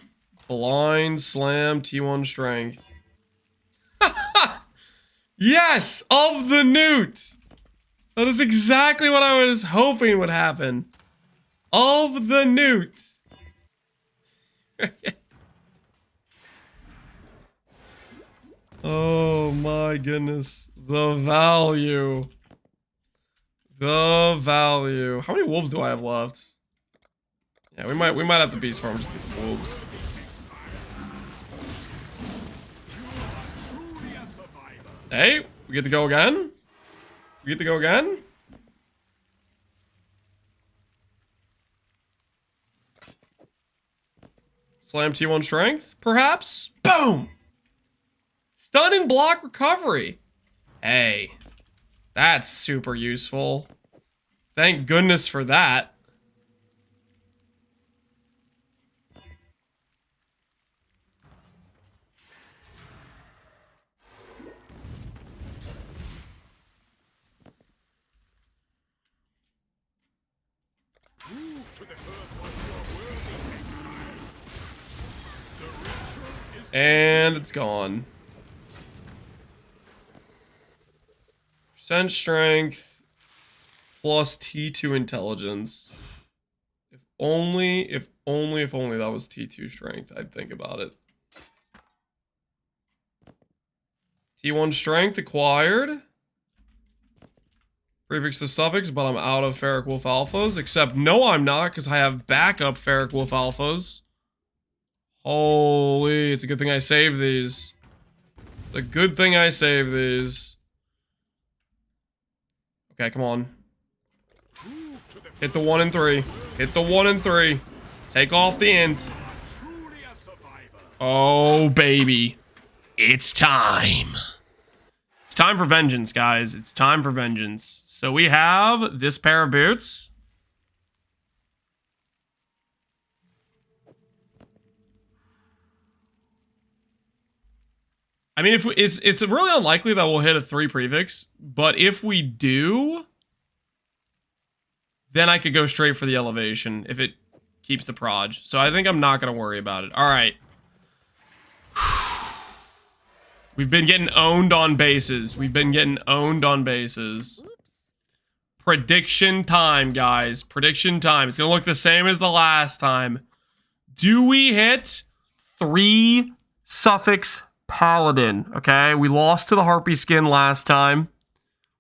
Blind slam T1 strength. Yes! Of the newt! That is exactly what I was hoping would happen. Of the newt. Oh my goodness. The value. The value. How many wolves do I have left? Yeah, we might have to beast farm just to get some wolves. Hey, We get to go again? We get to go again? Slam T1 strength, perhaps? Boom! Stun and block recovery. Hey, that's super useful. Thank goodness for that. And it's gone. Percent strength plus T2 intelligence. If only that was T2 strength, I'd think about it. T1 strength acquired. Prefix to suffix, but I'm out of Ferric Wolf Alphas. Except, no, I'm not, because I have backup Ferric Wolf Alphas. Holy, it's a good thing I saved these. It's a good thing I saved these. Okay, come on. Hit the 1 and 3. Hit the 1 and 3. Take off the int. Oh, baby. It's time. It's time for vengeance, guys. It's time for vengeance. So we have this pair of boots. I mean, if it's really unlikely that we'll hit a 3 prefix, but if we do, then I could go straight for the elevation if it keeps the proj. So I think I'm not going to worry about it. All right. We've been getting owned on bases. We've been getting owned on bases. Prediction time, guys. Prediction time. It's going to look the same as the last time. Do we hit 3 suffix Paladin? Okay, we lost to the Harpy skin last time.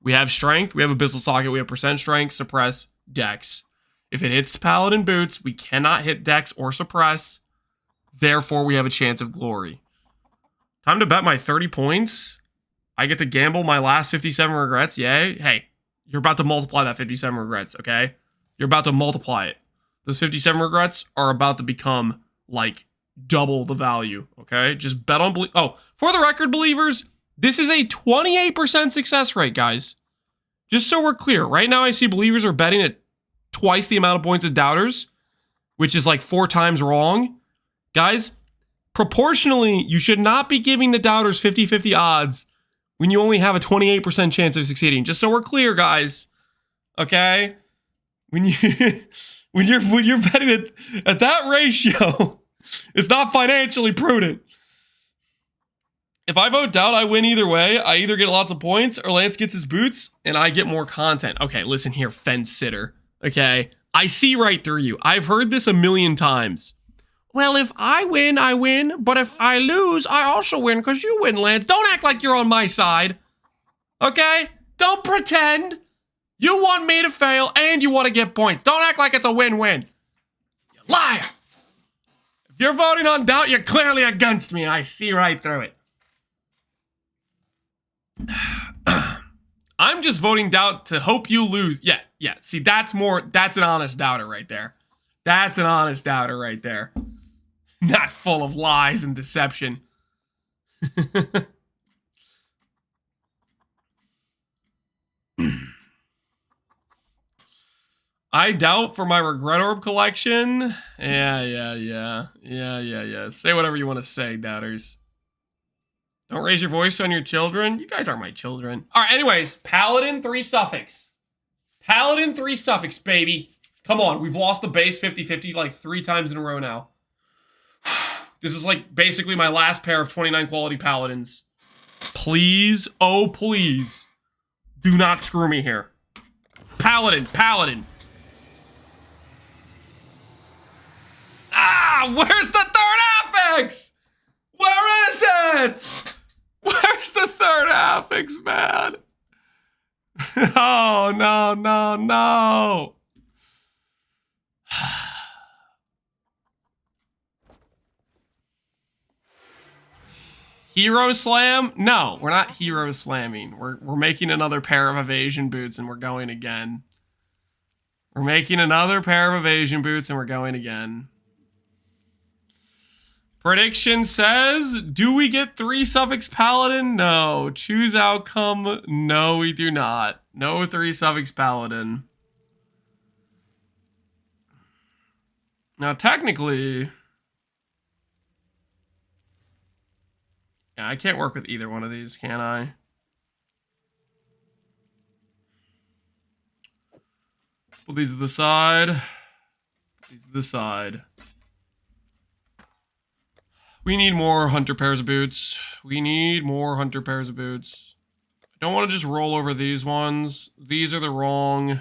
We have strength, we have Abyssal Socket, we have percent strength, suppress, dex. If it hits Paladin boots, we cannot hit dex or suppress. Therefore, we have a chance of glory. Time to bet my 30 points. I get to gamble my last 57 regrets. Yay. Hey, you're about to multiply that 57 regrets, okay? You're about to multiply it. Those 57 regrets are about to become, like, double the value, okay? Just bet on... Oh, for the record, believers, this is a 28% success rate, guys. Just so we're clear, right now I see believers are betting at twice the amount of points as doubters, which is like 4 times wrong. Guys, proportionally, you should not be giving the doubters 50-50 odds when you only have a 28% chance of succeeding. Just so we're clear, guys, okay? When you're betting at that ratio, it's not financially prudent. If I vote doubt, I win either way. I either get lots of points or Lance gets his boots and I get more content. Okay, listen here, fence sitter. Okay, I see right through you. I've heard this a million times. Well, if I win, I win. But if I lose, I also win because you win, Lance. Don't act like you're on my side. Okay? Don't pretend. You want me to fail and you want to get points. Don't act like it's a win-win. You liar. If you're voting on doubt, you're clearly against me. I see right through it. I'm just voting doubt to hope you lose. Yeah. See, that's an honest doubter right there. That's an honest doubter right there. Not full of lies and deception. I doubt for my regret orb collection. Yeah. Say whatever you want to say, doubters. Don't raise your voice on your children. You guys aren't my children. All right, anyways, Paladin 3 suffix. Paladin 3 suffix, baby. Come on, we've lost the base 50-50 like 3 times in a row now. This is like basically my last pair of 29 quality Paladins. Please, oh please, do not screw me here. Paladin. Ah, where's the third affix? Where is it? Where's the third affix, man? Oh, no. Hero slam? No, we're not hero slamming. We're making another pair of evasion boots and we're going again. We're making another pair of evasion boots and we're going again. Prediction says, do we get 3 suffix paladin? No. Choose outcome? No, we do not. No 3 suffix paladin. Now, technically, yeah, I can't work with either one of these, can I? Put these to the side. Put these to the side. We need more hunter pairs of boots. We need more hunter pairs of boots. I don't want to just roll over these ones. These are the wrong...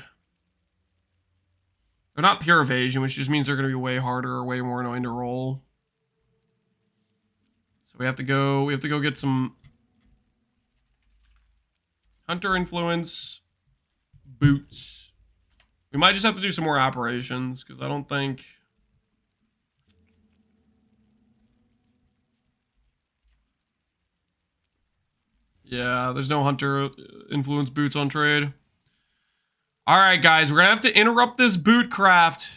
They're not pure evasion, which just means they're going to be way harder or way more annoying to roll. So we have to go get some hunter influence boots. We might just have to do some more operations because I don't think... Yeah, there's no hunter influence boots on trade. All right, guys, we're gonna have to interrupt this boot craft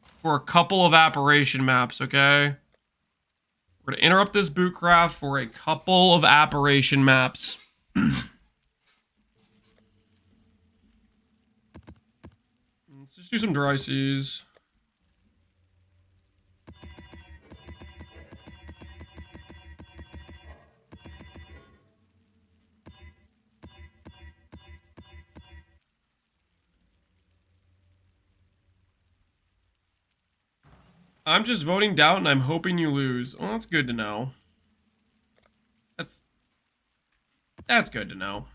for a couple of apparition maps, okay? We're gonna interrupt this boot craft for a couple of apparition maps. Let's just do some dry seas. I'm just voting doubt and I'm hoping you lose. Oh, that's good to know. That's good to know.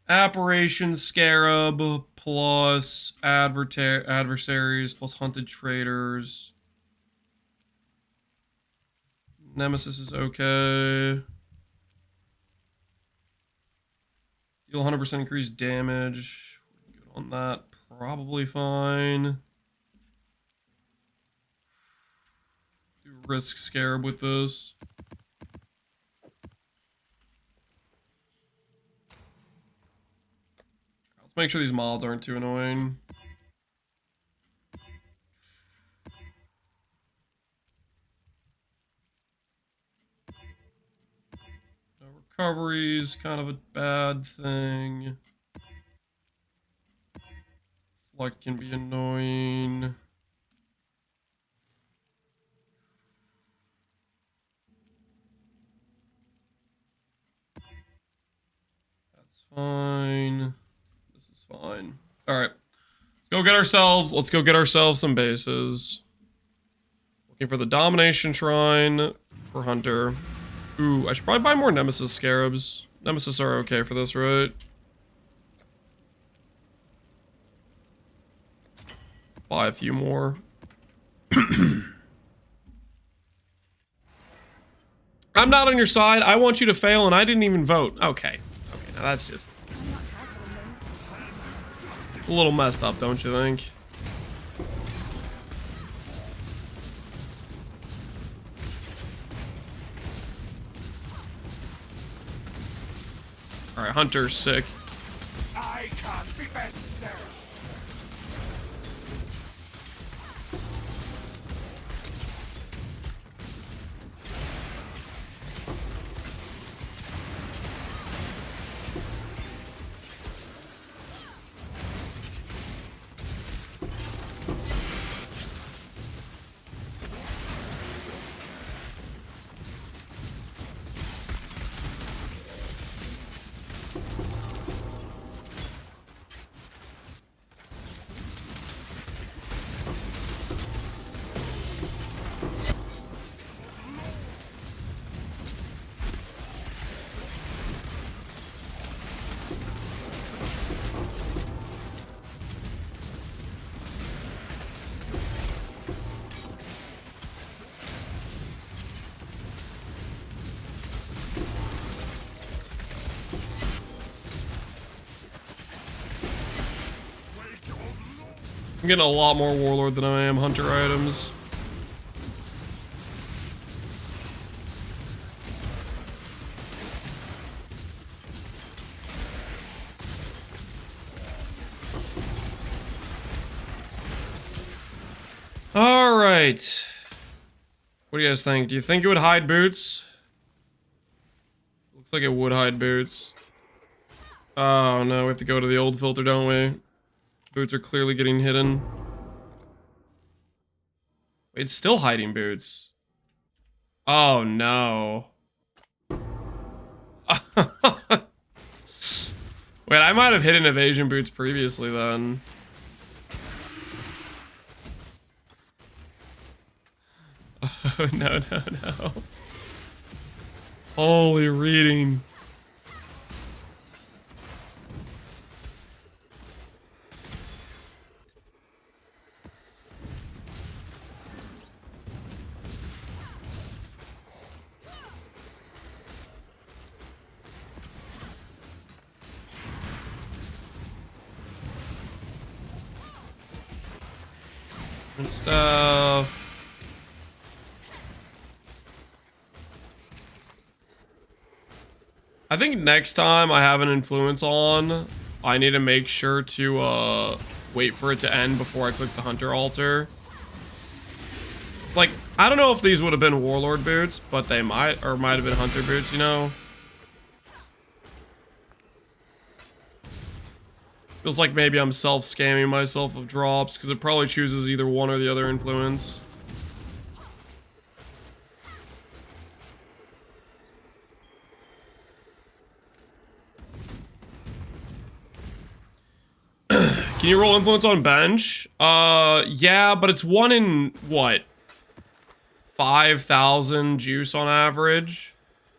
Apparition Scarab plus adversaries plus hunted traders. Nemesis is okay. Deal 100% increased damage. Good on that. Probably fine. Do risk Scarab with this. Let's make sure these mods aren't too annoying. No recoveries, kind of a bad thing. Flight can be annoying. That's fine. This is fine. All right, let's go get ourselves some bases. Looking for the Domination Shrine for Hunter. Ooh, I should probably buy more Nemesis Scarabs. Nemesis are okay for this, right? Buy a few more. I'm not on your side. I want you to fail, and I didn't even vote. Okay. Okay, now that's just a little messed up, don't you think? All right, Hunter's sick. I can't be best there. I'm getting a lot more Warlord than I am Hunter items. All right. What do you guys think? Do you think it would hide boots? Looks like it would hide boots. Oh no, we have to go to the old filter, don't we? Boots are clearly getting hidden. It's still hiding boots. Oh no. Wait, I might have hidden evasion boots previously then. Oh, no. Holy reading. And stuff. I think next time I have an influence on, I need to make sure to wait for it to end before I click the hunter altar. Like, I don't know if these would have been warlord boots, but they might have been hunter boots, you know? Feels like maybe I'm self-scamming myself of drops, because it probably chooses either one or the other influence. Can you roll influence on bench? Yeah, but it's 1 in, what? 5,000 juice on average.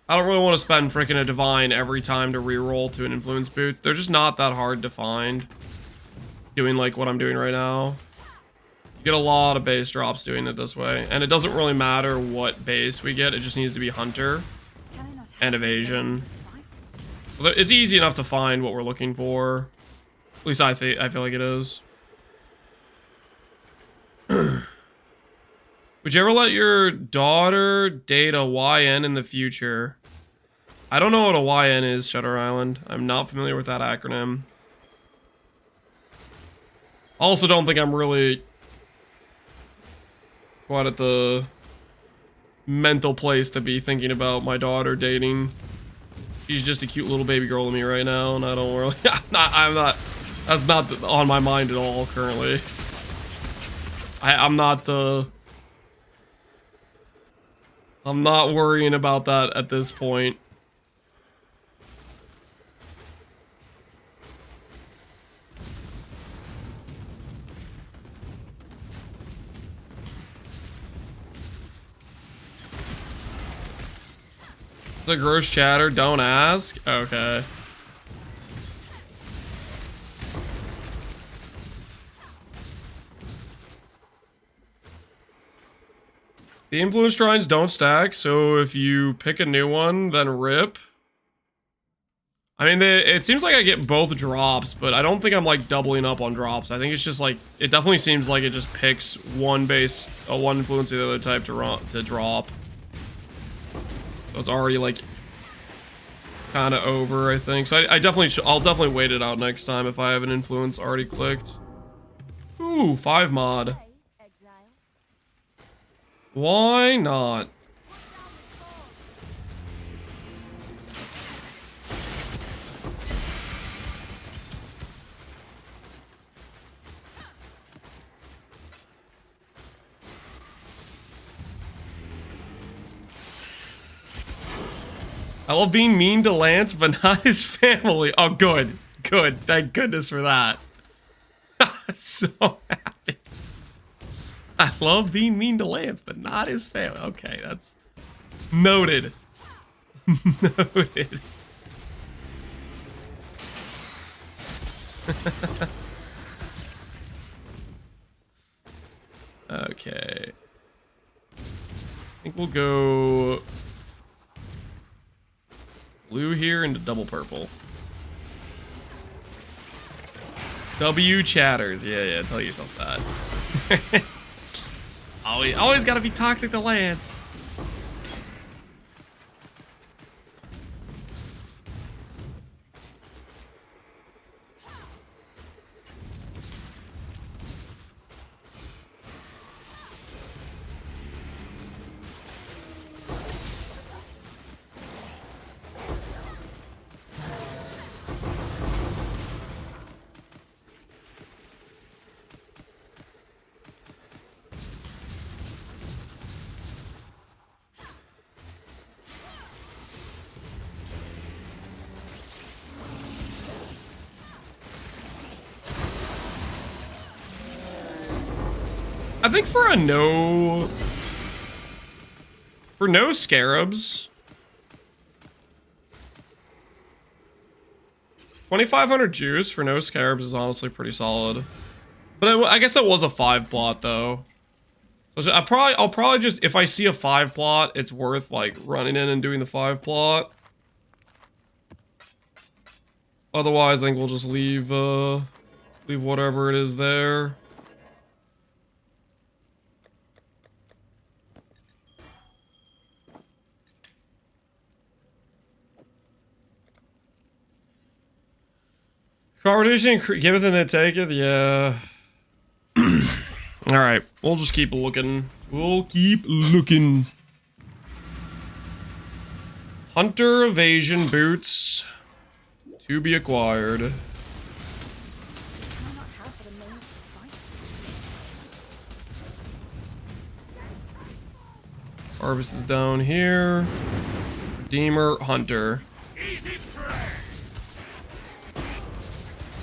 I don't really want to spend freaking a divine every time to reroll to an influence boots. They're just not that hard to find. Doing like what I'm doing right now. You get a lot of base drops doing it this way. And it doesn't really matter what base we get. It just needs to be hunter and evasion. It's easy enough to find what we're looking for. At least I feel like it is. Would you ever let your daughter date a YN in the future? I don't know what a YN is, Shutter Island. I'm not familiar with that acronym. Also don't think I'm really quite at the mental place to be thinking about my daughter dating. She's just a cute little baby girl to me right now, and I don't really... I'm not... That's not on my mind at all currently. I'm not worrying about that at this point. The gross chatter, don't ask. Okay. The influence shrines don't stack, so if you pick a new one, then rip. I mean, it seems like I get both drops, but I don't think I'm like doubling up on drops. I think it's just like, it definitely seems like it just picks one base, one influence of the other type to drop. So it's already like kind of over, I think. So I'll definitely wait it out next time if I have an influence already clicked. Ooh, 5 mod. Exile. Why not? I love being mean to Lance, but not his family. Oh, good. Good. Thank goodness for that. So happy. I love being mean to Lance, but not his family. Okay, that's noted. Noted. Okay. I think we'll go blue here into double purple. W chatters. Yeah, tell yourself that. always gotta be toxic to Lance. I think for no scarabs, 2,500 juice for no scarabs is honestly pretty solid. But I guess that was a 5 plot though. So I'll probably just, if I see a 5 plot, it's worth like running in and doing the 5 plot. Otherwise, I think we'll just leave whatever it is there. Competition, giveth and taketh, yeah. Alright, we'll just keep looking. We'll keep looking. Hunter evasion boots to be acquired. Why not have for the moment respite? Harvest is down here. Redeemer, Hunter. Easy prey.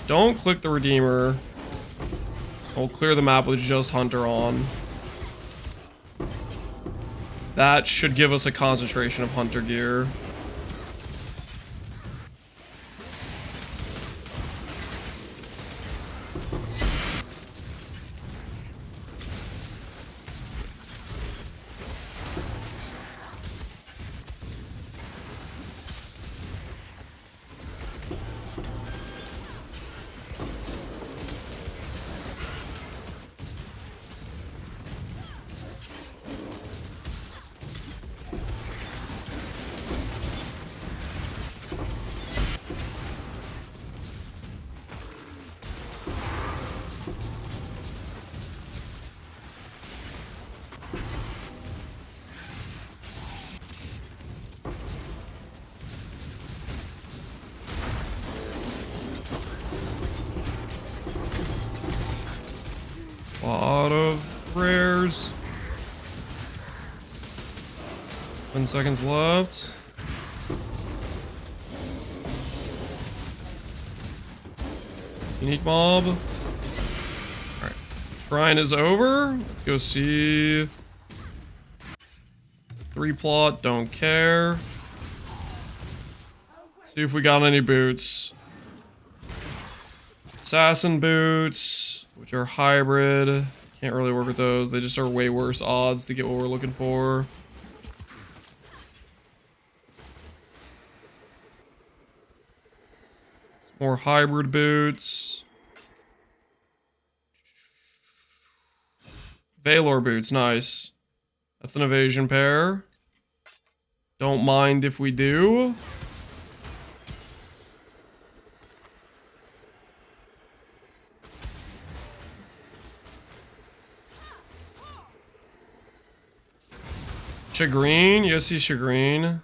Don't click the Redeemer. We'll clear the map with just Hunter on. That should give us a concentration of Hunter gear. Lot of rares. 10 seconds left. Unique mob. Alright. Shrine is over. Let's go see. 3 plot, don't care. See if we got any boots. Assassin boots, which are hybrid. Can't really work with those. They just are way worse odds to get what we're looking for. Some more hybrid boots. Valor boots, nice. That's an evasion pair. Don't mind if we do. Chagrin, you see Chagrin.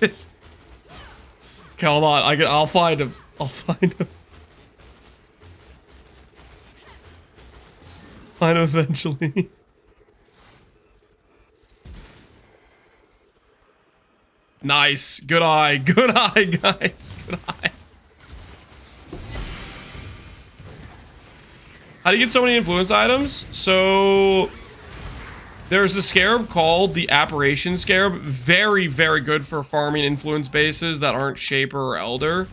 Okay, hold on. I'll find him. I'll find him. Find him eventually. Nice. Good eye. Good eye, guys. Good eye. How do you get so many influence items? So there's a scarab called the Apparition Scarab. Very, very good for farming influence bases that aren't Shaper or Elder.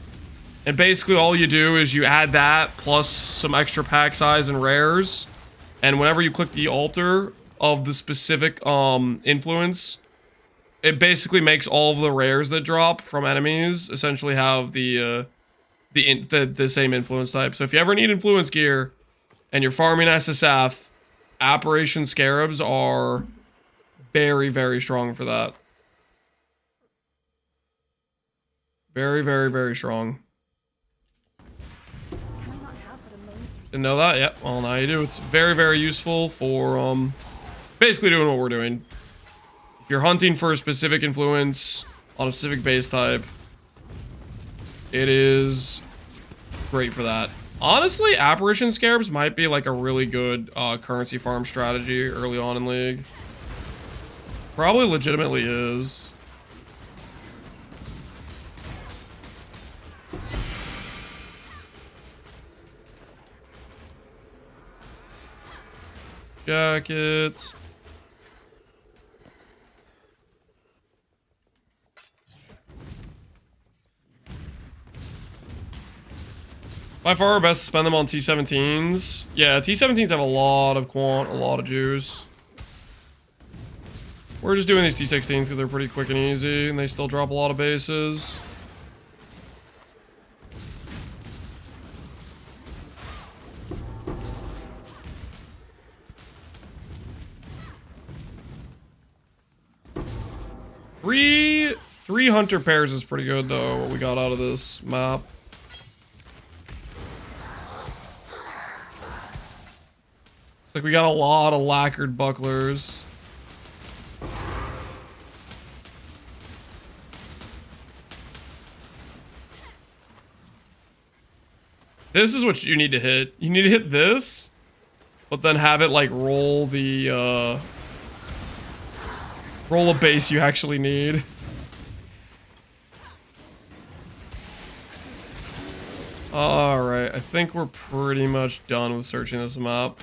And basically all you do is you add that plus some extra pack size and rares. And whenever you click the altar of the specific influence, it basically makes all of the rares that drop from enemies essentially have the same influence type. So if you ever need influence gear and you're farming SSF, Apparition Scarabs are very, very strong for that. Very, very, very strong. Can I not have but a moment's respite? Didn't know that? Yep. Well, now you do. It's very, very useful for basically doing what we're doing. If you're hunting for a specific influence on a specific base type, it is great for that. Honestly, Apparition Scarabs might be like a really good currency farm strategy early on in League. Probably legitimately is. jackets. By far our best to spend them on T-17s. Yeah, T-17s have a lot of quant, a lot of juice. We're just doing these T-16s because they're pretty quick and easy, and they still drop a lot of bases. Three hunter pairs is pretty good though, what we got out of this map. It's like we got a lot of lacquered bucklers. This is what you need to hit. You need to hit this, but then have it like roll the roll a base you actually need. Alright, I think we're pretty much done with searching this map.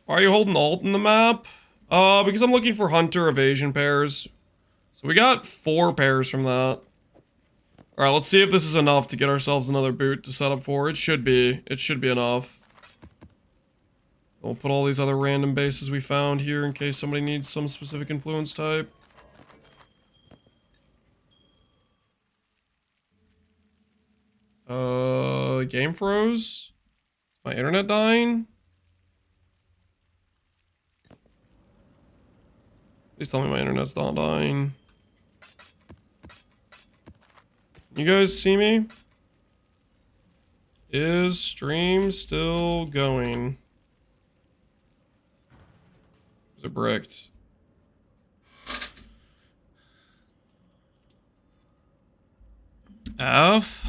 Why are you holding alt in the map? Because I'm looking for hunter evasion pairs. So we got 4 pairs from that. Alright, let's see if this is enough to get ourselves another boot to set up for. It should be. It should be enough. We'll put all these other random bases we found here in case somebody needs some specific influence type. Game froze? My internet dying? Please tell me my internet's not dying. You guys see me? Is stream still going? Is it bricked? F?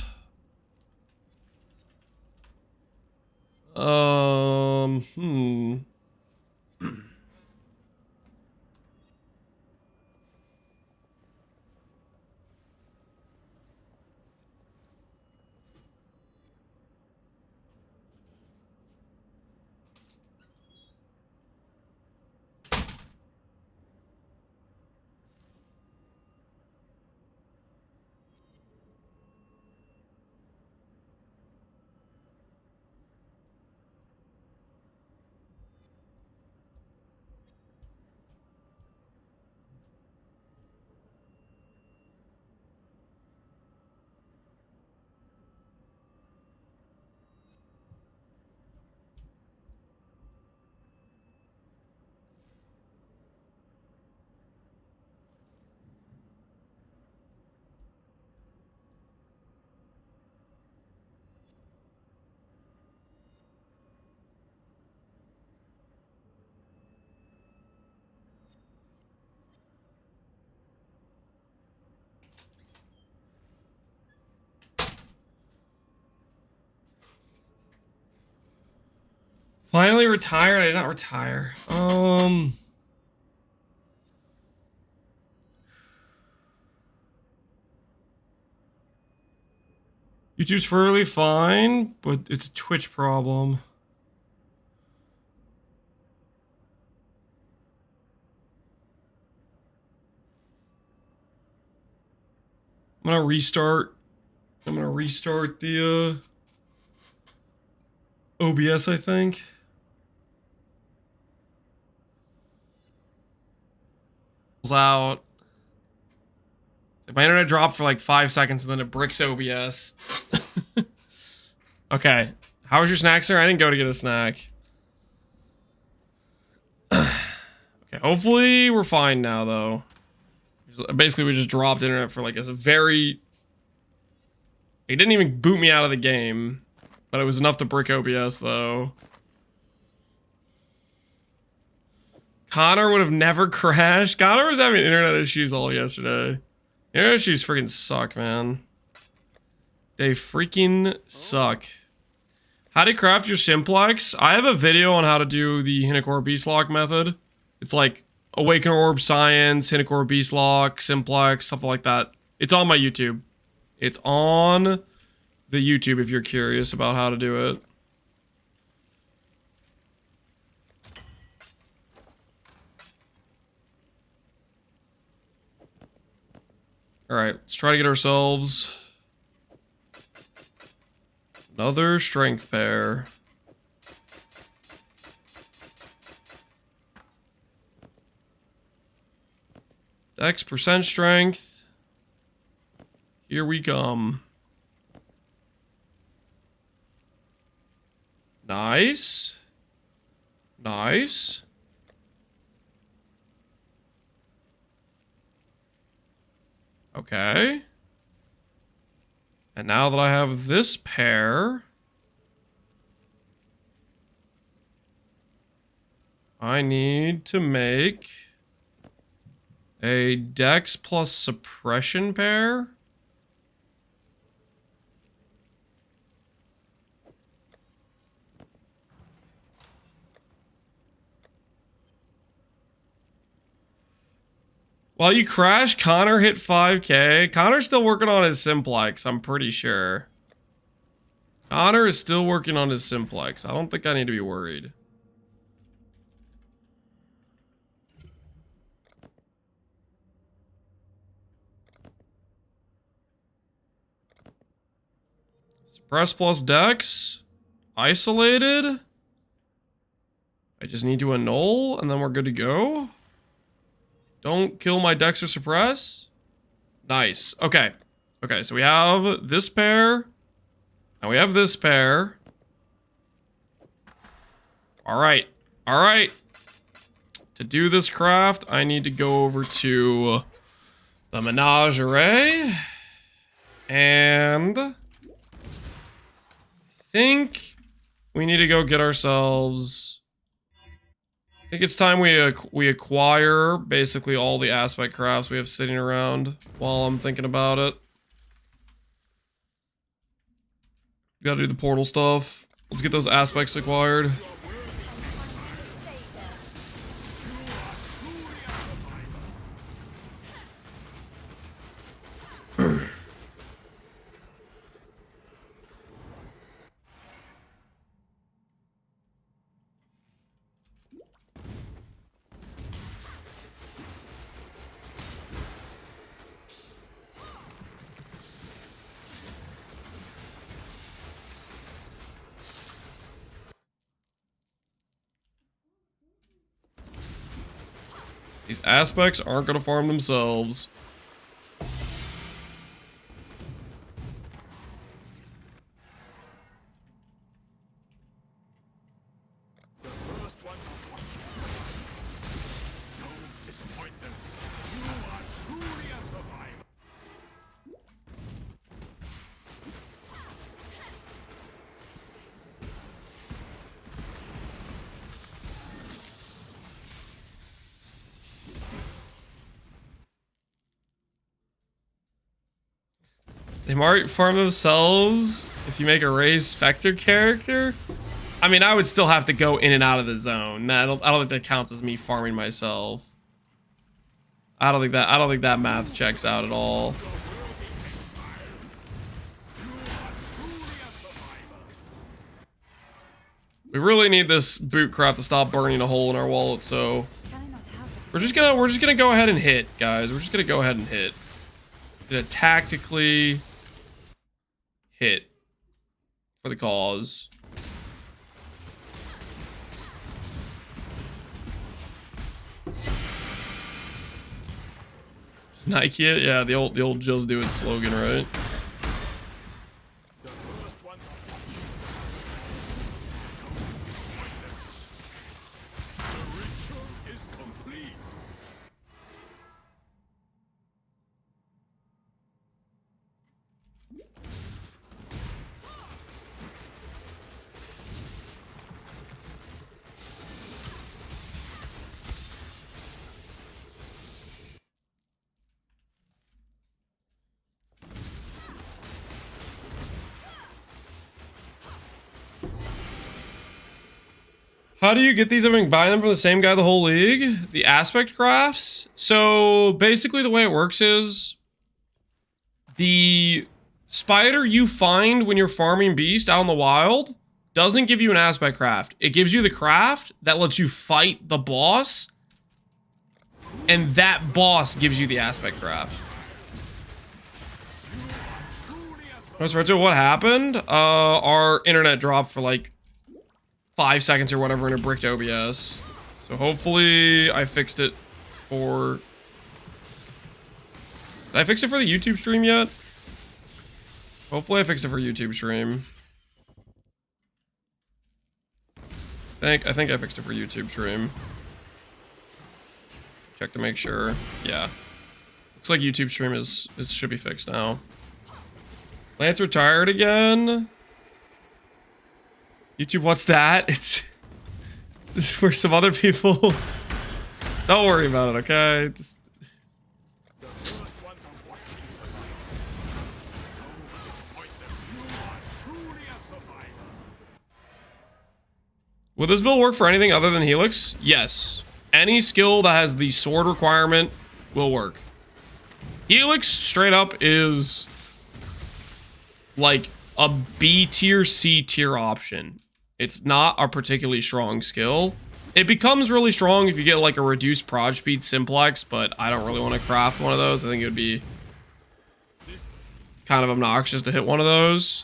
Finally retired? I did not retire. YouTube's fairly fine, but it's a Twitch problem. I'm gonna restart the OBS, I think. Out. My internet dropped for like 5 seconds and then it bricks OBS. Okay. How was your snack, sir? I didn't go to get a snack. Okay, hopefully we're fine now, though. Basically, we just dropped internet for like a very... It didn't even boot me out of the game. But it was enough to brick OBS, though. Connor would have never crashed. Connor was having internet issues all yesterday. Internet issues freaking suck, man. They freaking suck. How to craft your simplex? I have a video on how to do the Hinokor Beast Lock method. It's like Awaken Orb Science, Hinokor Beast Lock, simplex, something like that. It's on my YouTube. It's on the YouTube if you're curious about how to do it. Alright, let's try to get ourselves another strength pair. Dex percent strength. Here we come. Nice. Nice. Okay. And now that I have this pair, I need to make a Dex plus suppression pair. While you crash, Connor hit 5K. Connor's still working on his simplex, I'm pretty sure. Connor is still working on his simplex. I don't think I need to be worried. Suppress plus Dex. Isolated. I just need to annul, and then we're good to go. Don't kill my Dex or suppress. Nice. Okay. Okay, so we have this pair. And we have this pair. Alright. Alright. To do this craft, I need to go over to the menagerie. And I think we need to go get ourselves... I think it's time we acquire basically all the aspect crafts we have sitting around while I'm thinking about it. Gotta do the portal stuff. Let's get those aspects acquired. These aspects aren't gonna farm themselves. The first ones are don't disappoint them. You are truly a survivor. They might farm themselves if you make a raised Spectre character. I mean, I would still have to go in and out of the zone. I don't think that counts as me farming myself. I don't think that math checks out at all. We really need this boot craft to stop burning a hole in our wallet, so Can I not have it? we're just gonna go ahead and hit, guys. We're just gonna go ahead and hit. Gonna tactically hit for the cause. Nike it? Yeah, the old just do it slogan, right? The first ones are the ritual is complete. How do you get these? I've been buying them from the same guy the whole league. The aspect crafts. So basically the way it works is the spider you find when you're farming beast out in the wild doesn't give you an aspect craft. It gives you the craft that lets you fight the boss, and that boss gives you the aspect craft. What happened? Our internet dropped for like 5 seconds or whatever in a bricked OBS. So hopefully I fixed it for... Did I fix it for the YouTube stream yet? Hopefully I fixed it for YouTube stream. I think I fixed it for YouTube stream. Check to make sure. Yeah. Looks like YouTube stream should be fixed now. Lance retired again. YouTube, what's that? It's for some other people. Don't worry about it, okay? Just... The first ones are what we survive. Don't disappoint them. You are truly a survivor. Will this build work for anything other than Helix? Yes. Any skill that has the sword requirement will work. Helix, straight up, is like a B tier, C tier option. It's not a particularly strong skill. It becomes really strong if you get like a reduced proj speed simplex, but I don't really want to craft one of those. I think it would be kind of obnoxious to hit one of those.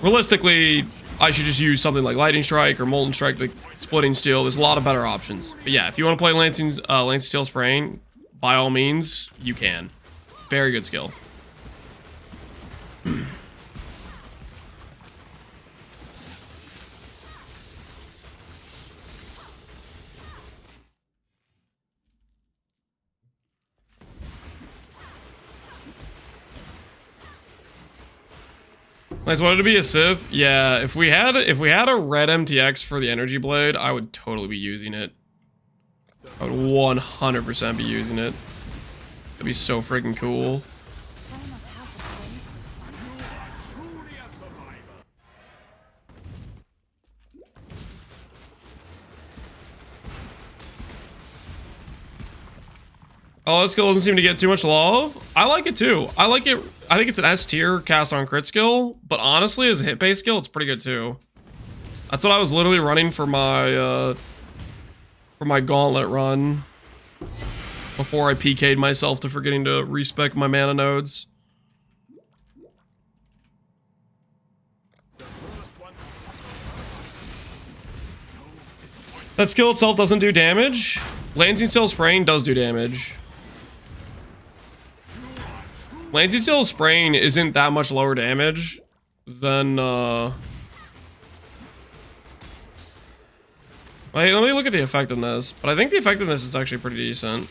Realistically, I should just use something like Lightning Strike or Molten Strike, like Splitting Steel. There's a lot of better options. But yeah, if you want to play Lancing Steel Spraying, by all means, you can. Very good skill. Nice, wanted to be a Sith. Yeah, if we had a red MTX for the energy blade, I would totally be using it. I would 100% be using it. That'd be so freaking cool. Truly a survivor. Oh, that skill doesn't seem to get too much love. I like it too. I like it. I think it's an S tier cast on crit skill, but honestly, as a hit base skill, it's pretty good too. That's what I was literally running for my gauntlet run before I PK'd myself to forgetting to respec my mana nodes. That skill itself doesn't do damage. Lancing Steel Spraying does do damage. Lancing Steel Spraying isn't that much lower damage than, Wait, let me look at the effectiveness. But I think the effectiveness is actually pretty decent.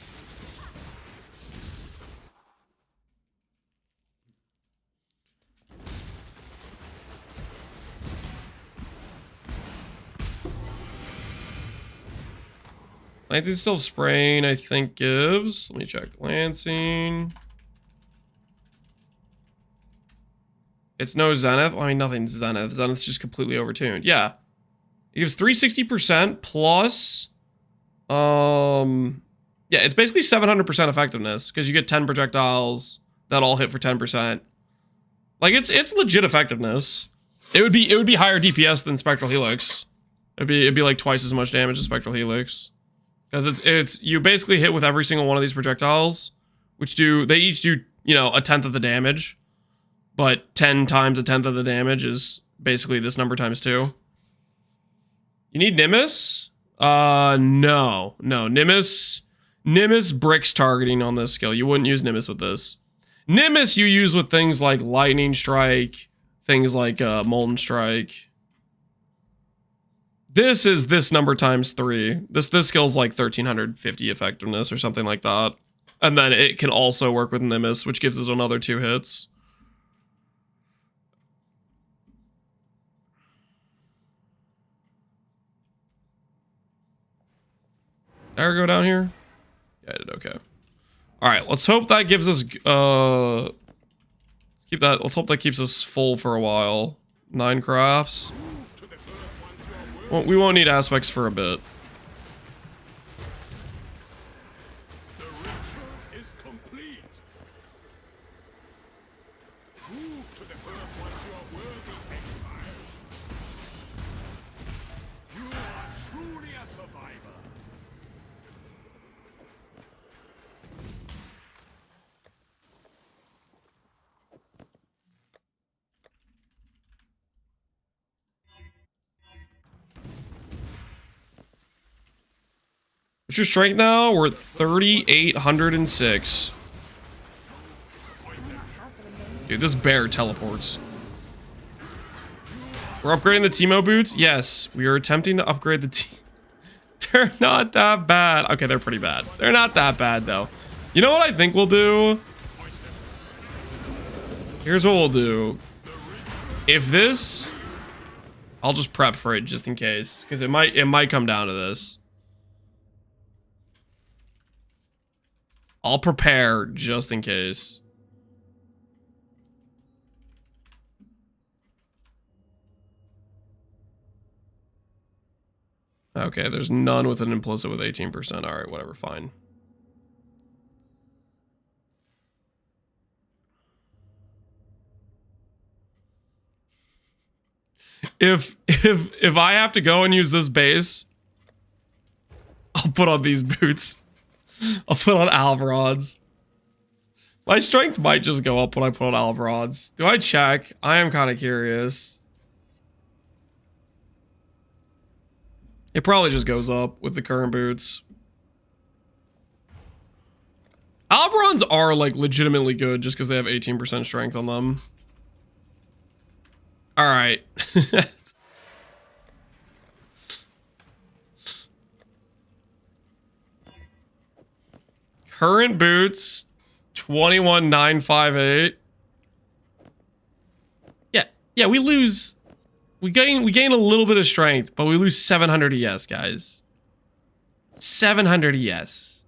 Lancing Steel Spraying, I think, gives... Let me check. Lancing... It's no Zenith. I mean, nothing's Zenith. Zenith's just completely overtuned. Yeah. It gives 360% plus... Yeah, it's basically 700% effectiveness, because you get 10 projectiles that all hit for 10%. Like, it's legit effectiveness. It would be higher DPS than Spectral Helix. It'd be like twice as much damage as Spectral Helix. Because it's you basically hit with every single one of these projectiles, which they each do, you know, a tenth of the damage. But 10 times a tenth of the damage is basically this number times 2. You need Nimbus? No. Nimbus bricks targeting on this skill. You wouldn't use Nimbus with this. Nimbus you use with things like Lightning Strike, things like Molten Strike. This is this number times 3. This skill's like 1350 effectiveness or something like that. And then it can also work with Nimbus, which gives it another 2 hits. Did I go down here? Yeah, I did. Okay. All right. Let's hope that gives us. Let's hope that keeps us full for a while. 9 crafts. Well, we won't need aspects for a bit. The ritual is complete. Prove to the first ones you are worthy, Exile. You are truly a survivor. What's your strength now? We're at 3,806. Dude, this bear teleports. We're upgrading the Teemo boots? Yes, we are attempting to upgrade the They're not that bad. Okay, they're pretty bad. They're not that bad, though. You know what I think we'll do? Here's what we'll do. If this... I'll just prep for it just in case. Because it might come down to this. I'll prepare just in case. Okay, there's none with an implicit with 18%. All right, whatever, fine. If I have to go and use this base, I'll put on these boots. I'll put on Alvarons. My strength might just go up when I put on Alvarons. Do I check? I am kind of curious. It probably just goes up with the current boots. Alvarons are like legitimately good just because they have 18% strength on them. All right. Current boots, 21,958. Yeah, we lose. We gain a little bit of strength, but we lose 700 ES, guys. 700 ES.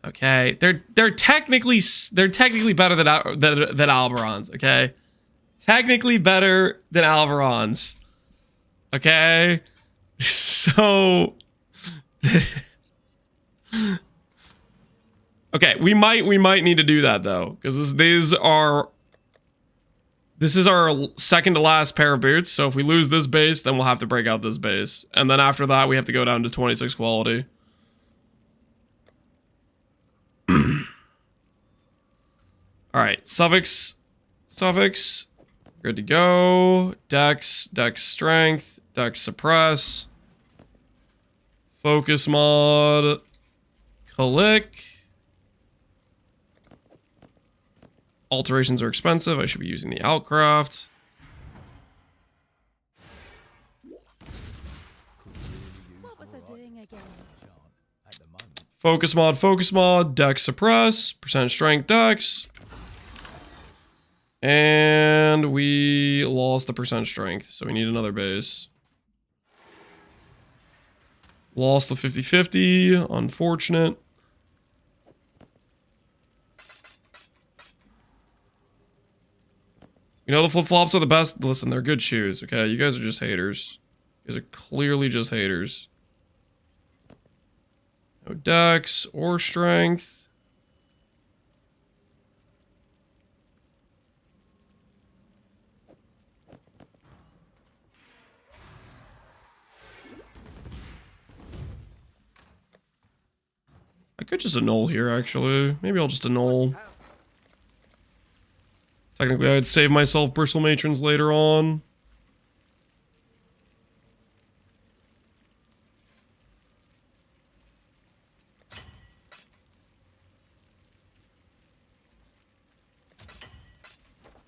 Okay, they're technically better than Alvarons. Okay, technically better than Alvarons. Okay, so. Okay, we might need to do that though, because this is our second to last pair of boots. So if we lose this base, then we'll have to break out this base, and then after that we have to go down to 26 quality. All right, suffix, good to go. Dex strength, dex suppress, focus mod. Click. Alterations are expensive. I should be using the Outcraft. What was I doing again? Focus mod, dex suppress, percent strength dex. And we lost the percent strength, so we need another base. Lost the 50-50, unfortunate. You know the flip-flops are the best? Listen, they're good shoes, okay? You guys are just haters. You guys are clearly just haters. No dex or strength. I could just annul here, actually. Maybe I'll just annul. Technically, I'd save myself Bristle Matrons later on.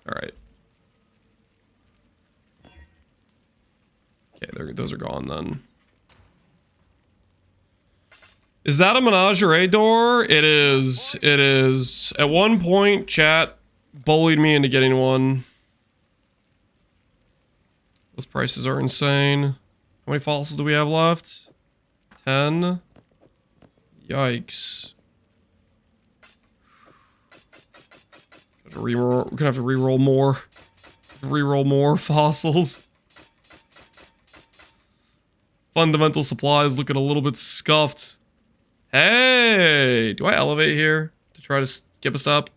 Alright. Okay, those are gone then. Is that a menagerie door? It is. It is. At one point, chat bullied me into getting one. Those prices are insane. How many fossils do we have left? 10. Yikes. We're gonna have to reroll more. Reroll more fossils. Fundamental supplies looking a little bit scuffed. Hey, do I elevate here to try to skip a step?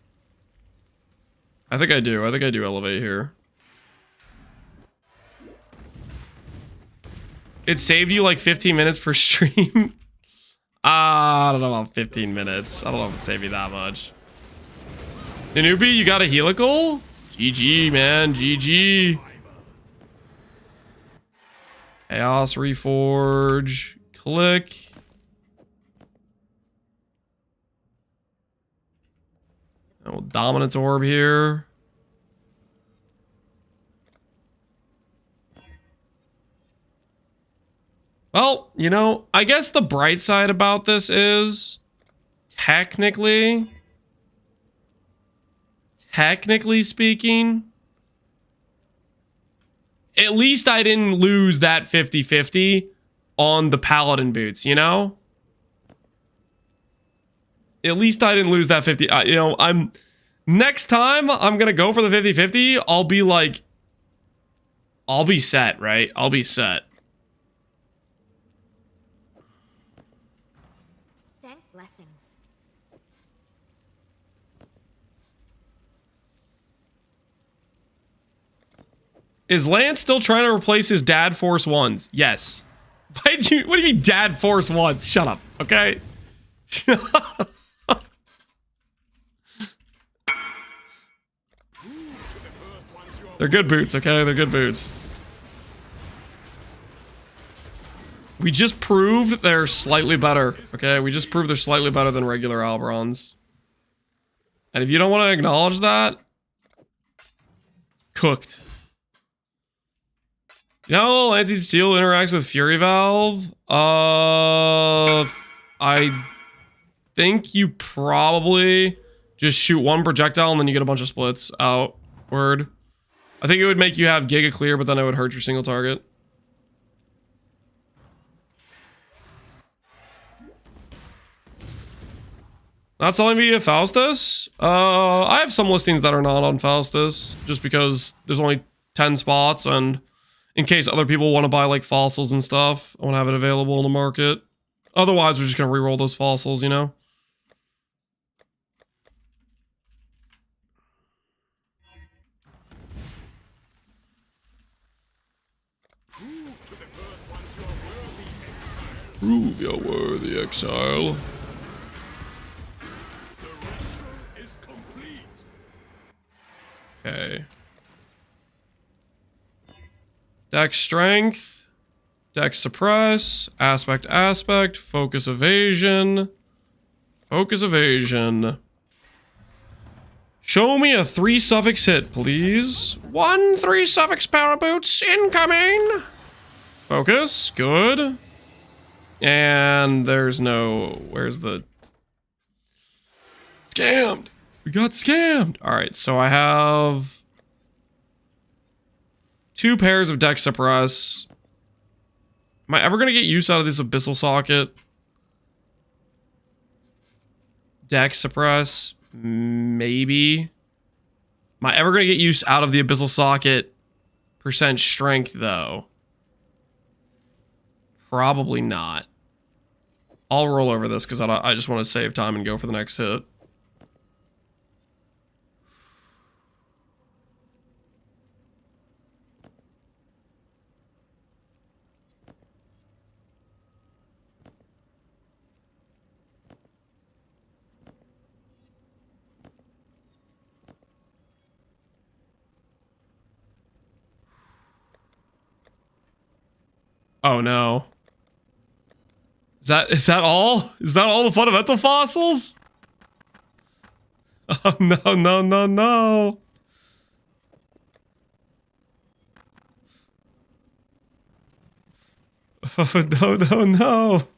I think I do. I think I do elevate here. It saved you like 15 minutes per stream. I don't know about 15 minutes. I don't know if it saved you that much. Nanubi, you got a helical? GG, man. GG. Chaos Reforge. Click. Oh, Dominance Orb here. Well, you know, I guess the bright side about this is technically speaking, at least I didn't lose that 50-50 on the Paladin boots, you know? At least I didn't lose that 50. You know, next time I'm going to go for the 50-50. I'll be like, I'll be set, right? I'll be set. Thanks. Blessings. Is Lance still trying to replace his dad Force Ones? Yes. What do you mean dad Force Ones? Shut up, okay? They're good boots, okay? They're good boots. We just proved they're slightly better, okay? We just proved they're slightly better than regular Alberons. And if you don't want to acknowledge that, cooked. You know how Lancey Steel interacts with Fury Valve? I think you probably just shoot one projectile and then you get a bunch of splits outward. I think it would make you have Giga Clear, but then it would hurt your single target. Not selling me a Faustus? I have some listings that are not on Faustus, just because there's only 10 spots, and in case other people want to buy like fossils and stuff, I want to have it available in the market. Otherwise, we're just going to reroll those fossils, you know? Prove you're worthy, Exile. Is complete. Okay. Dex Strength. Dex Suppress. Aspect. Focus Evasion. Focus Evasion. Show me a 3 suffix hit, please. 1 3 suffix power boots incoming. Focus. Good. And there's no... Where's the... Scammed! We got scammed! Alright, so I have... 2 pairs of Dex Suppress. Am I ever gonna get use out of this Abyssal Socket? Dex Suppress? Maybe. Am I ever gonna get use out of the Abyssal Socket percent strength, though? Probably not. I'll roll over this because I just want to save time and go for the next hit. Oh no. Is that all? Is that all the fundamental fossils? Oh no. Oh no.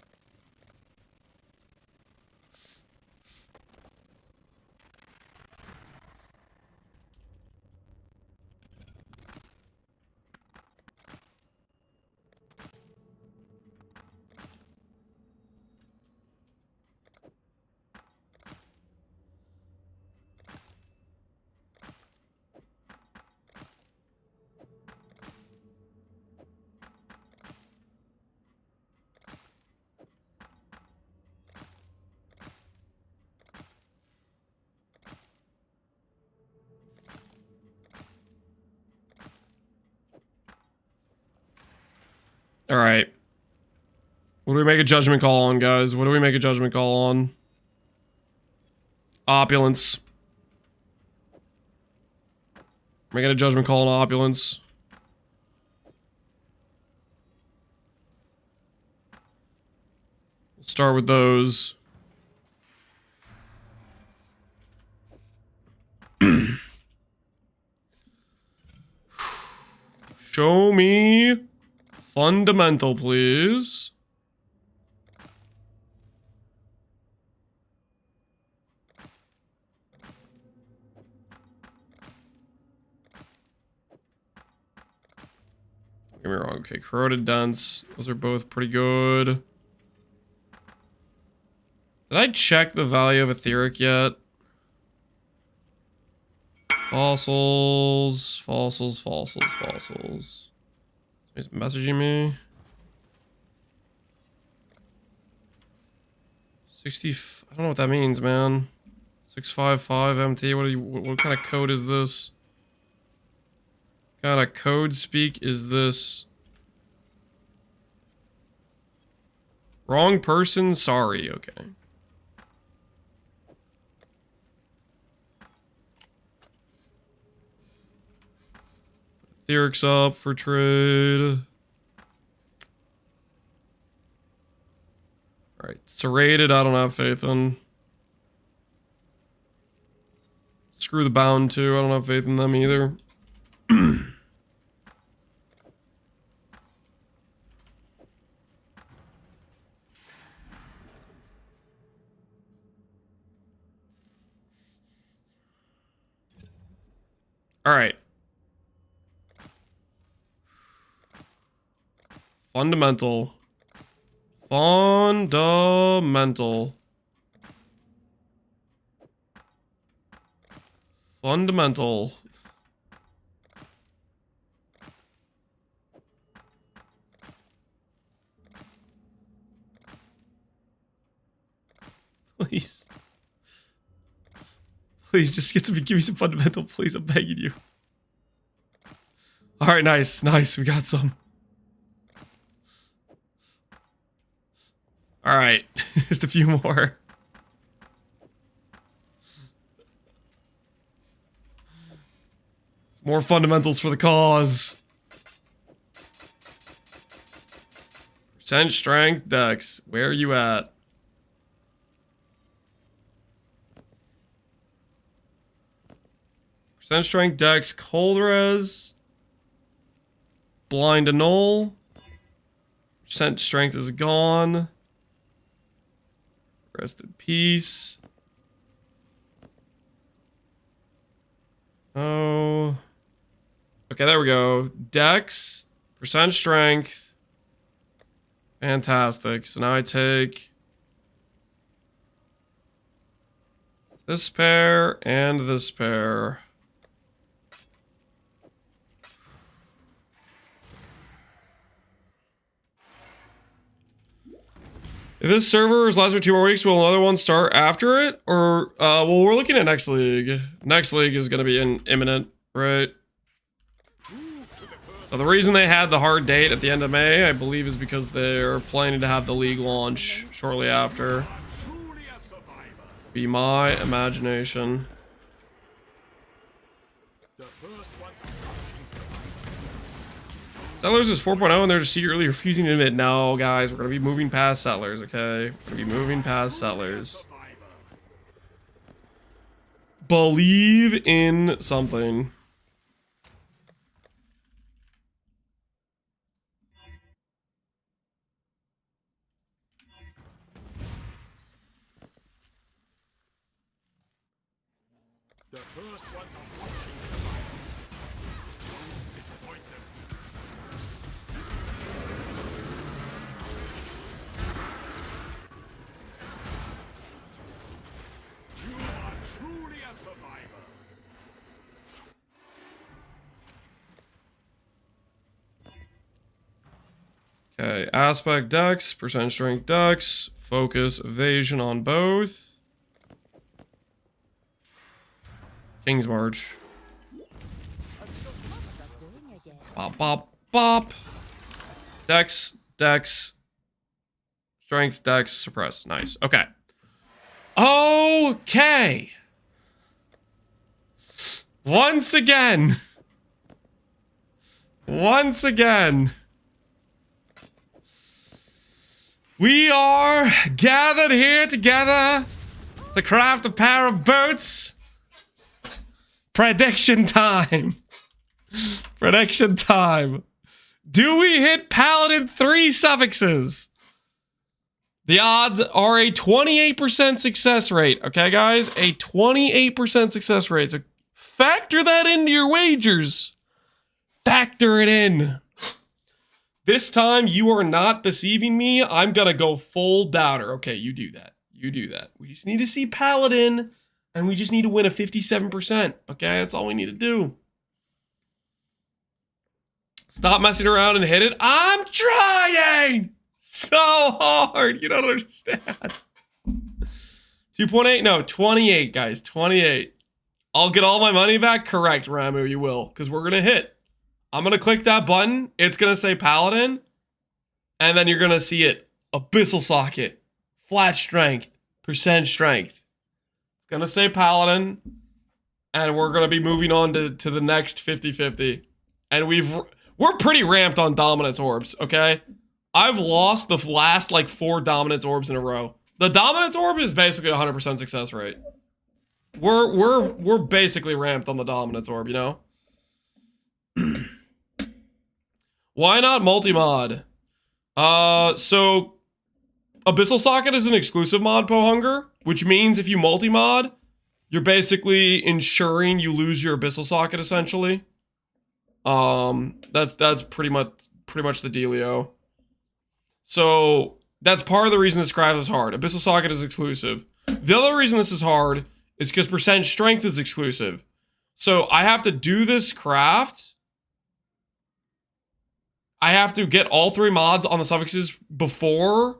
All right. What do we make a judgment call on, guys? What do we make a judgment call on? Opulence. Making a judgment call on opulence. We'll start with those. Show me fundamental, please. Don't get me wrong. Okay, corroded dense. Those are both pretty good. Did I check the value of etheric yet? Fossils. He's messaging me. 60. I don't know what that means, man. 655 MT. What kind of code is this? What kind of code speak is this? Wrong person? Sorry. Okay. Etheric's up for trade. Alright, serrated, I don't have faith in. Screw the bound too, I don't have faith in them either. Alright. Fundamental. Fundamental. Please. Please, just give me some fundamental, please. I'm begging you. Alright, nice. We got some. Alright, just a few more. More fundamentals for the cause. Percent strength, Dex. Where are you at? Percent strength, Dex. Cold res. Blind to null. Percent strength is gone. Rest in peace. Oh. Okay, there we go. Dex. Percent strength. Fantastic. So now I take this pair and this pair. If this server lasts for 2 more weeks, will another one start after it? Or, well, we're looking at next league. Next league is going to be imminent, right? So the reason they had the hard date at the end of May, I believe, is because they're planning to have the league launch shortly after. Be my imagination. Settlers is 4.0 and they're just secretly refusing to admit, no, guys, we're going to be moving past Settlers, okay? We're going to be moving past Settlers. Believe in something. The first ones are watching survival. Disappoint them. You are truly a survivor. Okay, aspect Dex, percent strength Dex, focus evasion on both. King's March. Bop, bop, bop. Dex, Dex. Strength, Dex, suppress. Nice. Okay. Okay. Once again. Once again. We are gathered here together to craft a pair of boots. Prediction time. Prediction time. Do we hit Paladin 3 suffixes? The odds are a 28% success rate. Okay, guys? A 28% success rate. So factor that into your wagers. Factor it in. This time, you are not deceiving me. I'm gonna go full doubter. Okay, you do that. You do that. We just need to see Paladin, and we just need to win a 57%. Okay, that's all we need to do. Stop messing around and hit it. I'm trying so hard. You don't understand. 2.8? No, 28, guys. 28. I'll get all my money back? Correct, Ramu, you will. Because we're going to hit. I'm going to click that button. It's going to say Paladin. And then you're going to see it. Abyssal Socket. Flat strength. Percent strength. It's going to say Paladin. And we're going to be moving on to the next 50-50. And we're pretty ramped on Dominance Orbs, okay? I've lost the last, like, 4 Dominance Orbs in a row. The Dominance Orb is basically 100% success rate. We're basically ramped on the Dominance Orb, you know? Why not multi-mod? So Abyssal Socket is an exclusive mod, Pohunger, which means if you multi-mod, you're basically ensuring you lose your Abyssal Socket, essentially. That's pretty much the dealio. So that's part of the reason this craft is hard. Abyssal Socket is exclusive. The other reason this is hard is because percent strength is exclusive. So I have to do this craft. I have to get all 3 mods on the suffixes before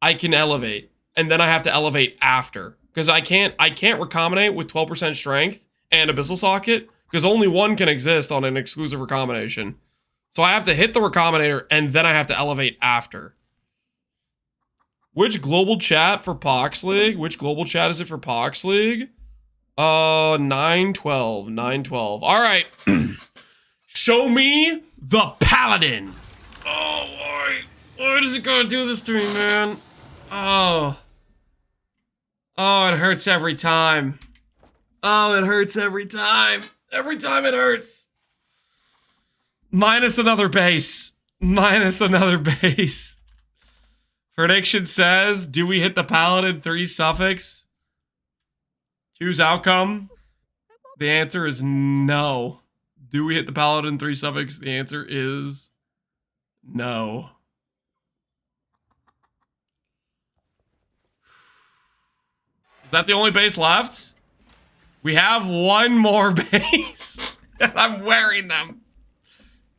I can elevate. And then I have to elevate after. Because I can't recombinate with 12% strength and Abyssal Socket. Because only one can exist on an exclusive recombination. So I have to hit the recombinator and then I have to elevate after. Which global chat for Pohx League? Which global chat is it for Pohx League? 912. 912. All right. Show me the Paladin. Oh, why? Why does it gotta do this to me, man? Oh. Oh, it hurts every time. Oh, it hurts every time. Every time it hurts. Minus another base. Minus another base. Prediction says, do we hit the Paladin 3 suffix? Choose outcome. The answer is no. Do we hit the Paladin 3 suffix? The answer is no. Is that the only base left? We have one more base. And I'm wearing them.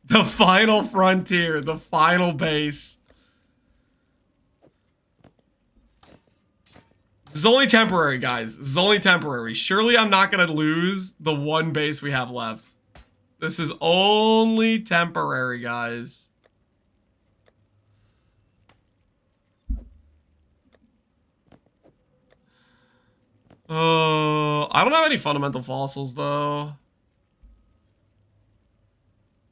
The final frontier. The final base. This is only temporary, guys. This is only temporary. Surely I'm not going to lose the one base we have left. This is only temporary, guys. I don't have any fundamental fossils, though.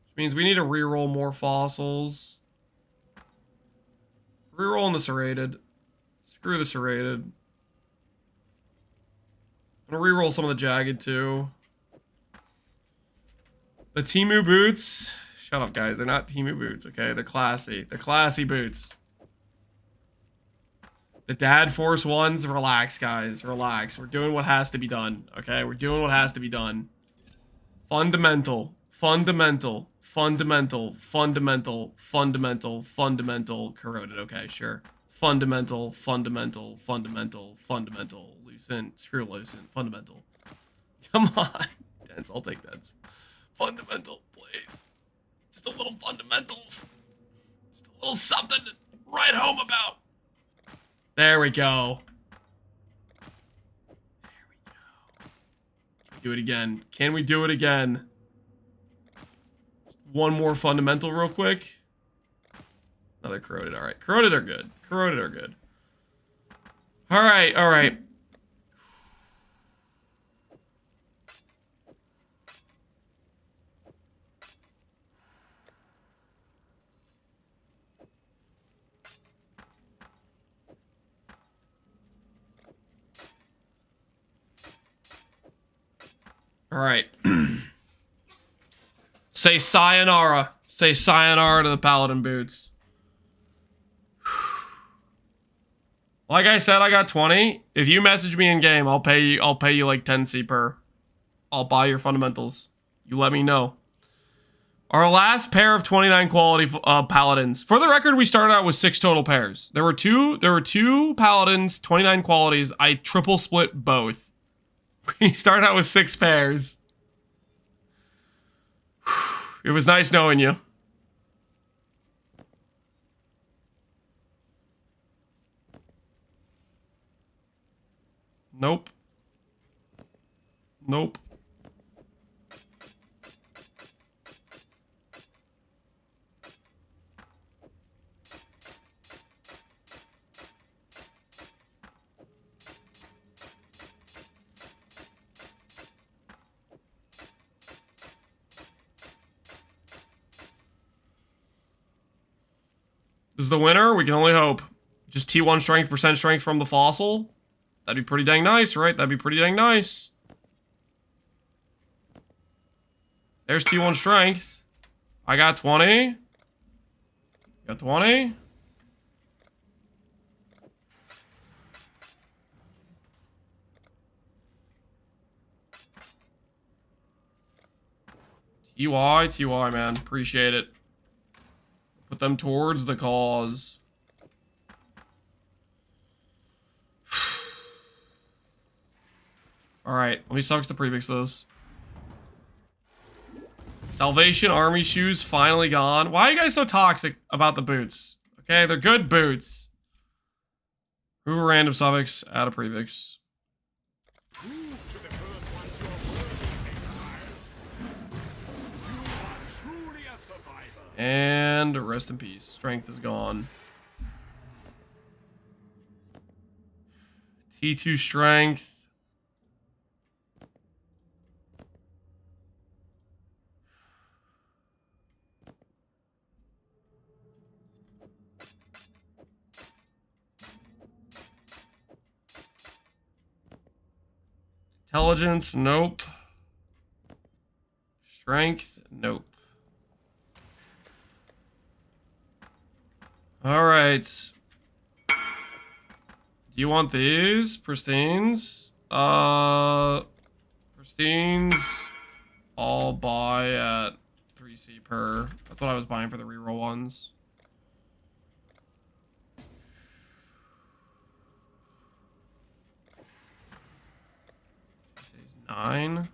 Which means we need to reroll more fossils. Rerolling the serrated. Screw the serrated. I'm gonna reroll some of the jagged, too. The Temu boots. Shut up, guys. They're not Temu boots, okay? They're classy. They're classy boots. The Dad Force ones, relax, guys. Relax. We're doing what has to be done, okay? We're doing what has to be done. Fundamental. Fundamental. Fundamental. Fundamental. Fundamental. Fundamental. Corroded. Okay, sure. Fundamental. Fundamental. Fundamental. Fundamental. Loosen. Screw loosen. Fundamental. Come on. Dense. I'll take dense. Fundamental, please. Just a little fundamentals. Just a little something to write home about. There we go. There we go. Do it again. Can we do it again? One more fundamental real quick. Another corroded. All right. Corroded are good. Corroded are good. All right. All right. All right. Say sayonara. Say sayonara to the paladin boots. Like I said, I got 20. If you message me in game, I'll pay you like 10C per. I'll buy your fundamentals. You let me know. Our last pair of 29 quality paladins. For the record, we started out with 6 total pairs. There were two paladins, 29 qualities. I triple split both. We started out with 6 pairs. It was nice knowing you. Nope. Nope. This is the winner? We can only hope. Just T1 strength, percent strength from the fossil? That'd be pretty dang nice, right? That'd be pretty dang nice. There's T1 strength. I got 20. Got 20. TY, man. Appreciate it. Put them towards the cause. Alright, let me sucks the prefix this. Salvation Army shoes finally gone. Why are you guys so toxic about the boots? Okay, they're good boots. Remove a random suffix, add a prefix. And rest in peace. Strength is gone. T2 strength. Intelligence, nope. Strength, nope. Alright. Do you want these? Pristines? Pristines. I'll buy at 3C per. That's what I was buying for the reroll ones. This is 9.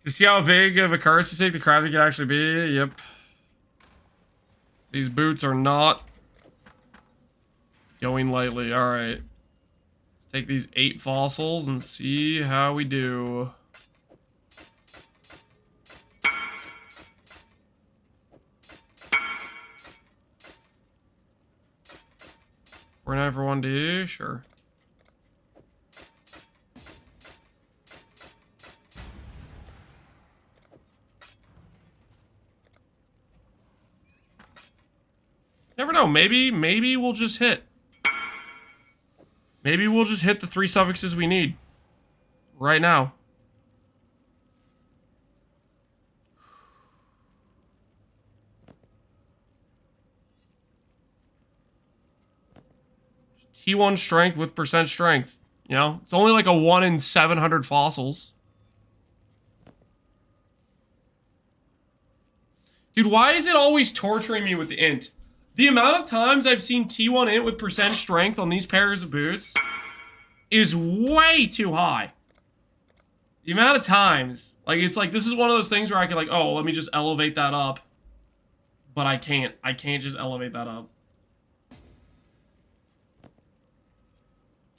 You see how big of a curse you take the crafting can actually be? Yep. These boots are not going lightly. Alright. Let's take these 8 fossils and see how we do. We're 9 for 1D? Sure. Never know. Maybe we'll just hit. Maybe we'll just hit the 3 suffixes we need. Right now. T1 strength with percent strength. You know? It's only like a 1 in 700 fossils. Dude, why is it always torturing me with the int? The amount of times I've seen T1 int with percent strength on these pairs of boots is way too high. The amount of times, like, it's like, this is one of those things where I can like, oh, let me just elevate that up. But I can't just elevate that up.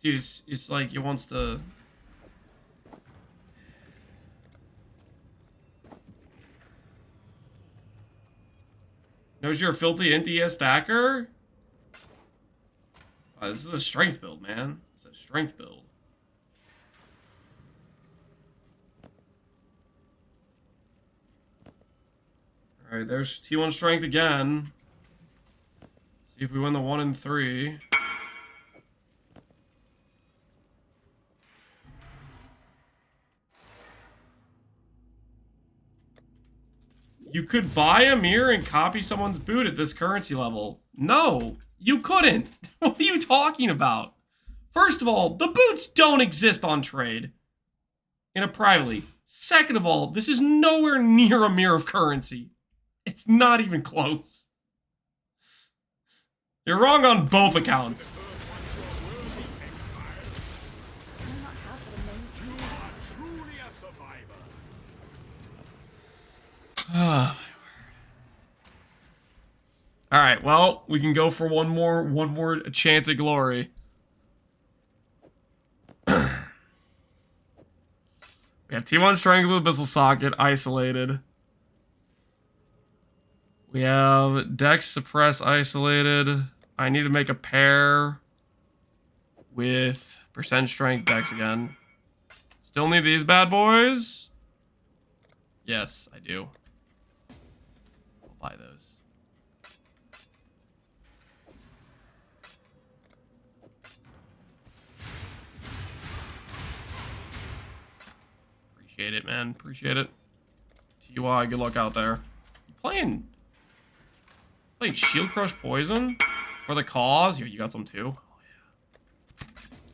Dude, it's like, it wants to... Knows you're a filthy NDS stacker? This is a strength build, man. It's a strength build. Alright, there's T1 strength again. See if we win the 1 and 3. You could buy a mirror and copy someone's boot at this currency level. No, you couldn't. What are you talking about? First of all, the boots don't exist on trade in a privately. Second of all, this is nowhere near a mirror of currency. It's not even close. You're wrong on both accounts. Can I not have what I'm meant to? Truly a survivor. Ah, my word. All right, well, we can go for one more chance at glory. We have T1 strength with Abyssal Socket isolated. We have Dex Suppress isolated. I need to make a pair with percent strength Dex again. Still need these bad boys? Yes, I do. I'll buy those. Appreciate it, man. Appreciate it. TUI, good luck out there. You playing Shield Crush Poison for the cause? You got some too? Oh, yeah.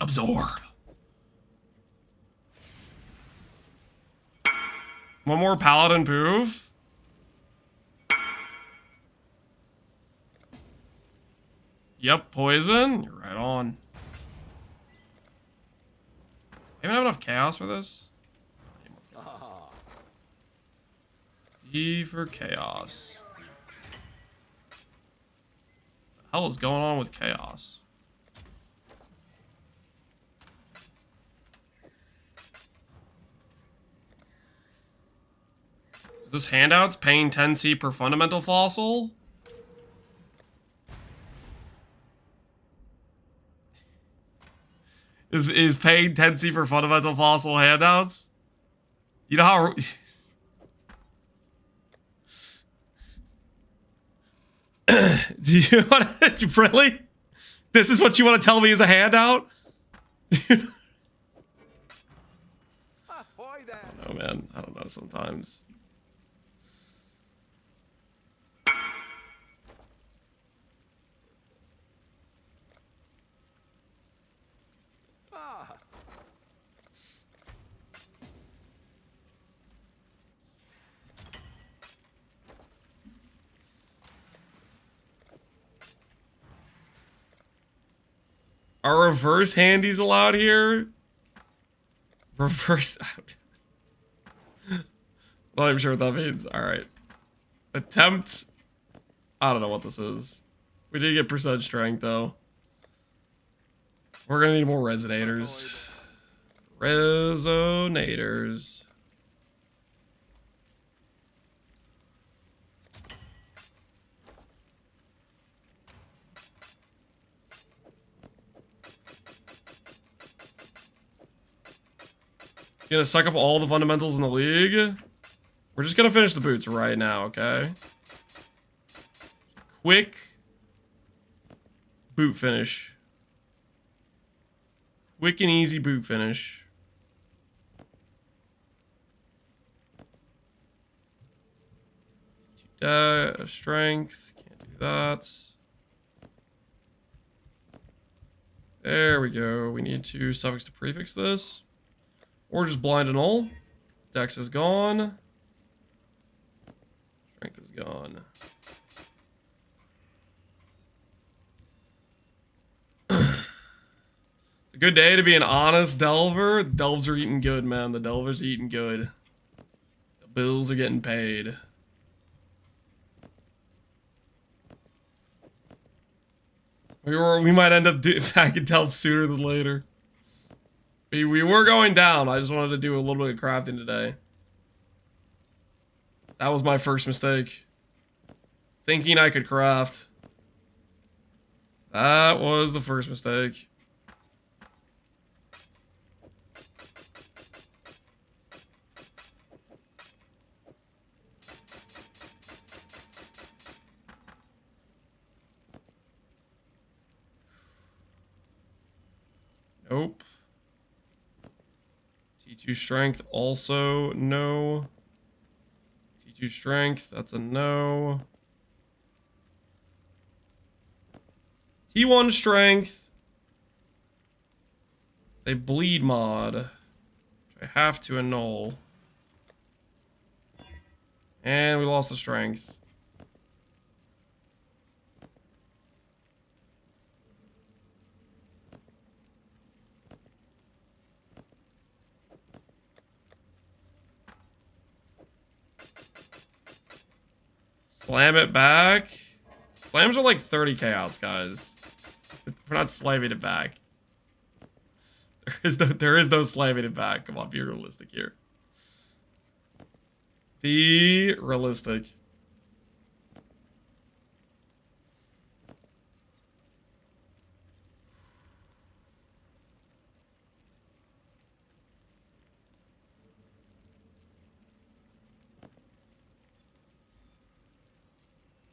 Absorb. One more Paladin poof. Yep, poison. You're right on. I even have enough chaos for this? E for chaos. What the hell is going on with chaos? Is this handouts paying 10C per fundamental fossil? Is paying 10C for fundamental fossil handouts? You know how... Do you want to... Really? This is what you want to tell me is a handout? Oh man, I don't know sometimes. Are reverse handies allowed here? Reverse... Not even sure what that means. Alright. Attempt... I don't know what this is. We did get percent strength, though. We're gonna need more resonators. Resonators. Gonna suck up all the fundamentals in the league. We're just gonna finish the boots right now, okay? Quick boot finish. Quick and easy boot finish. Strength. Can't do that. There we go. We need to suffix to prefix this. Or just blind and all. Dex is gone. Strength is gone. It's a good day to be an honest delver. The delves are eating good, man. The delvers are eating good. The bills are getting paid. We might end up back in delve sooner than later. We were going down. I just wanted to do a little bit of crafting today. That was my first mistake. Thinking I could craft. That was the first mistake. Nope. T2 strength also no. T2 strength, that's a no. T1 strength. They bleed mod. Which I have to annul. And we lost the strength. Slam it back. Slams are like 30 chaos, guys. We're not slamming it back. There is no slamming it back. Come on, be realistic here. Be realistic.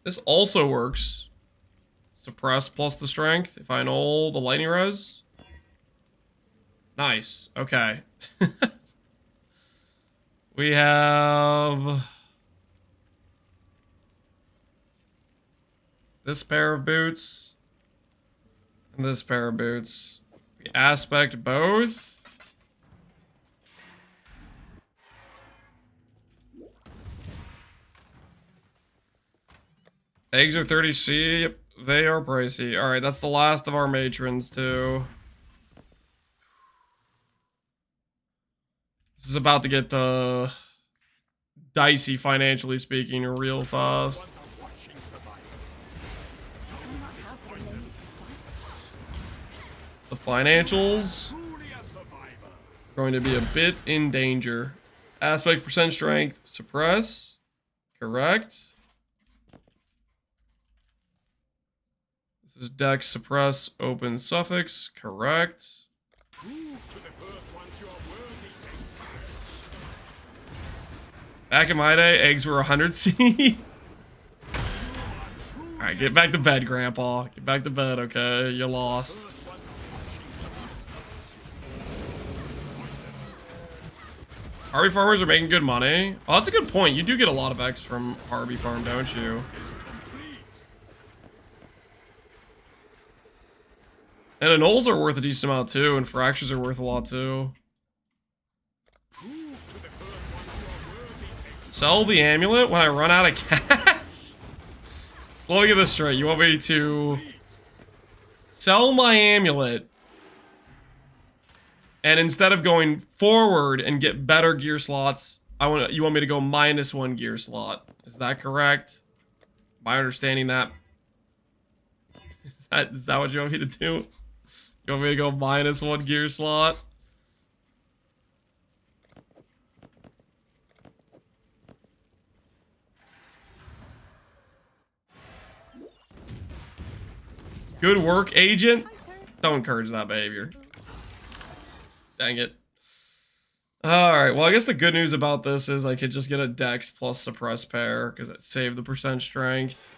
This also works. Suppress plus the strength. If I annul the lightning res. Nice. Okay. We have this pair of boots and this pair of boots. We aspect both. Eggs are 30C. Yep, they are pricey. Alright, that's the last of our matrons, too. This is about to get dicey, financially speaking, real fast. The financials are going to be a bit in danger. Aspect percent strength, suppress. Correct. This is Dex, suppress, open suffix. Correct. Back in my day, eggs were 100C. Alright, get back to bed, Grandpa. Get back to bed, okay? You lost. Harvey farmers are making good money. Oh, that's a good point. You do get a lot of X from Harvey farm, don't you? And annuls are worth a decent amount too, and fractures are worth a lot too. Sell the amulet when I run out of cash? So let me get this straight. You want me to sell my amulet, and instead of going forward and get better gear slots, you want me to go -1 gear slot. Is that correct? Am I understanding that? Is that what you want me to do? You want me to go -1 gear slot? Good work, agent. Don't encourage that behavior. Dang it. Alright, well, I guess the good news about this is I could just get a Dex plus suppress pair, because it saved the percent strength.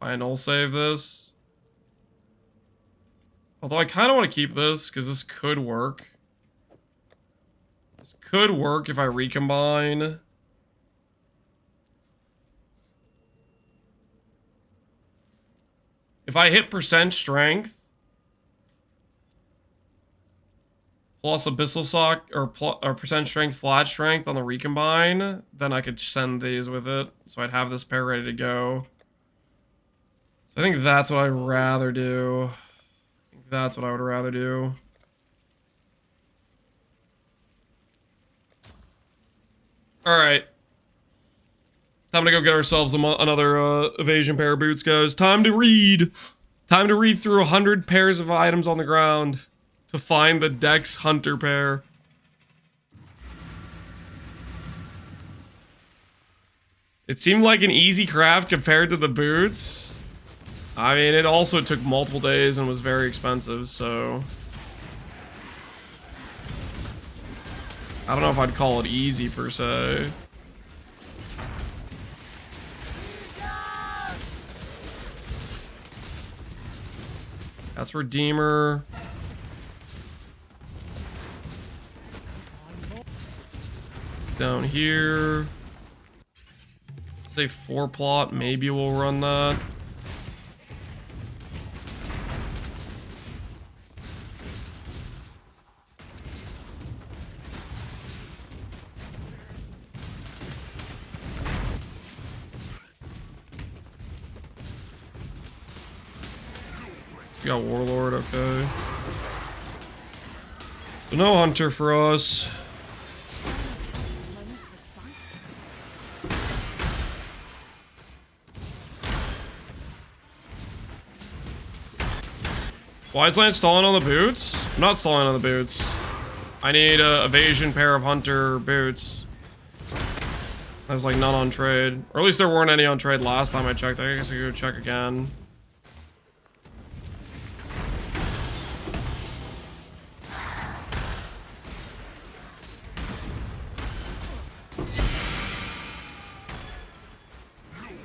Fine, I'll save this. Although I kind of want to keep this, because this could work. This could work if I recombine. If I hit percent strength plus abyssal sock or percent strength flat strength on the recombine, then I could send these with it. So I'd have this pair ready to go. So I think that's what I'd rather do. I think that's what I would rather do. All right. Time to go get ourselves another evasion pair of boots, guys. Time to read. Time to read through 100 pairs of items on the ground to find the Dex Hunter pair. It seemed like an easy craft compared to the boots. I mean, it also took multiple days and was very expensive, so... I don't know if I'd call it easy, per se. That's Redeemer. Down here. Say 4 plot, maybe we'll run that. We got Warlord, okay. So no Hunter for us. Why is Lance stalling on the boots? I'm not stalling on the boots. I need a evasion pair of Hunter boots. There's like none on trade. Or at least there weren't any on trade last time I checked. I guess I could go check again.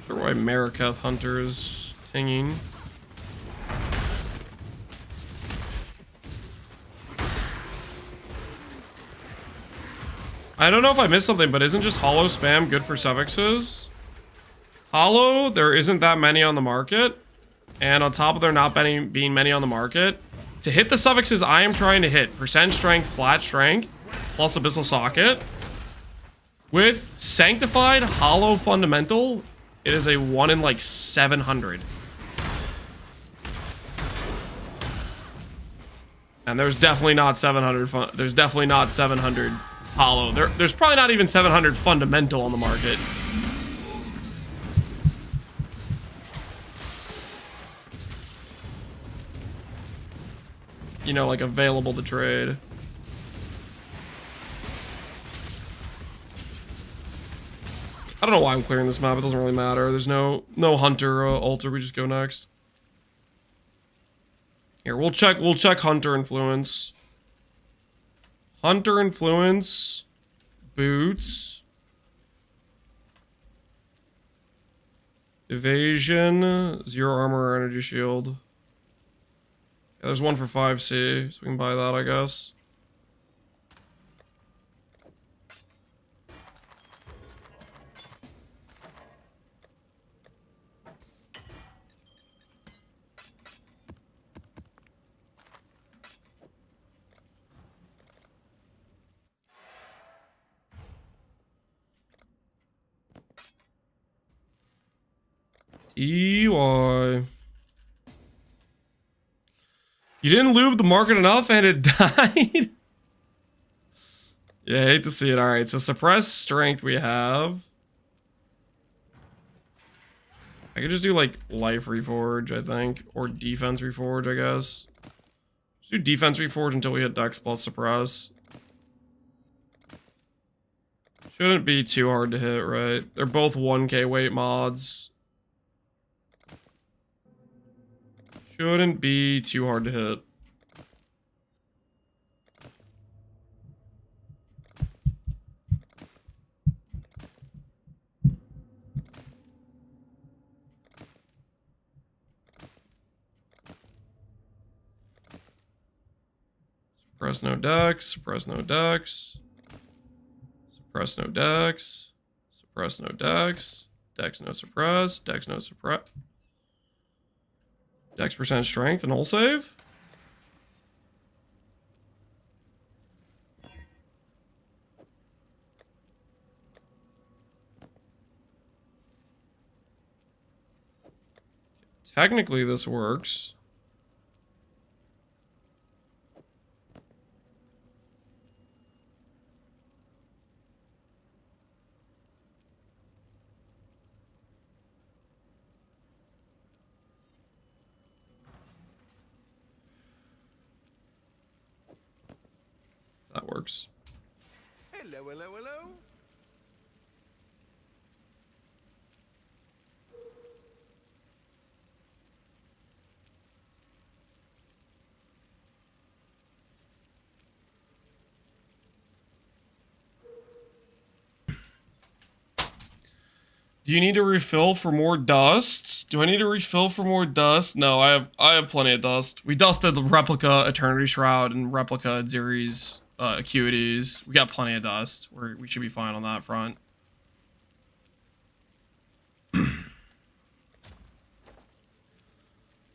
Sure why Mariketh Hunter is tinging. I don't know if I missed something, but isn't just hollow spam good for suffixes? Hollow, there isn't that many on the market. And on top of there not being many on the market, to hit the suffixes I am trying to hit, percent strength, flat strength, plus abyssal socket, with sanctified hollow fundamental, it is a 1 in like 700. And there's definitely not 700 there's definitely not 700 hollow. There's probably not even 700 fundamental on the market. You know, like available to trade. I don't know why I'm clearing this map. It doesn't really matter. There's no Hunter altar. We just go next. Here, we'll check Hunter influence. Hunter influence, boots, evasion, 0 armor or energy shield. Yeah, there's one for 5C, so we can buy that, I guess. EY. You didn't lube the market enough and it died? Yeah, I hate to see it. Alright, so suppress strength we have. I could just do like life reforge, I think. Or defense reforge, I guess. Just do defense reforge until we hit dex plus suppress. Shouldn't be too hard to hit, right? They're both 1k weight mods. Shouldn't be too hard to hit. Suppress no dex, suppress no dex. Suppress no dex. Suppress no dex. Dex no suppress. Dex no suppress. Dex percent strength and hull save. Technically this works. That works. Hello, hello, hello. Do you need to refill for more dust? Do I need to refill for more dust? No, I have plenty of dust. We dusted the replica Eternity Shroud and replica Ziri's acuities. We got plenty of dust. We should be fine on that front.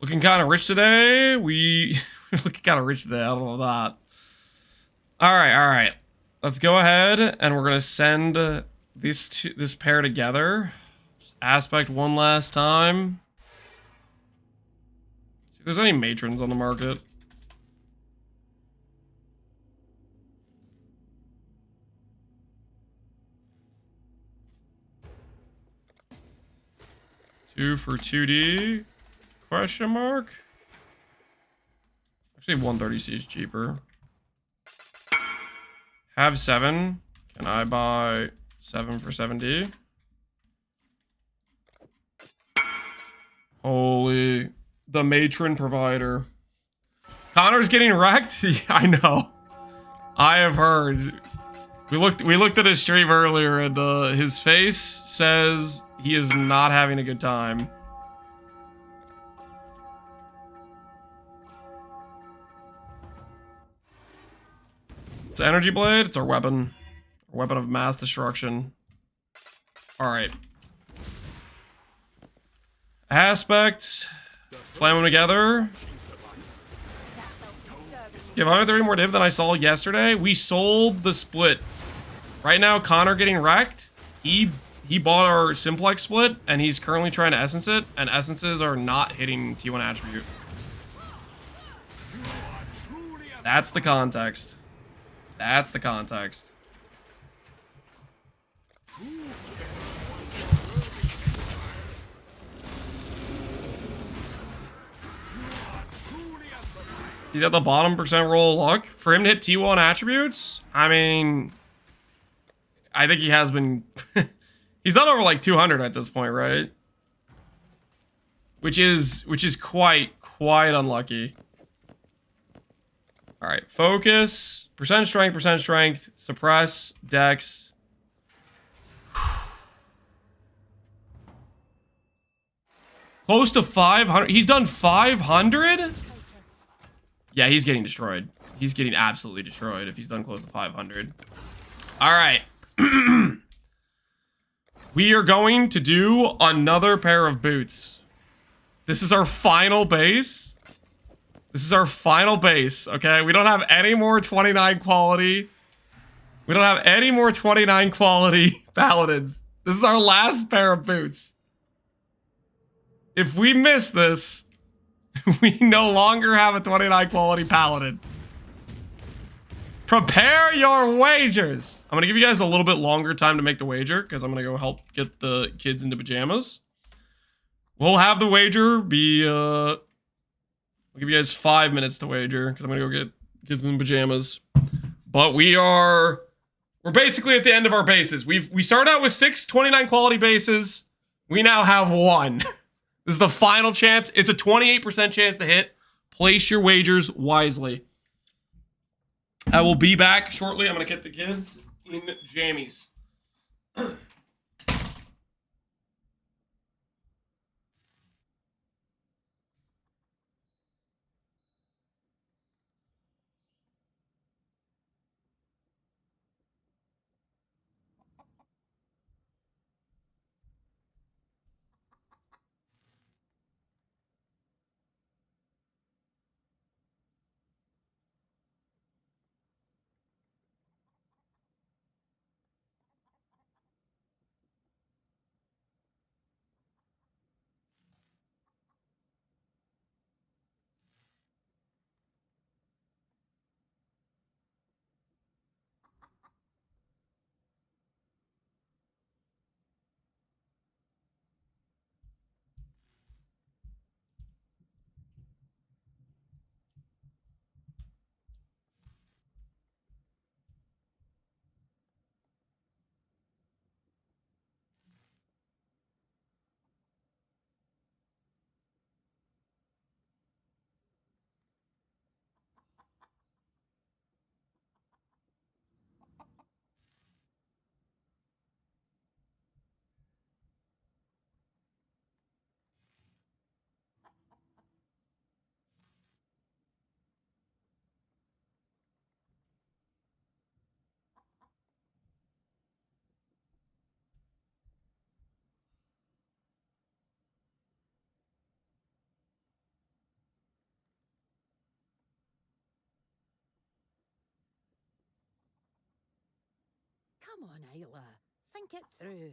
Looking kind of rich today. We're looking kind of rich today. I don't know that. All right. Let's go ahead and we're gonna send this pair together. Just aspect one last time. See if there's any matrons on the market. Two for 2D? Question mark? Actually, 130C is cheaper. Have 7. Can I buy 7 for 7D? Holy, the matron provider. Connor's getting wrecked? Yeah, I know. I have heard. We looked at his stream earlier and his face says he is not having a good time. It's Energy Blade. It's our weapon. Our weapon of mass destruction. Alright. Aspect. Slam them together. You have 130 more div than I saw yesterday. We sold the split. Right now, Connor getting wrecked. He bought our simplex split, and he's currently trying to essence it, and essences are not hitting T1 attribute. That's the context. That's the context. He's at the bottom percent roll of luck. For him to hit T1 attributes, I mean, I think he has been... He's done over like 200 at this point, right? Which is quite unlucky. All right, focus, percent strength, suppress, dex. Close to 500. He's done 500? Yeah, he's getting destroyed. He's getting absolutely destroyed if he's done close to 500. All right. We are going to do another pair of boots. This is our final base. This is our final base, okay? We don't have any more 29 quality. We don't have any more 29 quality paladins. This is our last pair of boots. If we miss this, we no longer have a 29 quality paladin. Prepare your wagers. I'm gonna give you guys a little bit longer time to make the wager because I'm gonna go help get the kids into pajamas. We'll have the wager be, I'll give you guys 5 minutes to wager because I'm gonna go get kids in pajamas. But we're basically at the end of our bases. We started out with 6 29 quality bases. We now have 1. This is the final chance. It's a 28% chance to hit. Place your wagers wisely. I will be back shortly. I'm gonna get the kids in jammies. Come on, Isla. Think it through.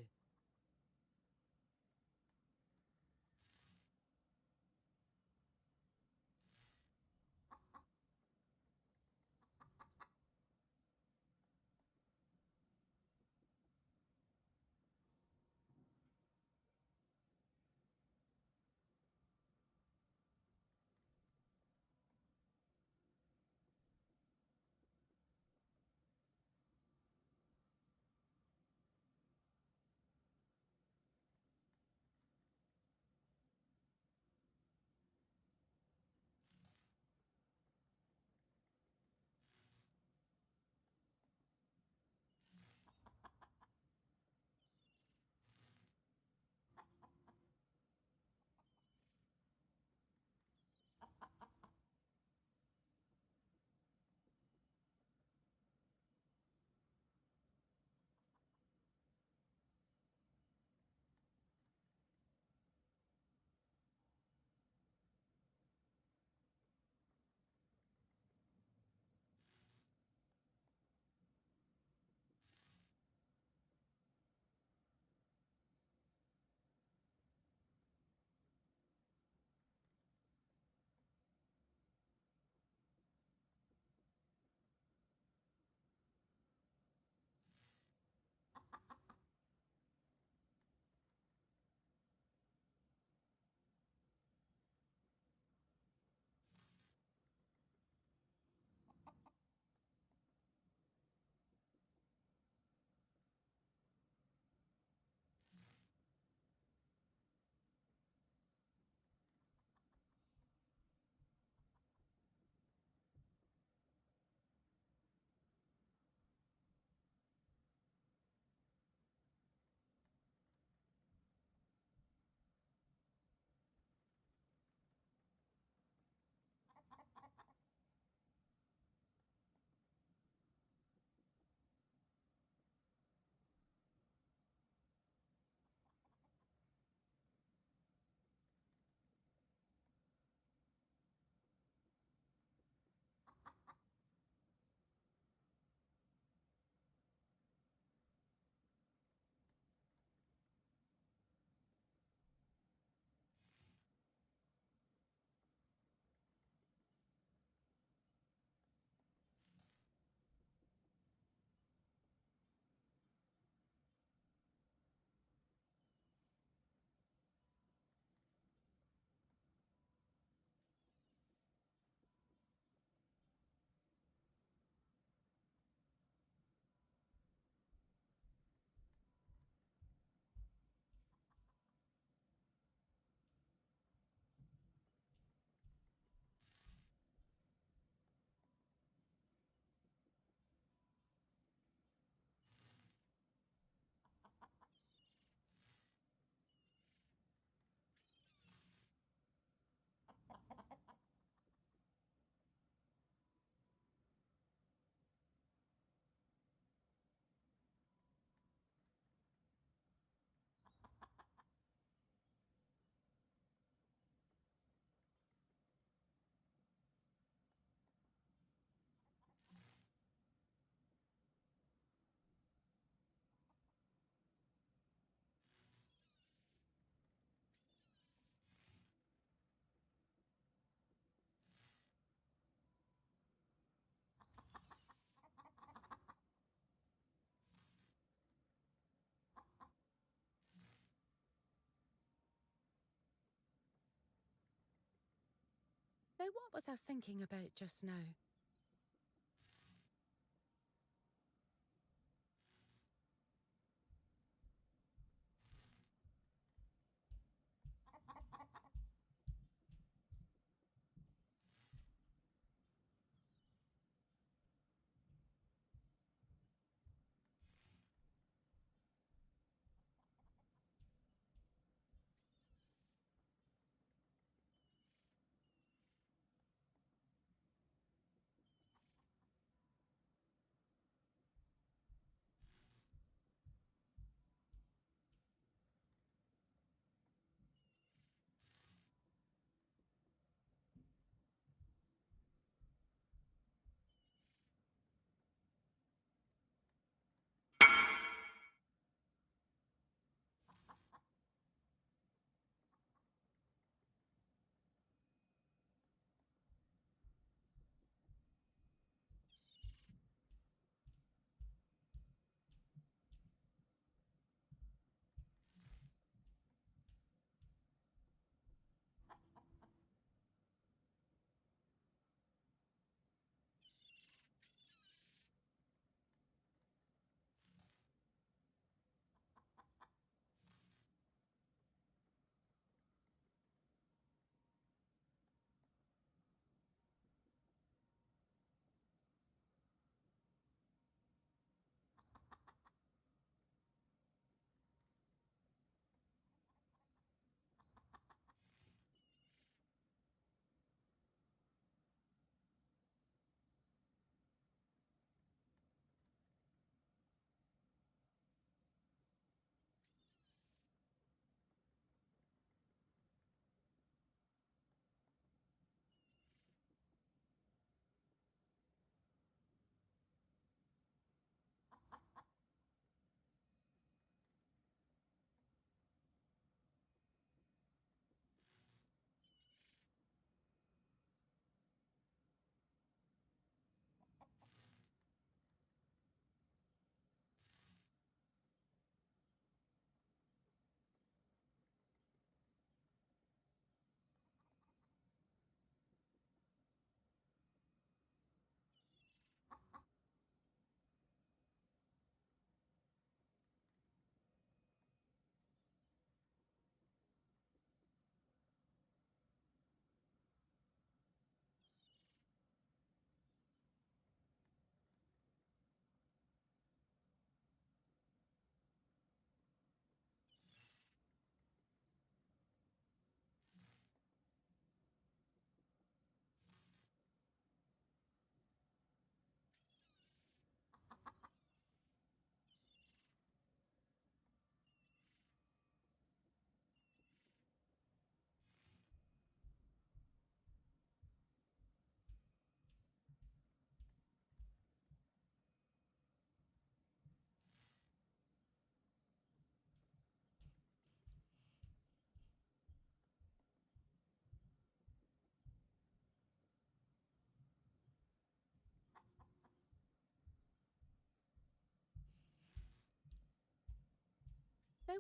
Now, what was I thinking about just now?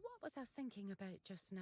what was I thinking about just now?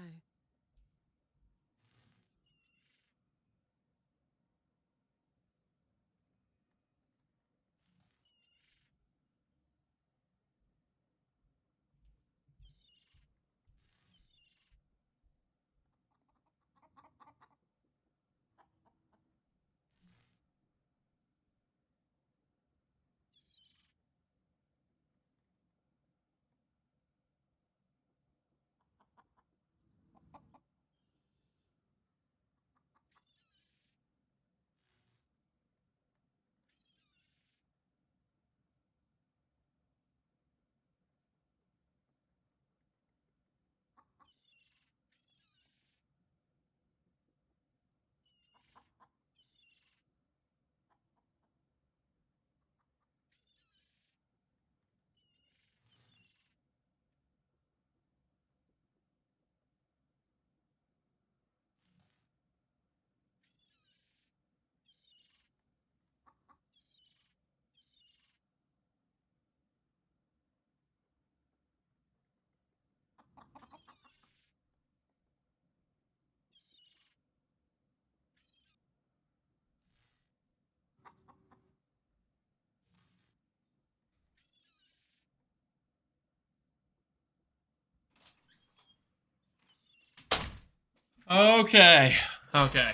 Okay. Okay.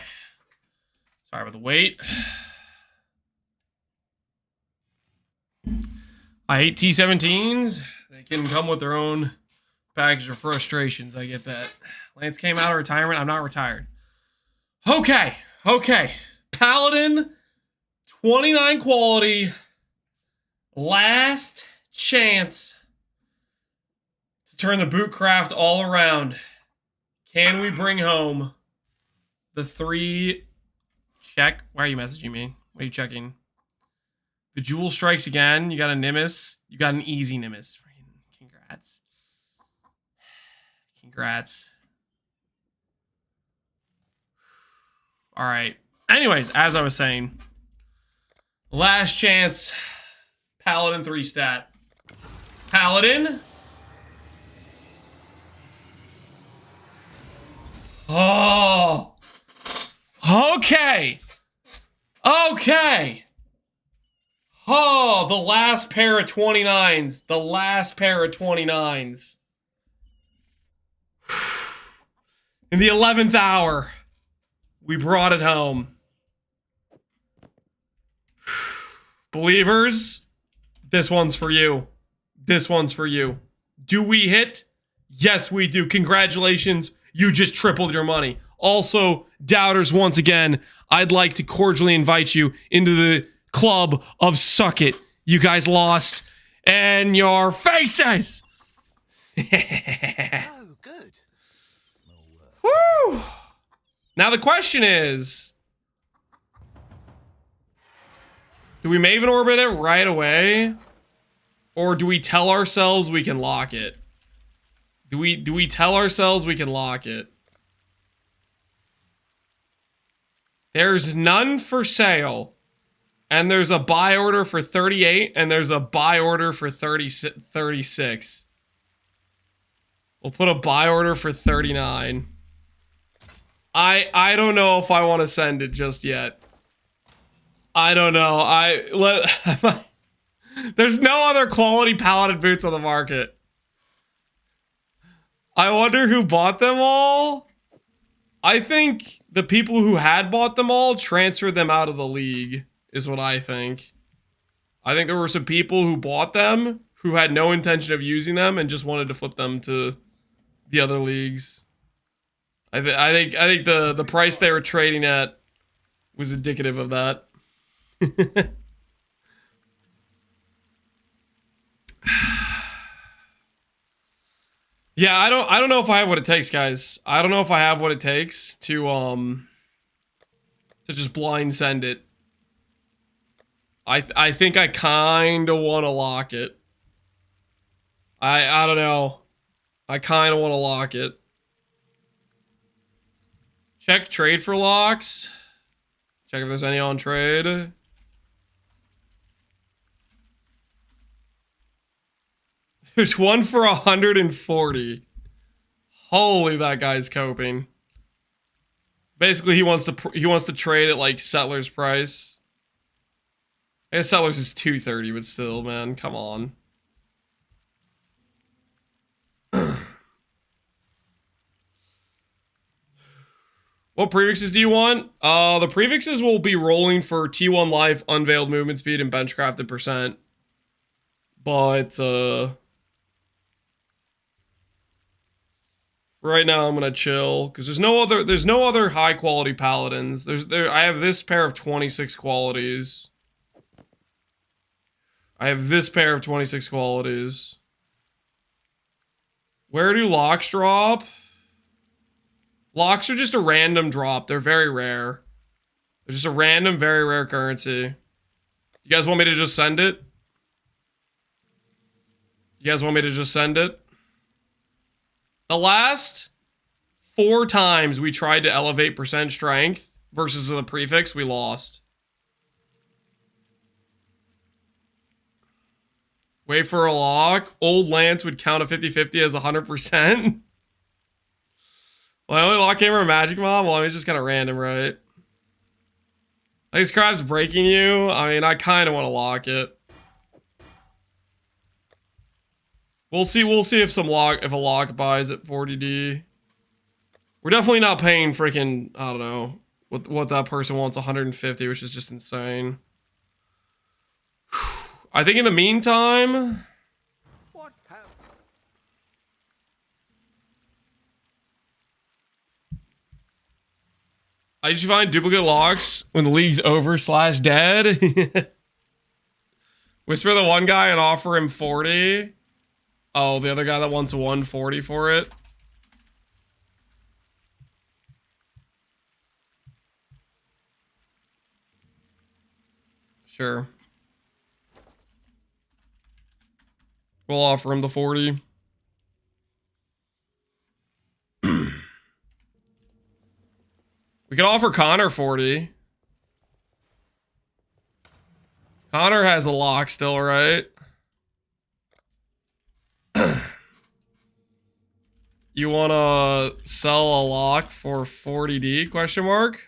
Sorry about the wait. I hate T17s. They can come with their own package of frustrations. I get that. Lance came out of retirement. I'm not retired. Okay. Okay. Paladin, 29 quality. Last chance to turn the bootcraft all around. Can we bring home the 3 check? Why are you messaging me? What are you checking? The Jewel strikes again. You got a Nimbus. You got an easy Nimbus. Congrats. Congrats. All right. Anyways, as I was saying, last chance. Paladin 3 stat. Paladin. Oh. Okay. Okay. Oh, the last pair of 29s. The last pair of 29s. In the 11th hour, we brought it home. Believers, this one's for you. This one's for you. Do we hit? Yes, we do. Congratulations. You just tripled your money. Also, doubters, once again, I'd like to cordially invite you into the club of Suck It. You guys lost. And your faces! Oh, good. Woo! Now the question is, do we Maven Orbit it right away? Or do we tell ourselves we can lock it? Do we tell ourselves we can lock it? There's none for sale. And there's a buy order for 38, and there's a buy order for 36. We'll put a buy order for 39. I don't know if I want to send it just yet. I don't know. There's no other quality Paladin boots on the market. I wonder who bought them all. I think the people who had bought them all transferred them out of the league, is what I think. I think there were some people who bought them who had no intention of using them and just wanted to flip them to the other leagues. I think the price they were trading at was indicative of that. Yeah, I don't know if I have what it takes, guys. I don't know if I have what it takes to just blind send it. I think I kind of want to lock it. I don't know. I kind of want to lock it. Check trade for locks. Check if there's any on trade. There's one for 140. Holy, that guy's coping. Basically, he wants to trade at like Settlers price. I guess Settlers is 230, but still, man, come on. What prefixes do you want? The prefixes will be rolling for T1 life, unveiled movement speed, and benchcrafted percent. But right now I'm gonna chill because there's no other high quality paladins. I have this pair of 26 qualities. Where do locks drop? Locks are just a random drop. They're very rare. They're just a random, very rare currency. You guys want me to just send it? The last 4 times we tried to elevate percent strength versus the prefix, we lost. Wait for a lock. Old Lance would count a 50-50 as 100%. My only lock came from Magic Mom? Well, I mean, it's just kind of random, right? Like, this crab's breaking you. I mean, I kind of want to lock it. We'll see if a lock buys at 40D. We're definitely not paying freaking, I don't know, what that person wants, 150, which is just insane. I think in the meantime... What have Did you find duplicate locks when the league's over/dead? Whisper the one guy and offer him 40. Oh, the other guy that wants 140 for it. Sure. We'll offer him the 40. We could offer Connor 40. Connor has a lock still, right? You wanna sell a lock for 40D, question mark?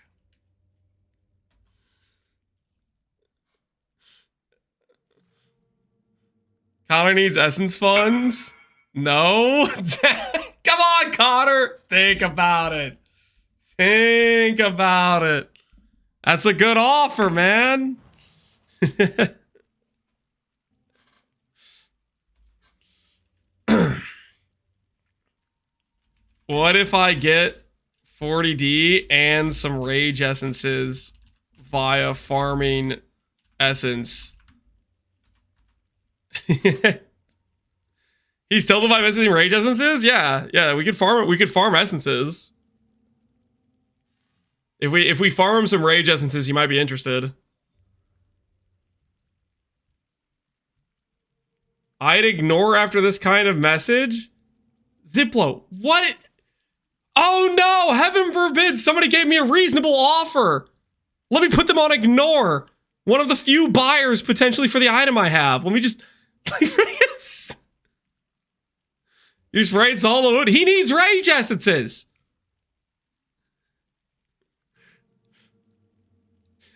Connor needs essence funds? No? Come on, Connor! Think about it. Think about it. That's a good offer, man. What if I get 40D and some rage essences via farming essence? He's tilted by missing rage essences? Yeah, we could farm essences. If we farm him some rage essences, he might be interested. I'd ignore after this kind of message? Ziplo, what? Oh no, heaven forbid somebody gave me a reasonable offer. Let me put them on ignore. One of the few buyers potentially for the item I have. Let me just... Use raids all the wood. He needs rage essences.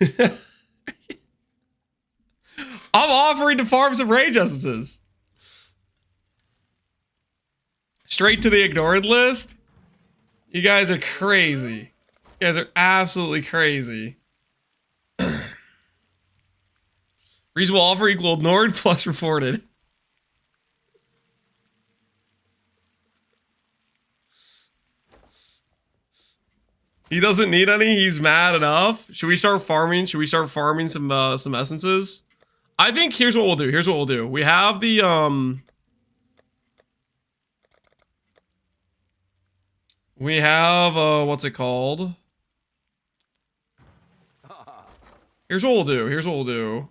I'm offering to farm some rage essences. Straight to the ignored list? You guys are crazy. You guys are absolutely crazy. Reasonable offer equal ignored plus reported. He doesn't need any. He's mad enough. Should we start farming? Should we start farming some essences? I think here's what we'll do. We have the we have what's it called? Here's what we'll do.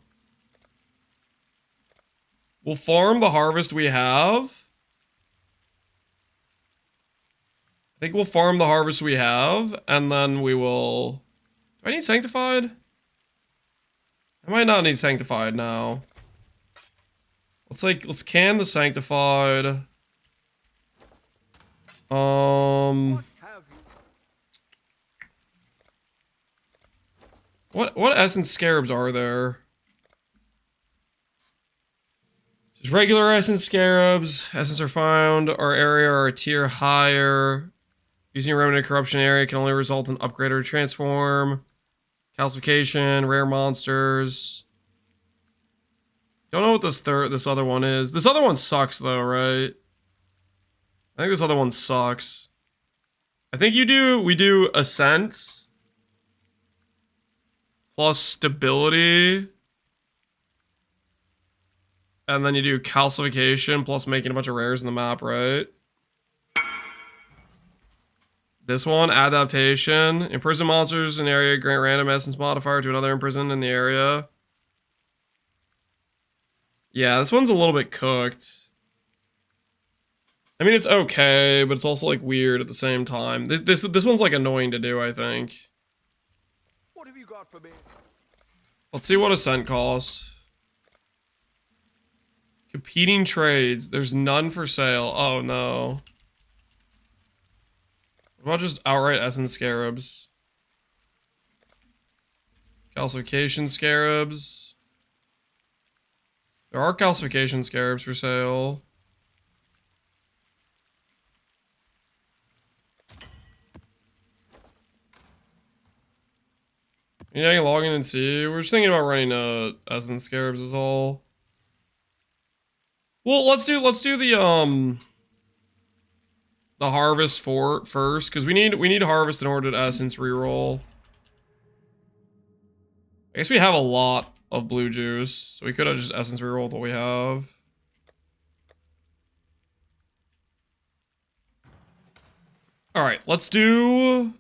We'll farm the harvest we have. I think we'll farm the harvest we have, and then we will... Do I need Sanctified? I might not need Sanctified now. Let's can the Sanctified. Have you? What essence scarabs are there? Just regular essence scarabs. Essence are found. Our area or a tier higher. Using a remnant corruption area can only result in upgrade or transform. Calcification, rare monsters. Don't know what this other one is. This other one sucks though, right? I think this other one sucks. I think we do Ascent plus stability. And then you do calcification plus making a bunch of rares in the map, right? This one, adaptation. Imprison monsters in an area, grant random essence modifier to another imprisoned in the area. Yeah, this one's a little bit cooked. I mean, it's okay, but it's also like weird at the same time. This one's like annoying to do, I think. What have you got for me? Let's see what Ascent costs. Competing trades. There's none for sale. Oh no. What about just outright essence scarabs? Calcification scarabs. There are calcification scarabs for sale. Yeah, you can log in and see. We're just thinking about running essence scarabs is all. Well, let's do the harvest first, because we need harvest in order to essence reroll. I guess we have a lot of blue juice, so we could have just essence rerolled what we have. All right, let's do.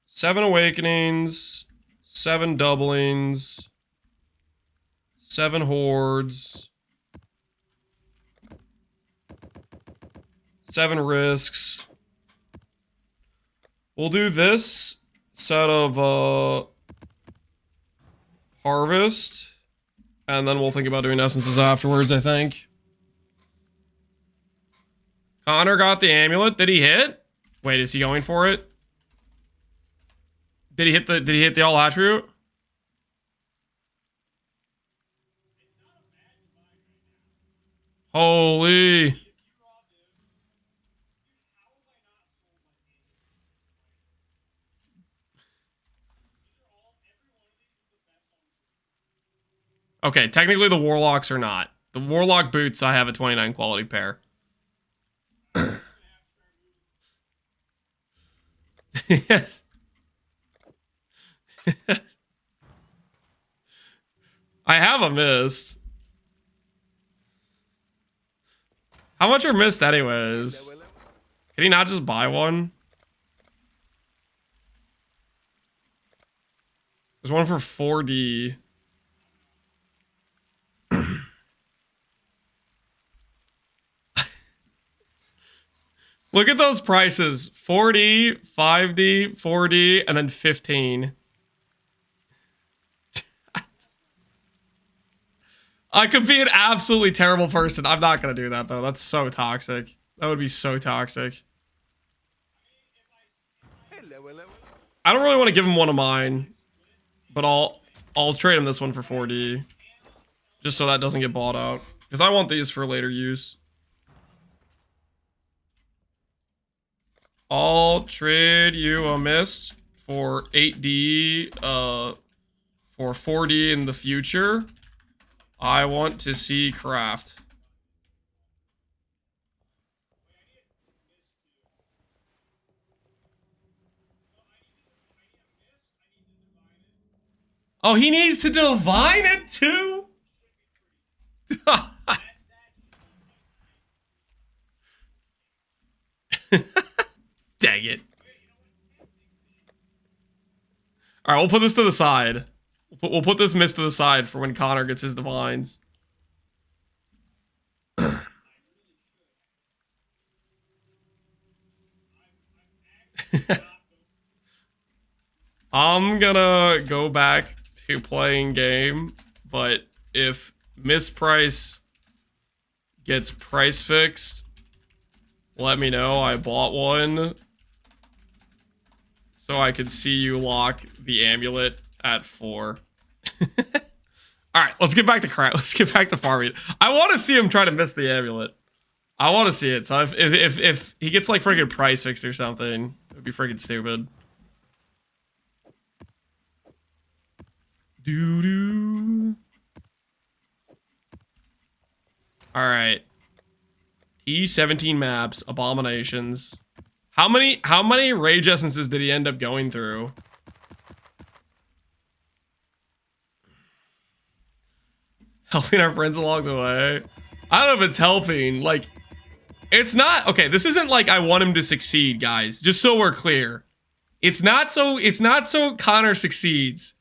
Seven awakenings, 7 doublings, 7 hordes, 7 risks. We'll do this set of harvest, and then we'll think about doing essences afterwards, I think. Connor got the amulet. Did he hit? Wait, is he going for it? Did he hit the all attribute? Holy. Okay, technically the warlocks are not. The warlock boots I have a 29 quality pair. Yes. I have a mist. How much are mist anyways? Can he not just buy one? There's one for 4D. Look at those prices. 4D, 5D, 4D, and then 15. I could be an absolutely terrible person. I'm not going to do that, though. That's so toxic. That would be so toxic. I don't really want to give him one of mine, but I'll trade him this one for 4D. Just so that doesn't get bought out. Because I want these for later use. I'll trade you a mist for 8D, for 4D in the future. I want to see craft. Oh, he needs to divine it too? Dang it. All right, we'll put this to the side. We'll put this mist to the side for when Connor gets his divines. I'm gonna go back to playing game, but if misprice gets price fixed, let me know. I bought one so I could see you lock the amulet at 4. All right, let's get back to crap. Let's get back to farming. I want to see him try to miss the amulet. I want to see it. So if he gets like freaking price fixed or something, it would be freaking stupid. Doo doo. All right. E17 maps, abominations. How many rage essences did he end up going through? Helping our friends along the way. I don't know if it's helping. Like, it's not okay. This isn't like I want him to succeed, guys. Just so we're clear, it's not so Connor succeeds.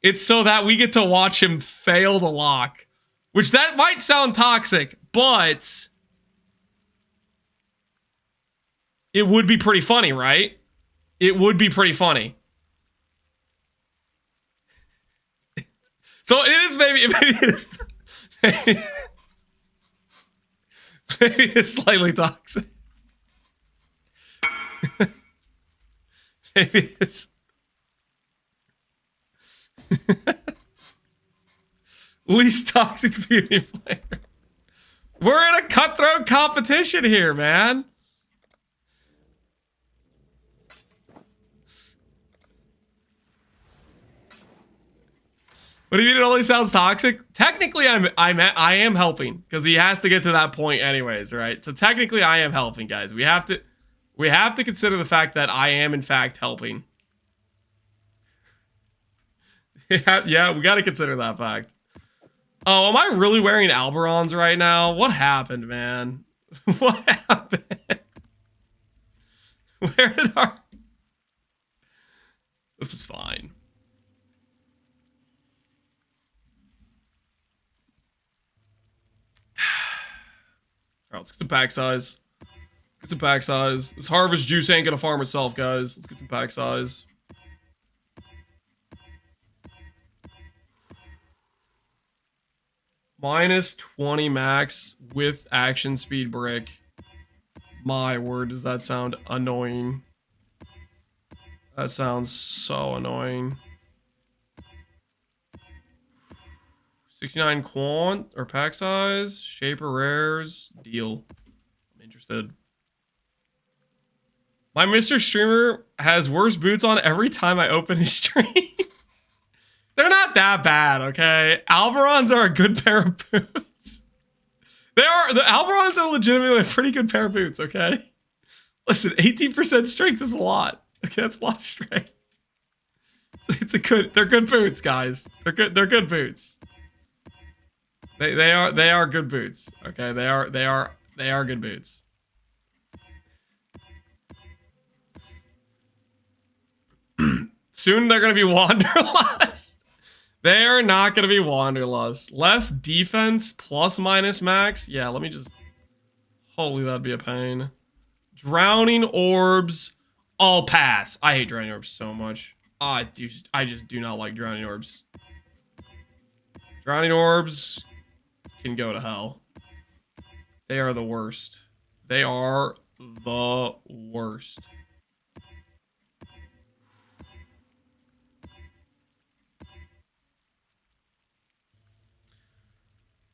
It's so that we get to watch him fail the lock, which that might sound toxic, but it would be pretty funny, right? It would be pretty funny. So it is maybe it is. Maybe it's slightly toxic. Maybe it's least toxic beauty player. We're in a cutthroat competition here, man. What do you mean it only sounds toxic? Technically, I am helping because he has to get to that point anyways, right? So technically, I am helping, guys. We have to consider the fact that I am in fact helping. Yeah, we got to consider that fact. Oh, am I really wearing Alberons right now? What happened, man? What happened? Where did our... This is fine. Alright, let's get some pack size. Get some pack size. This harvest juice ain't gonna farm itself, guys. Let's get some pack size. Minus 20 max with action speed brick. My word, does that sound annoying. That sounds so annoying. 69 quant or pack size, shaper rares, deal. I'm interested. My Mr. Streamer has worse boots on every time I open his stream. They're not that bad, okay? Alberons are a good pair of boots. The Alberons are legitimately a pretty good pair of boots, okay? Listen, 18% strength is a lot. Okay, that's a lot of strength. They're good boots, guys. They're good boots. They are good boots. Okay, they are good boots. Soon they're gonna be Wanderlust. They are not gonna be Wanderlust. Less defense plus minus max. Yeah, let me just. Holy, that'd be a pain. Drowning orbs. All pass. I hate drowning orbs so much. I just do not like drowning orbs. Drowning orbs can go to hell. They are the worst. They are the worst.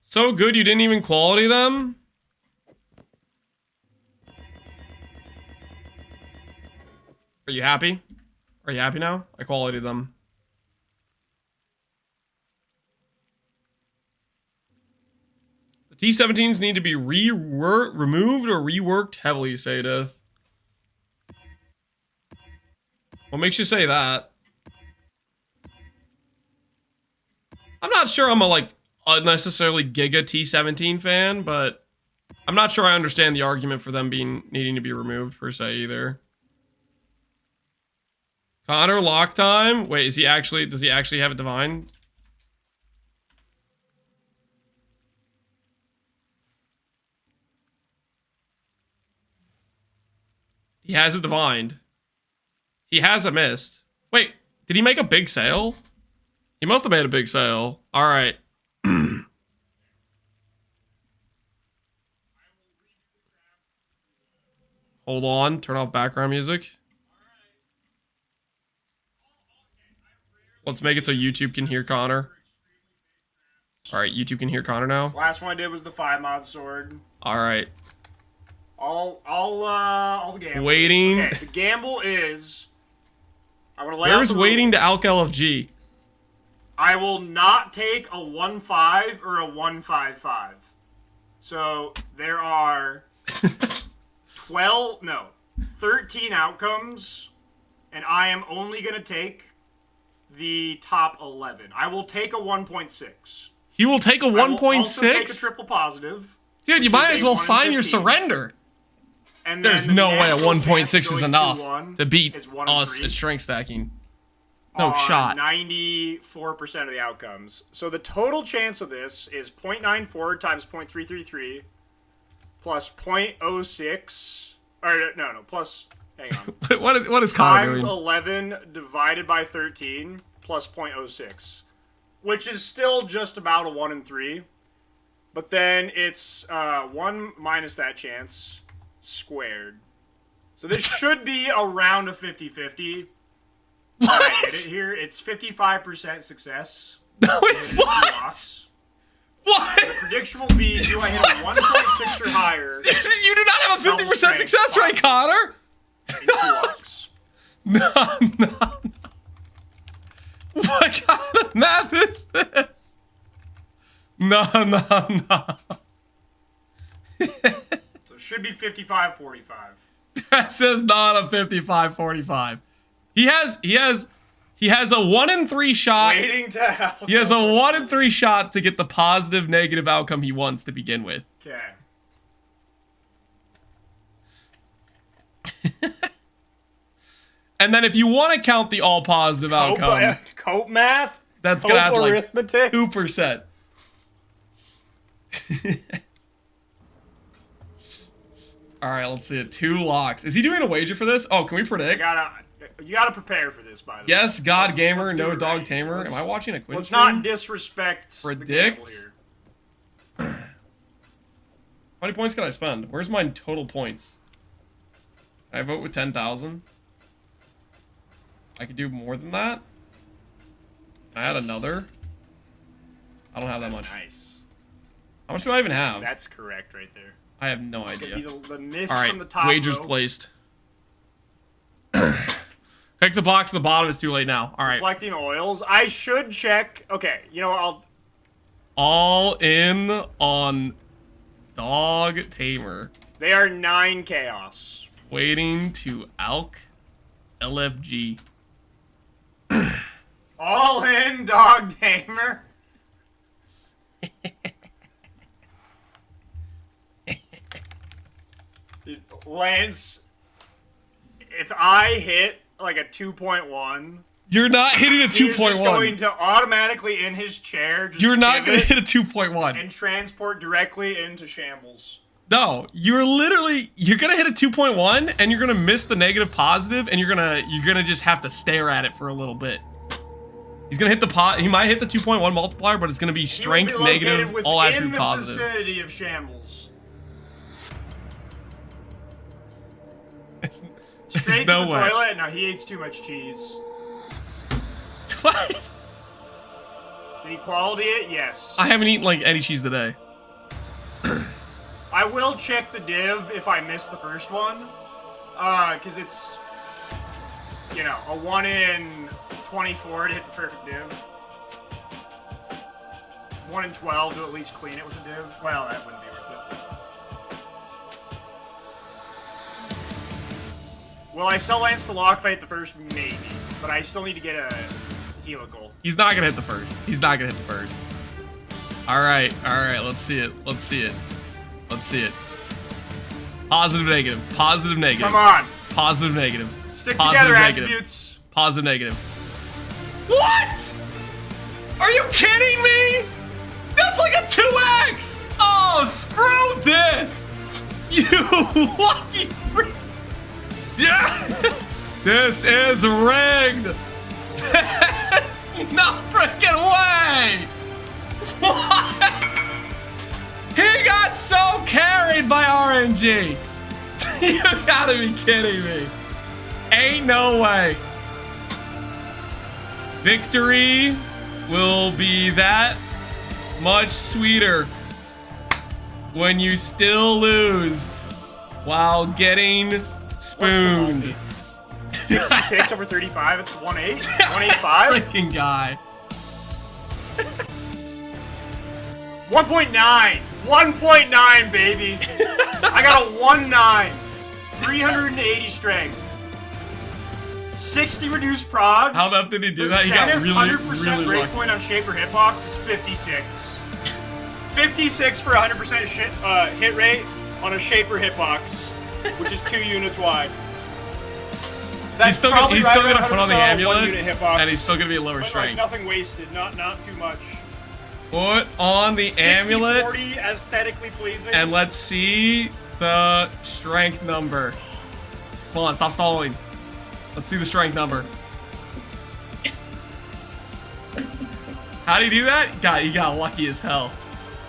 So good you didn't even quality them? Are you happy? Are you happy now? I quality them. The T-17s need to be removed or reworked heavily, Sadith. What makes you say that? I'm not sure I'm a, like, unnecessarily Giga T-17 fan, but I'm not sure I understand the argument for them needing to be removed per se either. Connor lock time. Wait, does he actually have it divine? He has it divined. He has a mist. Wait, did he make a big sale? He must have made a big sale. All right. Hold on. Turn off background music. Let's make it so YouTube can hear Connor. All right, YouTube can hear Connor now. Last one I did was the 5-mod sword. All right. All the gambles. Waiting. Okay, the gamble is... I'm gonna lay out Where's the waiting rules. to Alk LFG? I will not take a 1-5 or a 1-5-5. So there are 13 outcomes, and I am only gonna take the top 11. I will take a 1.6. He will take a I will also take a 1.6? triple positive. Dude, you which might is as a well 1 in sign your 15. surrender. And then There's the no way a natural 1.6 chance is going enough 2-1 to beat is 1 in us 3 at strength stacking. No on shot. 94% of the outcomes. So the total chance of this is 0.94 times 0.333 plus 0.06. Or no, plus, hang on. what is Connor Times doing? 11 divided by 13 plus 0.06. Which is still just about a 1 in 3. But then it's 1 minus that chance squared. So this should be around a 50-50. I hit it here. It's 55% success. No, I hit it what? 2 blocks. What? The prediction will be, do I hit a 1.6 or higher You do not have a 50% Double strength. success rate, Connor. in 2 blocks? No. What kind of math is this? No. So it should be 55-45. This is not a 55-45. He has a 1 in 3 shot. Waiting to help. He has a 1 in 3 shot to get the positive negative outcome he wants to begin with. Okay. And then if you want to count the all positive outcome, Cope math? that's gonna add like arithmetic? 2%. All right, let's see it. 2 locks. Is he doing a wager for this? Oh, can we predict? You gotta prepare for this, by the way. Yes, God Let's Gamer, do no it dog right. tamer. Let's- Am I watching a quiz? Let's not disrespect Predict? the gamble here. How many points can I spend? Where's my total points? Can I vote with 10,000? I could do more than that. Can I add another? I don't have that much. Nice. How much do I even have? That's correct right there. I have no Could be idea. the mist All right, from the top wagers row. placed. Check the box at the bottom. It's too late now. All right. Reflecting oils. I should check. Okay, you know, I'll... All in on dog tamer. They are 9 chaos. Waiting to Alk LFG. All in, dog tamer. Lance, if I hit like a 2.1, You're not hitting a he's just going 2.1. to automatically in his chair just You're not going to pivot hit a 2.1. and transport directly into shambles. No, you're going to hit a 2.1 and you're going to miss the negative positive and you're going to just have to stare at it for a little bit. He's going to hit he might hit the 2.1 multiplier, but it's going to be He will strength be located negative, within all attribute the positive. vicinity of shambles. There's Straight no to the way. toilet. No, he eats too much cheese. What? Did he quality it? Yes. I haven't eaten like any cheese today. I will check the div if I miss the first one. Because it's, you know, a 1 in 24 to hit the perfect div. 1 in 12 to at least clean it with a div. Well, that wouldn't be worth it. Will I sell Lance the lock if I hit the first? Maybe. But I still need to get a helical. He's not going to hit the first. He's not going to hit the first. All right. Let's see it. Positive, negative. Positive, negative. Come on. Positive, negative. Stick Positive, together, negative. attributes. Positive, negative. What? Are you kidding me? That's like a 2x. Oh, screw this. You lucky freak. Yeah. This is rigged. There's no freaking way. What? He got so carried by RNG. You gotta be kidding me. Ain't no way. Victory will be that much sweeter when you still lose while getting spooned. 66 over 35, it's 1-8? 185? Freaking guy. 1.9! 1.9, baby! I got a 1.9. 380 strength. 60 reduced prod. How the did he do that? He got really, 100% really breakpoint on Shaper hitbox is 56. 56 for 100% hit rate on a Shaper hitbox, which is 2 units wide. He's still gonna put on the amulet, hitbox, and he's still gonna be lower but, strength. Like, nothing wasted, not too much. Put on the amulet, 40 aesthetically pleasing, and let's see the strength number. Hold on, stop stalling. Let's see the strength number. How did he do that? God, he got lucky as hell.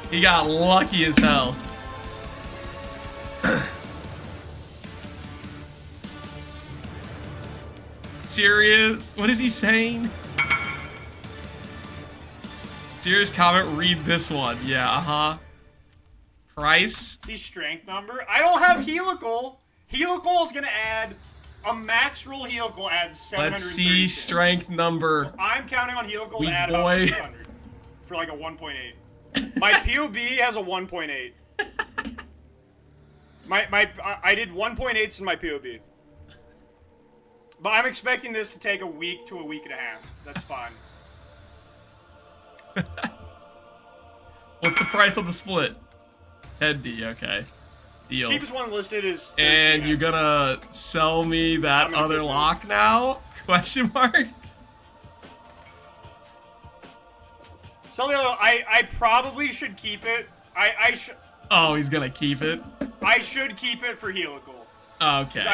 He got lucky as hell. Serious? What is he saying? Serious comment, read this one. Yeah, uh-huh. Price? see strength number. I don't have helical. Helical is gonna add a max roll. Helical adds 700. Let's see strength number. I'm counting on helical to Weak add boy. about 600 for like a 1.8. My POB has a 1.8. I did 1.8s in my POB. But I'm expecting this to take a week to a week and a half. That's fine. What's the price of the split? 10D, okay. Deal. Cheapest one listed is 13. And you're gonna sell me that gonna other get lock now? Question mark? So I probably should keep it. I should. Oh, he's gonna keep it? I should keep it for helical. Okay.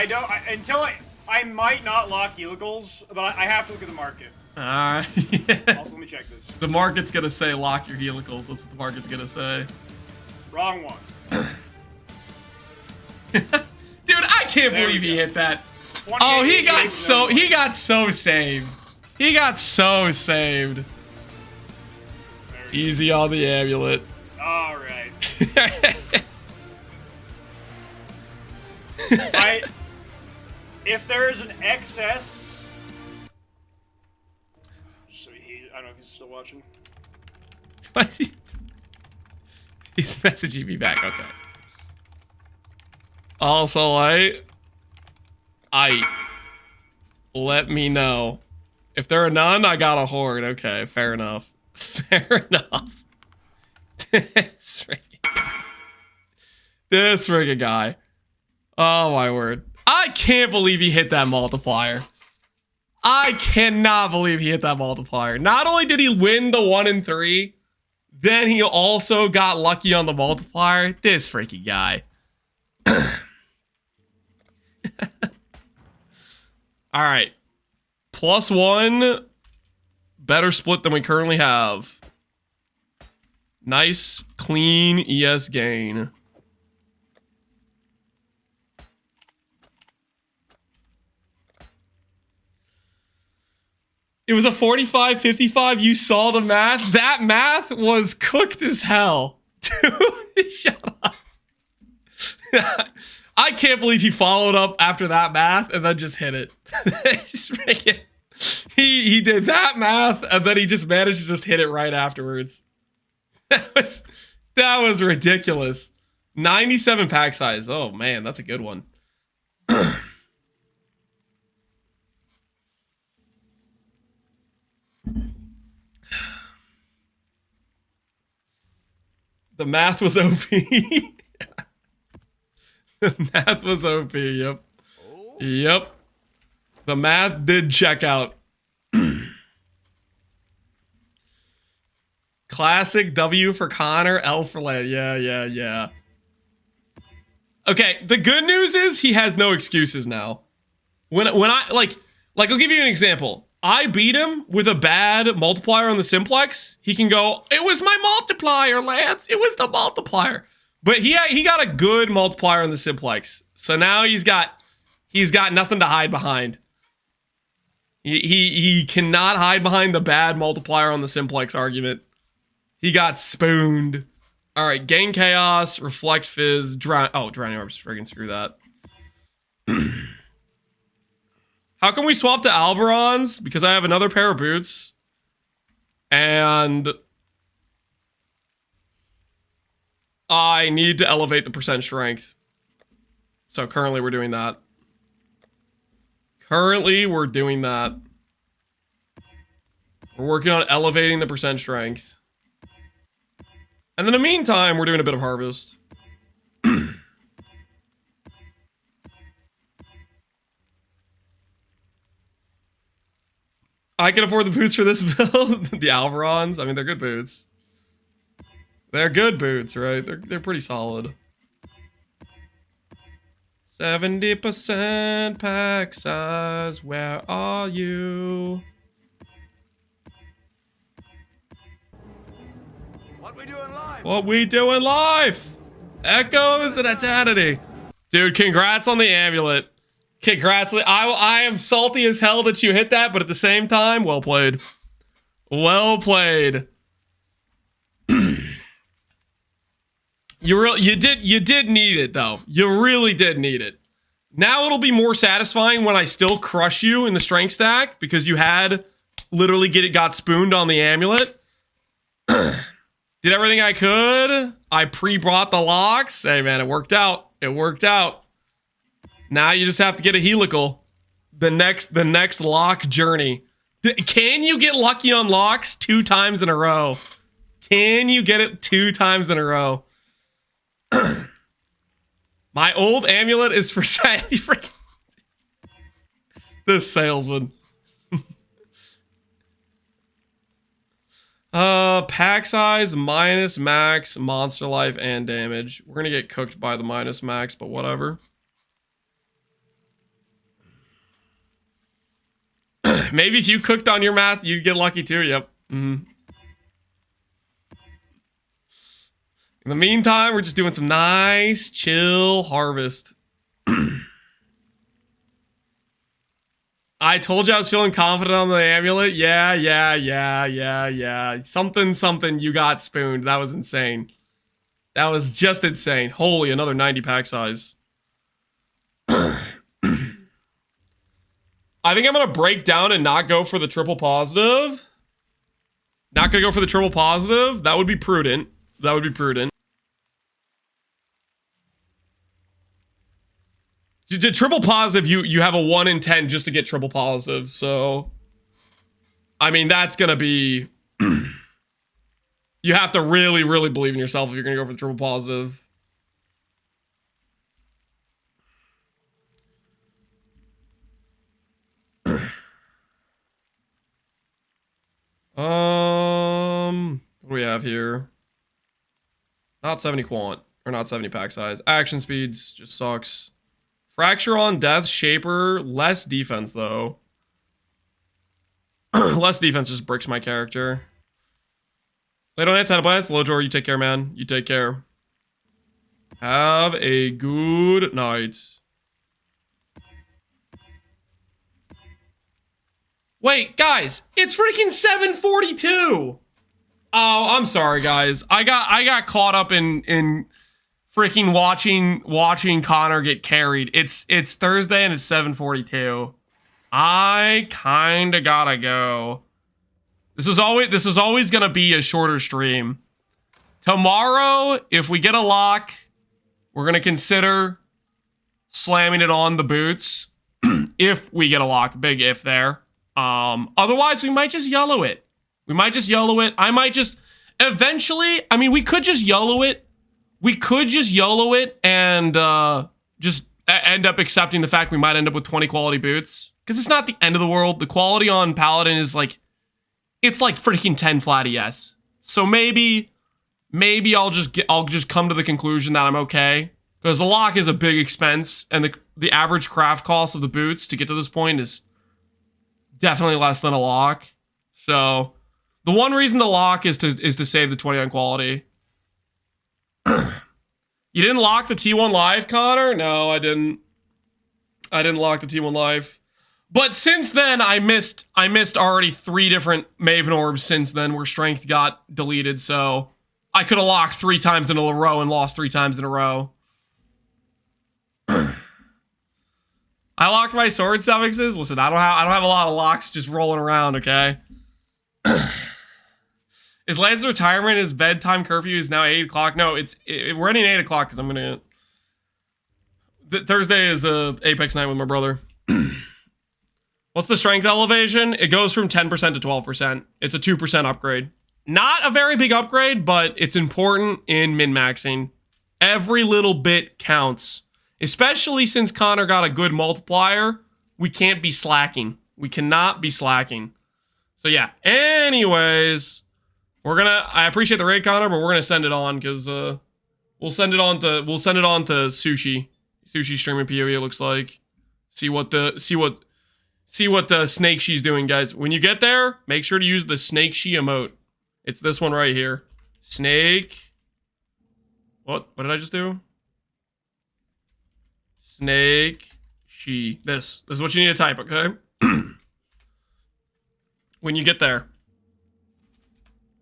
I might not lock helicals, but I have to look at the market. Alright. Also, let me check this. The market's gonna say lock your helicals. That's what the market's gonna say. Wrong one. Dude, I can't There believe we he go. hit that. Oh, he got 28, so no. saved. He got so saved. There we go. Easy on the amulet. All right. If there is an excess, so I don't know if he's still watching. He's messaging me back. Okay. Also, let me know if there are none. I got a horde. Okay, fair enough. Fair enough. This freaking guy. Oh my word. I can't believe he hit that multiplier. I cannot believe he hit that multiplier. Not only did he win the 1 in 3, then he also got lucky on the multiplier. This freaking guy. All right. +1. Better split than we currently have. Nice, clean ES gain. It was a 45-55. You saw the math. That math was cooked as hell. Dude, shut up. I can't believe he followed up after that math and then just hit it. Just freaking, he did that math and then he just managed to just hit it right afterwards. That was ridiculous. 97 pack size. Oh man, that's a good one. The math was OP. The math was OP, yep. Yep. The math did check out. Classic W for Connor, L for Land. Yeah. Okay, the good news is he has no excuses now. When I like I'll give you an example. I beat him with a bad multiplier on the simplex. He can go, it was my multiplier, Lance. It was the multiplier. But he got a good multiplier on the simplex. So now he's got nothing to hide behind. He cannot hide behind the bad multiplier on the simplex argument. He got spooned. All right, gain chaos, reflect fizz, drown. Oh, drowning orbs, friggin' screw that. How can we swap to Alberons? Because I have another pair of boots. And I need to elevate the percent strength. So currently we're doing that. Currently we're doing that. We're working on elevating the percent strength. And in the meantime, we're doing a bit of harvest. I can afford the boots for this build. The Alverons. I mean, they're good boots. They're good boots, right? They're pretty solid. 70% pack size. Where are you? What we doing live? What we doing live? Echoes and eternity. Dude, congrats on the amulet. Congrats. I am salty as hell that you hit that, but at the same time, well played. Well played. You did need it though. You really did need it. Now it'll be more satisfying when I still crush you in the strength stack because you had literally got spooned on the amulet. Did everything I could. I pre-brought the locks. Hey man, it worked out. It worked out. Now you just have to get a helical. The next lock journey. Can you get lucky on locks 2 times in a row? Can you get it 2 times in a row? My old amulet is for sale. This salesman. Pack size minus max, monster life, and damage. We're gonna get cooked by the minus max, but whatever. Maybe if you cooked on your math, you'd get lucky too. Yep. In the meantime, we're just doing some nice, chill harvest. I told you I was feeling confident on the amulet. Yeah. Something, you got spooned. That was insane. That was just insane. Holy, another 90 pack size. I think I'm going to break down and not go for the triple positive. Not going to go for the triple positive. That would be prudent. That would be prudent. To triple positive, you have a 1 in 10 just to get triple positive. So, I mean, that's going to be... You have to really, really believe in yourself if you're going to go for the triple positive. What do we have here? Not 70 quant, or not 70 pack size. Action speeds just sucks. Fracture on death, shaper, less defense though. Less defense just bricks my character. Late on nights, planets. Low door, you take care, man. You take care. Have a good night. Wait, guys, it's freaking 7:42. Oh, I'm sorry, guys. I got caught up in freaking watching Connor get carried. It's Thursday and it's 7:42. I kinda gotta go. This was always gonna be a shorter stream. Tomorrow, if we get a lock, we're gonna consider slamming it on the boots. If we get a lock, big if there. Otherwise, we might just YOLO it. We might just YOLO it. I might just eventually. I mean, we could just YOLO it. We could just YOLO it and just end up accepting the fact we might end up with 20 quality boots. Because it's not the end of the world. The quality on Paladin is like, it's like freaking 10 flat ES. So maybe I'll just come to the conclusion that I'm okay. Because the lock is a big expense, and the average craft cost of the boots to get to this point is definitely less than a lock. So the one reason to lock is to save the 29 quality. You didn't lock the T1 live, Connor? No, I didn't. I didn't lock the T1 live. But since then, I missed already 3 different Maven orbs since then where strength got deleted, so I could have locked 3 times in a row and lost 3 times in a row. I locked my sword suffixes. Listen, I don't have a lot of locks just rolling around, okay? Is Lance's retirement, his bedtime curfew is now 8 o'clock? No, we're ending 8 o'clock because I'm gonna... Thursday is Apex night with my brother. What's the strength elevation? It goes from 10% to 12%. It's a 2% upgrade. Not a very big upgrade, but it's important in min-maxing. Every little bit counts. Especially since Connor got a good multiplier, we can't be slacking. We cannot be slacking. So yeah, anyways, I appreciate the raid, Connor, but we're gonna send it on because we'll send it on to Sushi. Sushi streaming PoE, it looks like. See what the snake she's doing, guys. When you get there, make sure to use the snake she emote. It's this one right here. Snake. What did I just do? Snake she. This is what you need to type, okay? When you get there,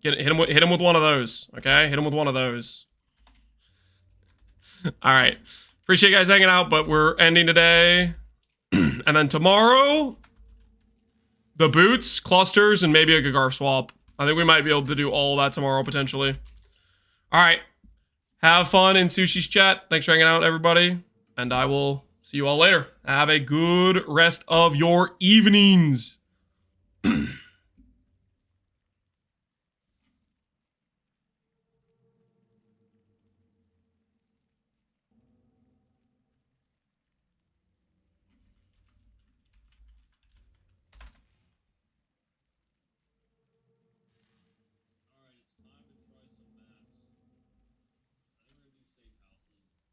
hit him with one of those, okay? Hit him with one of those. All right. Appreciate you guys hanging out, but we're ending today. And then tomorrow, the boots, clusters, and maybe a Gagar swap. I think we might be able to do all that tomorrow, potentially. All right. Have fun in Sushi's chat. Thanks for hanging out, everybody. And I will see you all later. Have a good rest of your evenings.